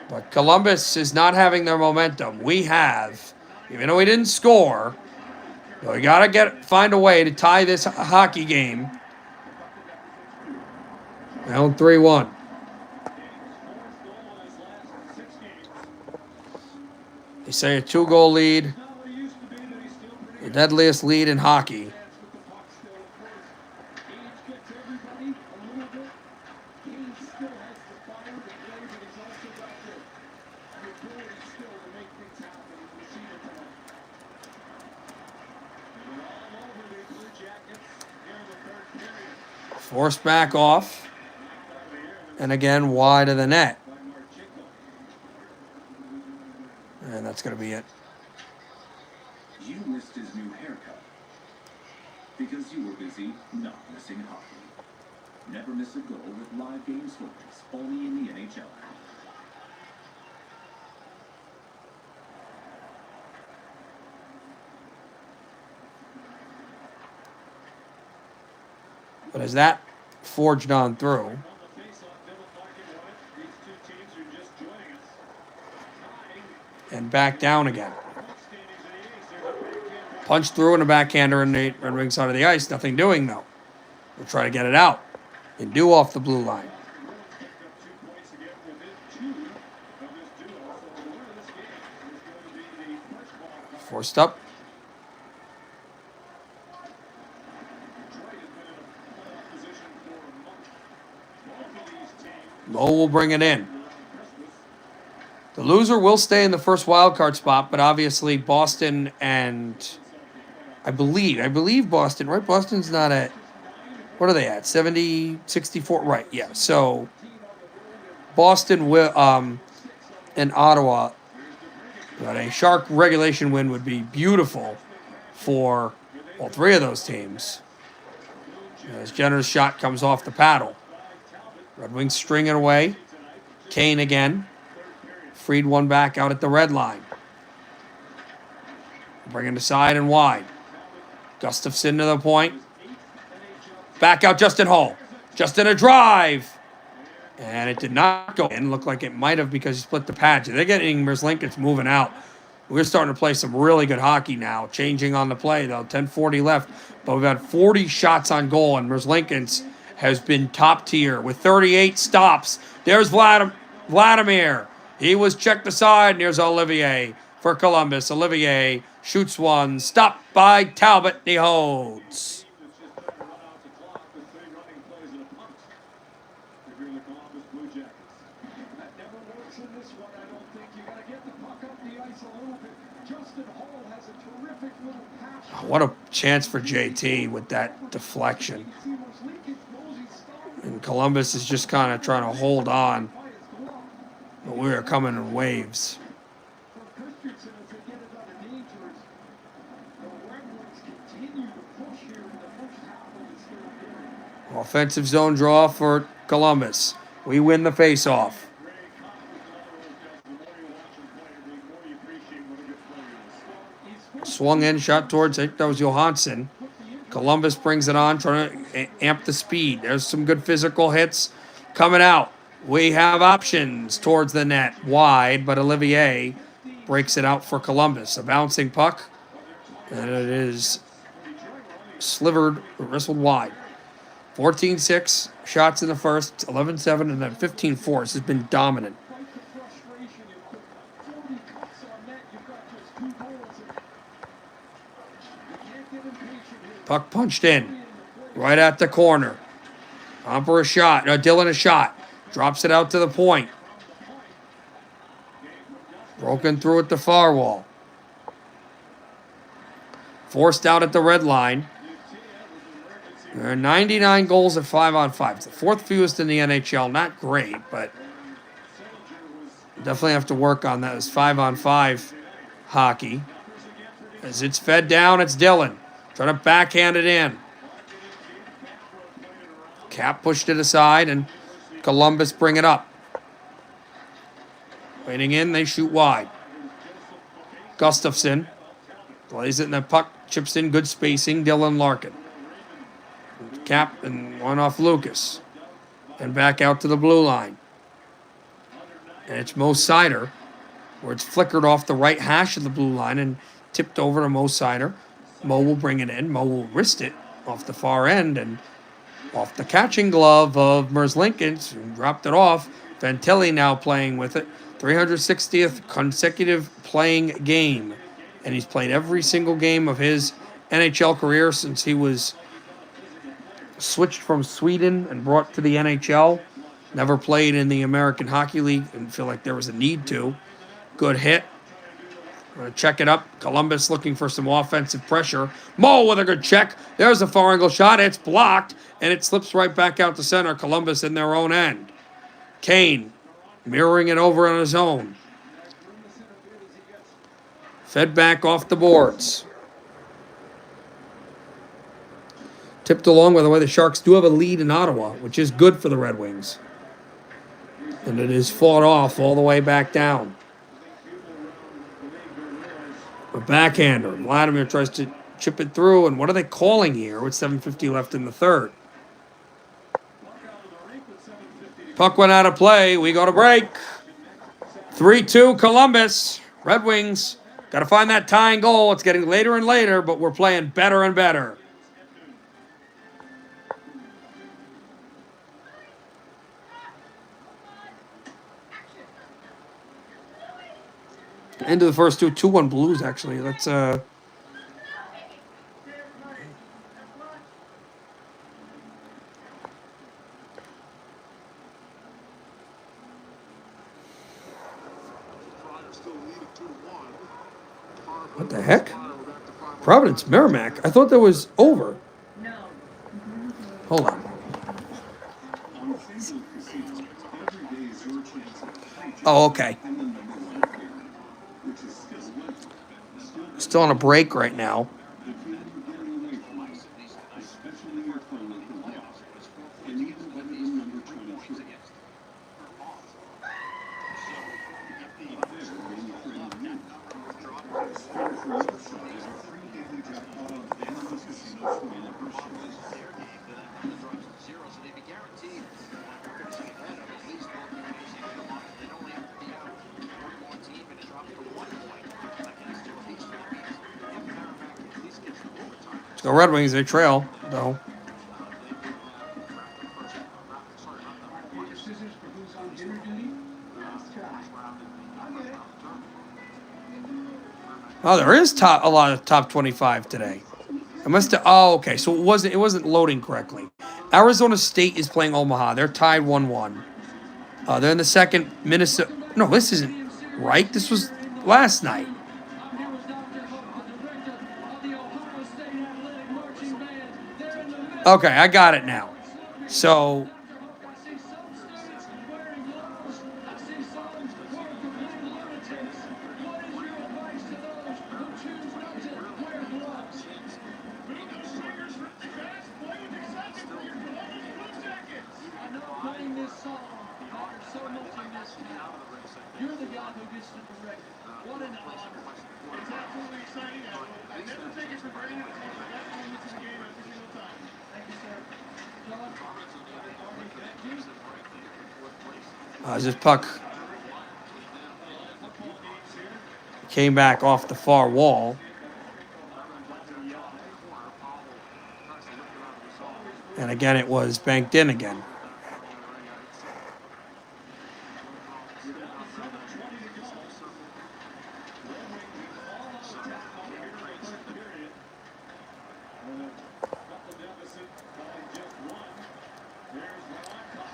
But Columbus is not having their momentum. We have, even though we didn't score, we got to find a way to tie this hockey game. Now 3-1. They say a 2-goal lead, the deadliest lead in hockey. Forced back off. And again, wide of the net. And that's going to be it. You missed his new haircut because you were busy not missing hockey. Never miss a goal with live game stories only in the NHL. But as that forged on through, and back down again. Punch through and a backhander in the Red Wing side of the ice. Nothing doing, though. We'll try to get it out. And do off the blue line. Forced up. Lowe will bring it in. The loser will stay in the first wild card spot, but obviously Boston and I believe Boston, right? Boston's not at, what are they at? 70, 64, right? Yeah. So Boston will and Ottawa But a Shark regulation win would be beautiful for all three of those teams. As Jenner's shot comes off the paddle. Red Wings string it away. Kane again. Freed one back out at the red line. Bringing it side and wide. Gustafsson to the point. Back out Justin Hull. Justin a drive. And it did not go in. Looked like it might have because he split the patch. They're getting Merzlikins moving out. We're starting to play some really good hockey now. Changing on the play, though. 10:40 left. But we've had 40 shots on goal, and Merzlikins has been top tier with 38 stops. There's Vladimir. He was checked aside, and here's Olivier for Columbus. Olivier shoots one. Stopped by Talbot. He holds. What a chance for JT with that deflection. And Columbus is just kind of trying to hold on. But we are coming in waves. Offensive zone draw for Columbus. We win the faceoff. Swung in, shot towards, I think that was Johansson. Columbus brings it on, trying to amp the speed. There's some good physical hits coming out. We have options towards the net, wide, but Olivier breaks it out for Columbus. A bouncing puck, and it is slivered, wrestled wide. 14-6 shots in the first, 11-7, and then 15-4. This has been dominant. Puck punched in, right at the corner. Humper a shot, Dillon a shot. Drops it out to the point. Broken through at the far wall. Forced out at the red line. There are 99 goals at 5-on-5. It's the fourth fewest in the NHL. Not great, but definitely have to work on that as 5-on-5 hockey. As it's fed down, it's Dillon. Trying to backhand it in. Cap pushed it aside, and Columbus bring it up. Waiting in, they shoot wide. Gustafsson plays it, and the puck chips in, good spacing. Dylan Larkin. Cap and one off Lucas. And back out to the blue line. And it's Mo Seider, where it's flickered off the right hash of the blue line and tipped over to Mo Seider. Mo will bring it in. Mo will wrist it off the far end and off the catching glove of Merzlikins, who dropped it off. Fantilli now playing with it. 360th consecutive playing game. And he's played every single game of his NHL career since he was switched from Sweden and brought to the NHL. Never played in the American Hockey League and feel like there was a need to. Good hit. Going to check it up. Columbus looking for some offensive pressure. Mo with a good check. There's a far angle shot. It's blocked, and it slips right back out to center. Columbus in their own end. Kane mirroring it over on his own. Fed back off the boards. Tipped along, by the way, the Sharks do have a lead in Ottawa, which is good for the Red Wings. And it is fought off all the way back down. A backhander. Vladimir tries to chip it through, and what are they calling here with 7:50 left in the third? Puck went out of play. We go to break. 3-2 Columbus. Red Wings. Got to find that tying goal. It's getting later and later, but we're playing better and better. End of the first two. 2-1 Blues, actually. Let's what the heck? Providence Merrimack. I thought that was over. Hold on. Oh, okay. Still on a break right now. The Red Wings, they trail, though. Oh, there is a lot of top 25 today. I must have. Oh, okay. So it wasn't loading correctly. Arizona State is playing Omaha. They're tied 1-1. They're in the second. Minnesota. No, this isn't right. This was last night. Okay, I got it now. So You're the guy who gets to direct. What an honor. It's absolutely exciting. I never take it for granted. It's one of the best moments in the game every single time. Thank you, sir. John, thank you. this puck came back off the far wall. And again, it was banked in again.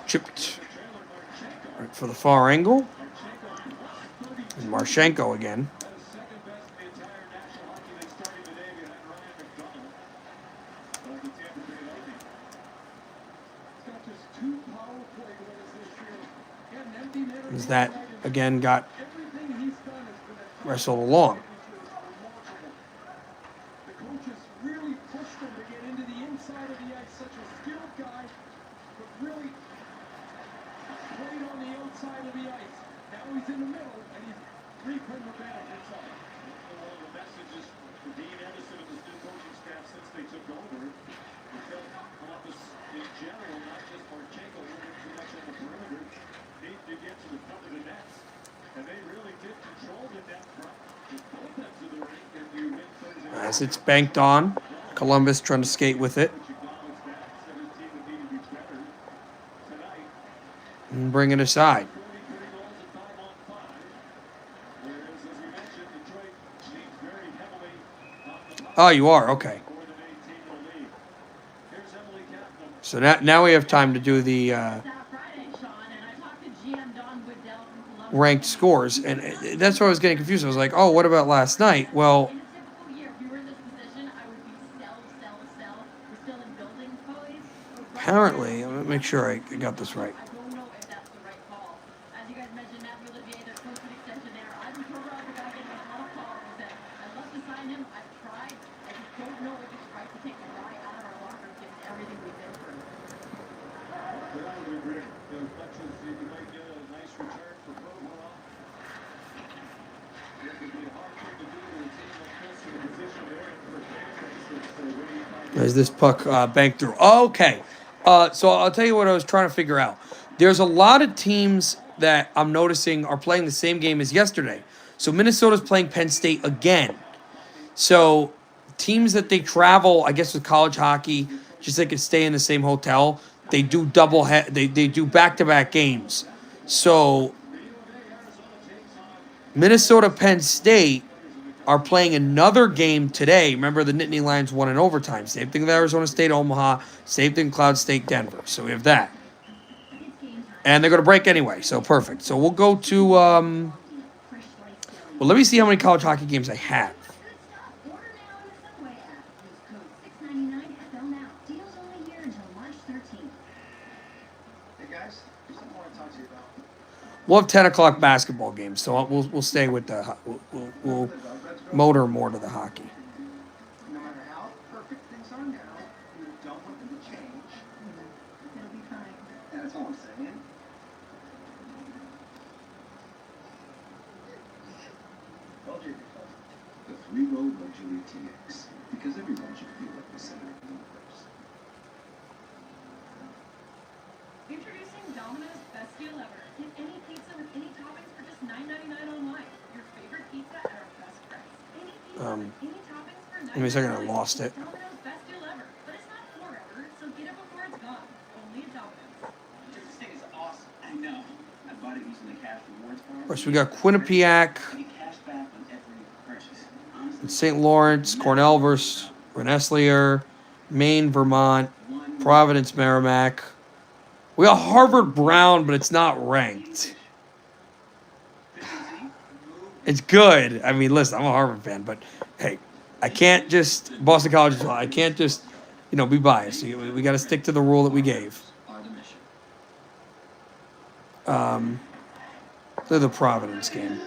Chipped right for the far angle. And Marchenko again. As that again got wrestled along. The coaches really pushed him to get into the inside of the ice. Such a skilled guy, but really played on the outside of the ice. Now he's in the middle, and he's reaping the benefits of it. One of the messages for Dean Anderson and his new coaching staff since they took over is that Columbus in general, not just Marchenko, moving too much on the perimeter, need to get to the front of the net. And they really did control the net front with both ends of the rink, and you hit those. As it's banked on, Columbus trying to skate with it. And bring it aside. Oh, you are? Okay. So now we have time to do the ranked scores. And that's why I was getting confused. I was like, oh, what about last night? Well, apparently, let me make sure I got this right. As this puck banked through. Okay. So I'll tell you what I was trying to figure out. There's a lot of teams that I'm noticing are playing the same game as yesterday. So Minnesota's playing Penn State again. So teams that they travel, I guess with college hockey, just they can stay in the same hotel, they do they do back-to-back games. So Minnesota Penn State are playing another game today. Remember, the Nittany Lions won in overtime. Same thing with Arizona State, Omaha. Same thing, Cloud State, Denver. So we have that. And they're going to break anyway, so perfect. So we'll go to, well, let me see how many college hockey games I have. We'll have 10 o'clock basketball games, so we'll stay with the we'll motor more to the hockey. No matter how perfect things are now, you don't want them to change. It'll be fine. That's all I'm saying. The three-row luxury TX, because everyone should feel like the center of the universe. Introducing Domino's Best Deal Ever. Get any pizza with any toppings for just $9.99 online. Your favorite pizza at our best price. Any pizza with any toppings for $9.99. Give me a second, I lost it. Domino's Best Deal Ever. But it's not forever, so get it before it's gone. Only at Domino's. This thing is awesome. I know. I bought it using the cash rewards card. Of course, we got Quinnipiac, You get cash back on every purchase. Honestly, St. Lawrence, Cornell versus Rensselaer, Maine, Vermont, Providence, Merrimack. We got Harvard Brown, but it's not ranked. It's good. I mean, listen, I'm a Harvard fan, but hey, I can't just Boston College as well. I can't just, be biased. We got to stick to the rule that we gave. They're the Providence game.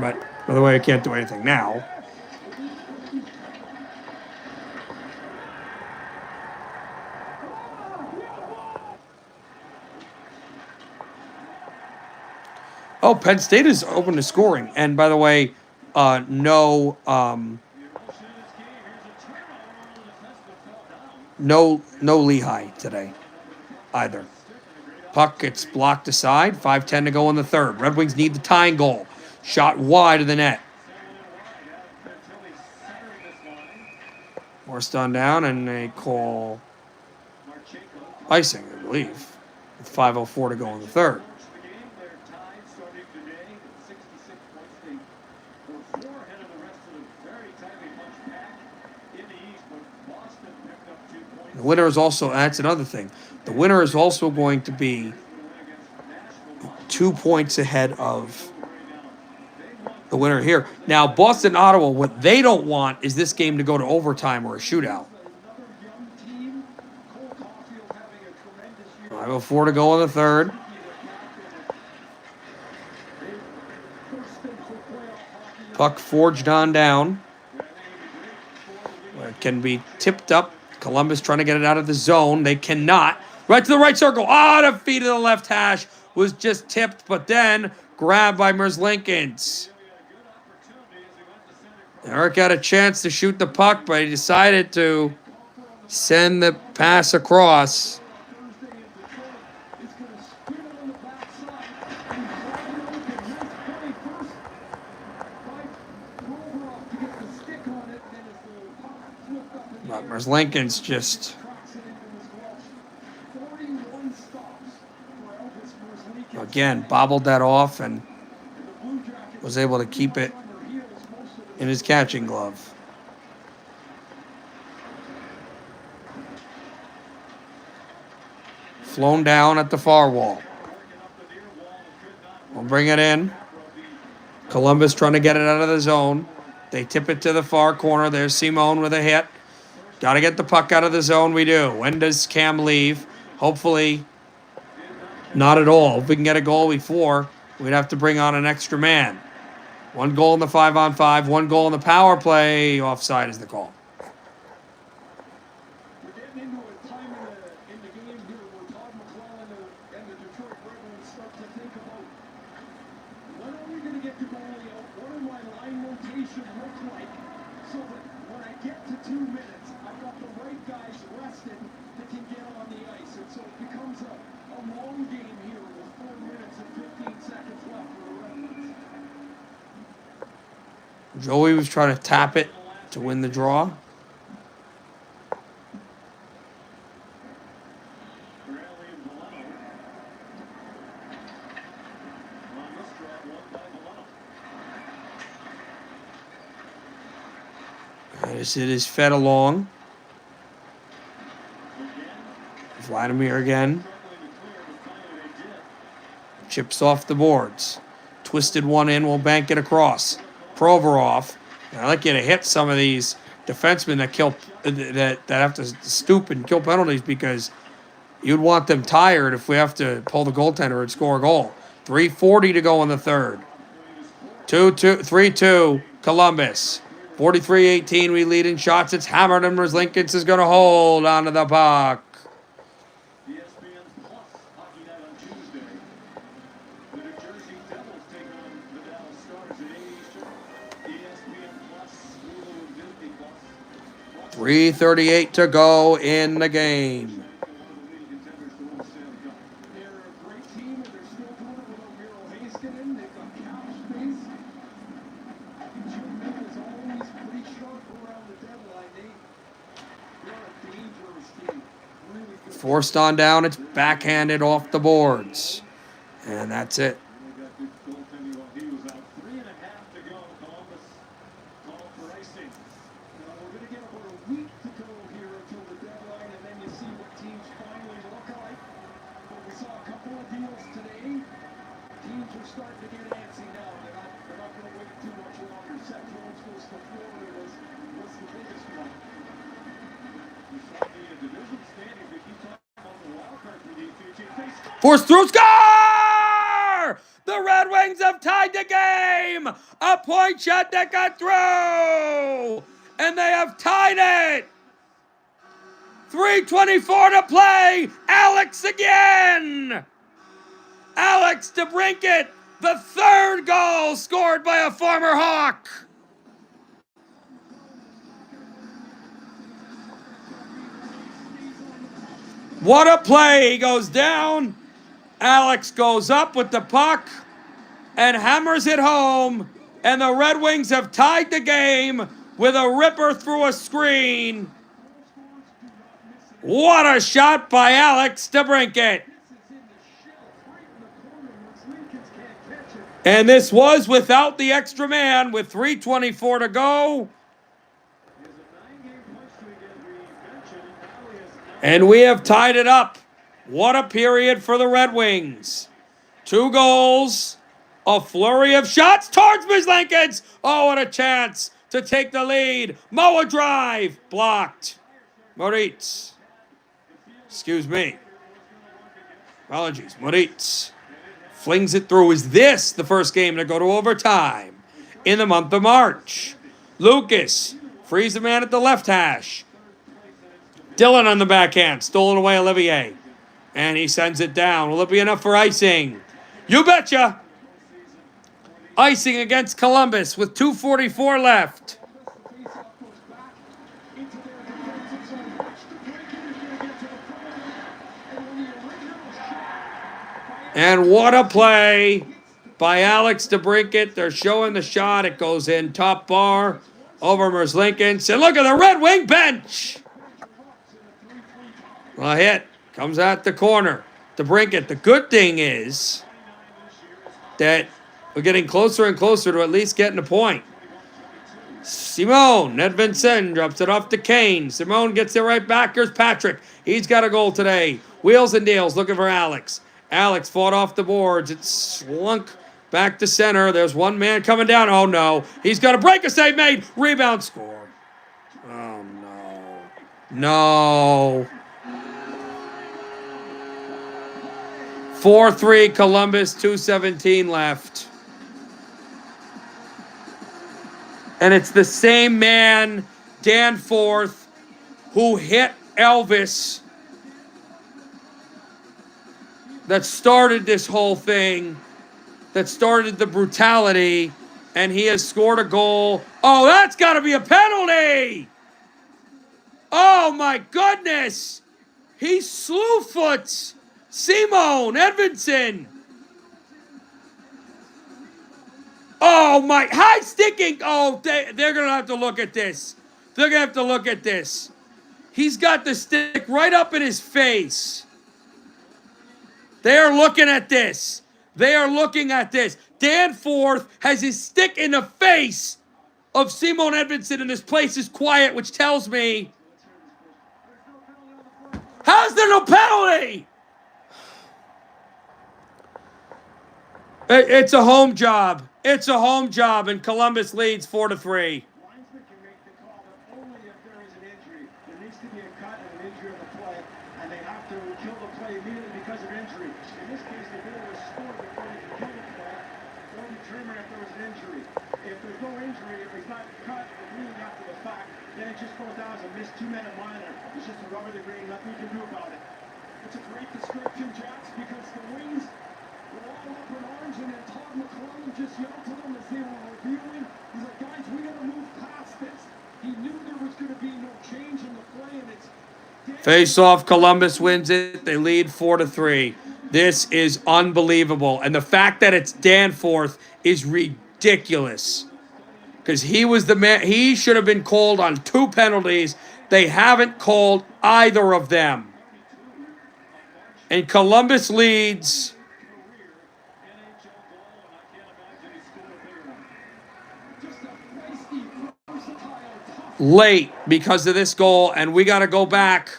But by the way, I can't do anything now. Oh, Penn State is open to scoring. And by the way, no Lehigh today either. Puck gets blocked aside. 5:10 to go in the third. Red Wings need the tying goal. Shot wide of the net. Forced on down, and they call icing, I believe. With 5:04 to go in the third. The winner is also, that's another thing. The winner is also going to be 2 points ahead of the winner here. Now, Boston, Ottawa, what they don't want is this game to go to overtime or a shootout. 5:04 to go in the third. Puck forged on down. It can be tipped up. Columbus trying to get it out of the zone. They cannot. Right to the right circle. The feet of the left hash was just tipped, but then grabbed by Merzlikins. Eric had a chance to shoot the puck, but he decided to send the pass across. But Merzlikins just again bobbled that off and was able to keep it in his catching glove. Flown down at the far wall. We'll bring it in. Columbus trying to get it out of the zone. They tip it to the far corner. There's Simone with a hit. Got to get the puck out of the zone. We do. When does Cam leave? Hopefully not at all. If we can get a goal before, we'd have to bring on an extra man. 1 goal in the 5-on-5, 1 goal in the power play. Offside is the call. We're getting into a time in the game here where Todd McClellan and the Detroit Red Wings start to think about when are we going to get the goalie out? What do my line rotation look like so that when I get to 2 minutes, I've got the right guys rested that can get on the ice. And so it becomes a long game here with 4 minutes and 15 seconds left for the Red Wings. Joey was trying to tap it to win the draw. As it is fed along. Vladimir again. Chips off the boards. Twisted one in, we'll bank it across. Provorov. And I like you to hit some of these defensemen that have to stoop and kill penalties because you'd want them tired if we have to pull the goaltender and score a goal. 3:40 to go in the third. 3-2 Columbus. 43-18 we lead in shots. It's hammered and Merzlikins is going to hold onto the puck. ESPN Plus Hockey Night on Tuesday. The New Jersey Devils take on the Dallas Stars at 8 Eastern. ESPN Plus, Hulu and Disney Plus. 3:38 to go in the game. They're a great team, and they're still doing it without Miro Heiskanen. They've got cap space. Jim Miller is always pretty sharp around the deadline. They're a dangerous team. Really good. Forced on down. It's backhanded off the boards. And that's it. They got good goaltending while he was out. 3.5 to go. Columbus called for icing. Now, we're going to get about a week to go here until the deadline, and then you see what teams finally look like. But we saw a couple of deals today. Teams are starting to get antsy now. They're not going to wait too much longer. Seth Jones goes to Florida was the biggest one. We saw the division standings. They keep talking about the wild card for the future. They score! Force through, score! The Red Wings have tied the game. A point shot that got through. And they have tied it. 3:24 to play. Alex again. Alex DeBrincat, the third goal scored by a former Hawk. What a play. He goes down. Alex goes up with the puck and hammers it home. And the Red Wings have tied the game with a ripper through a screen. What a shot by Alex DeBrincat. And this was without the extra man with 3:24 to go. And we have tied it up. What a period for the Red Wings. 2 goals, a flurry of shots towards Merzlikins. Oh, what a chance to take the lead. Moa drive, blocked. Moritz. Excuse me. Apologies. Moritz flings it through. Is this the first game to go to overtime in the month of March? Lucas frees the man at the left hash. Dylan on the backhand, stolen away Olivier. And he sends it down. Will it be enough for icing? You betcha. Icing against Columbus with 2:44 left. And what a play by Alex DeBrincat. They're showing the shot. It goes in top bar over Merzlikins. And look at the Red Wing bench. A hit comes out the corner. DeBrincat. The good thing is that we're getting closer and closer to at least getting a point. Simon Edvinsson drops it off to Kane. Simon gets it right back. Here's Patrick. He's got a goal today. Wheels and deals looking for Alex. Alex fought off the boards. It slunk back to center. There's one man coming down. Oh, no. He's got a break. A save made. Rebound score. Oh, no. No. 4-3 Columbus. 2:17 left. And it's the same man, Danforth, who hit Elvis, that started this whole thing, that started the brutality, and he has scored a goal. Oh, that's got to be a penalty! Oh, my goodness! He slew foots Simon Edvinsson. Oh, my, high sticking. Oh, they're going to have to look at this. They're going to have to look at this. He's got the stick right up in his face. They are looking at this. They are looking at this. Danforth has his stick in the face of Simon Edvinsson, and this place is quiet, which tells me, how's there no penalty? It's a home job. It's a home job, and Columbus leads 4-3. Linesman can make the call, but only if there is an injury. There needs to be a cut and an injury on the play, and they have to kill the play immediately because of injury. In this case, the goal was scored before they could kill if there's no injury, if he's not cut really after the fact, then it just goes down as a missed 2-minute minor. It's just a rubber the green, nothing you can do about it. It's a great description, Jax, because the Wings were all up in arms, and then Todd McClellan just yelled to them as they were reviewing. He's like, guys, we got to move past this. He knew there was going to be no change in the play, and it's... Face off, Columbus wins it. They lead 4-3. This is unbelievable. And the fact that it's Danforth is ridiculous. Because he was the man. He should have been called on 2 penalties. They haven't called either of them. And Columbus leads late because of this goal. And we got to go back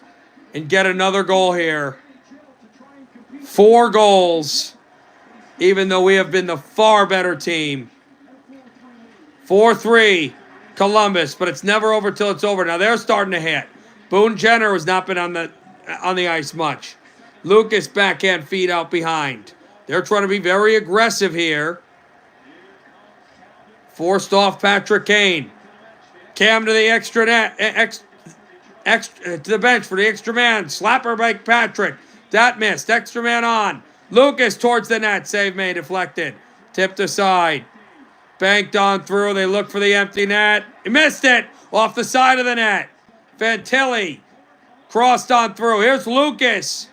and get another goal here. 4 goals, even though we have been the far better team. 4-3, Columbus, but it's never over till it's over. Now they're starting to hit. Boone Jenner has not been on the ice much. Lucas backhand feed out behind. They're trying to be very aggressive here. Forced off Patrick Kane. Cam to the extra net, to the bench for the extra man. Slapper by Patrick. That missed. Extra man on. Lucas towards the net. Save made. Deflected. Tipped aside. Banked on through. They look for the empty net. He missed it. Off the side of the net. Fantilli. Crossed on through. Here's Lucas.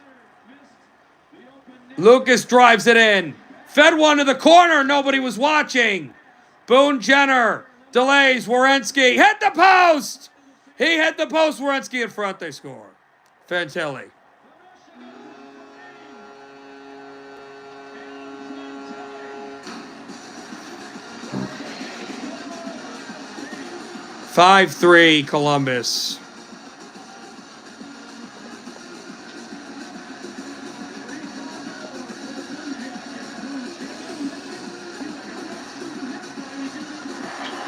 Lucas drives it in. Fed one to the corner. Nobody was watching. Boone Jenner. Delays. Werenski. Hit the post. He hit the post. Werenski in front. They score. Fantilli. (5-3) Columbus.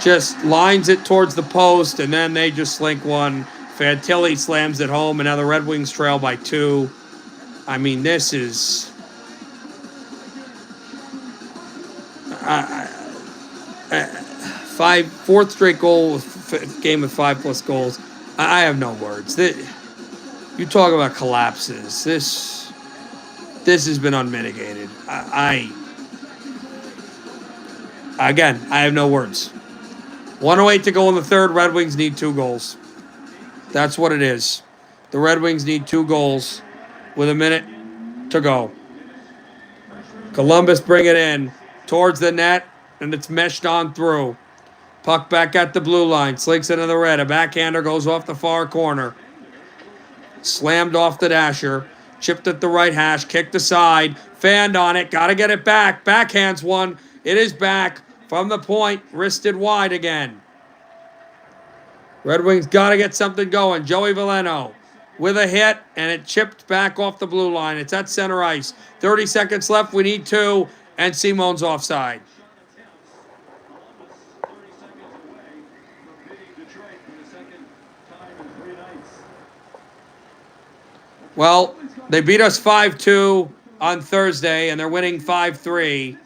Just lines it towards the post, and then they just slink one. Fantilli slams it home, and now the Red Wings trail by 2. I mean, this is... fourth straight goal, game with 5+ goals. I have no words. You talk about collapses. This has been unmitigated. Again, I have no words. 1:08 to go in the third. Red Wings need 2 goals. That's what it is. The Red Wings need 2 goals with a minute to go. Columbus bring it in towards the net, and it's meshed on through. Puck back at the blue line. Slinks into the red. A backhander goes off the far corner. Slammed off the dasher. Chipped at the right hash. Kicked aside. Fanned on it. Got to get it back. Backhands one. It is back from the point. Wristed wide again. Red Wings got to get something going. Joey Veleno with a hit, and it chipped back off the blue line. It's at center ice. 30 seconds left. We need 2, and Simon's offside. Well, they beat us 5-2 on Thursday, and they're winning 5-3.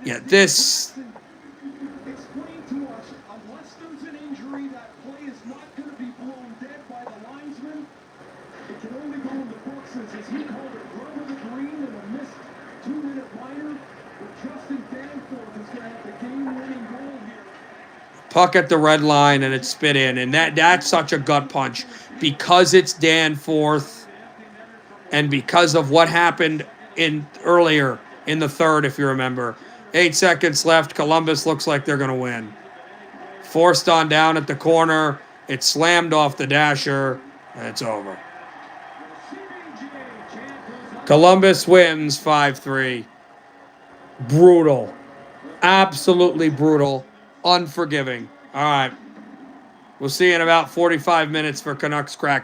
Yeah, this... Explain to us, unless there's an injury, that play is not going to be blown dead by the linesman. It can only go in the books as he called it, rubber the green and a missed 2-minute minor. But Justin Danforth is going to have the game-winning goal here. Puck at the red line, and it's spit in. And that's such a gut punch. Because it's Danforth, and because of what happened earlier in the third, if you remember. 8 seconds left. Columbus looks like they're going to win. Forced on down at the corner. It's slammed off the dasher. And it's over. Columbus wins 5-3. Brutal. Absolutely brutal. Unforgiving. All right. We'll see you in about 45 minutes for Canucks Crack.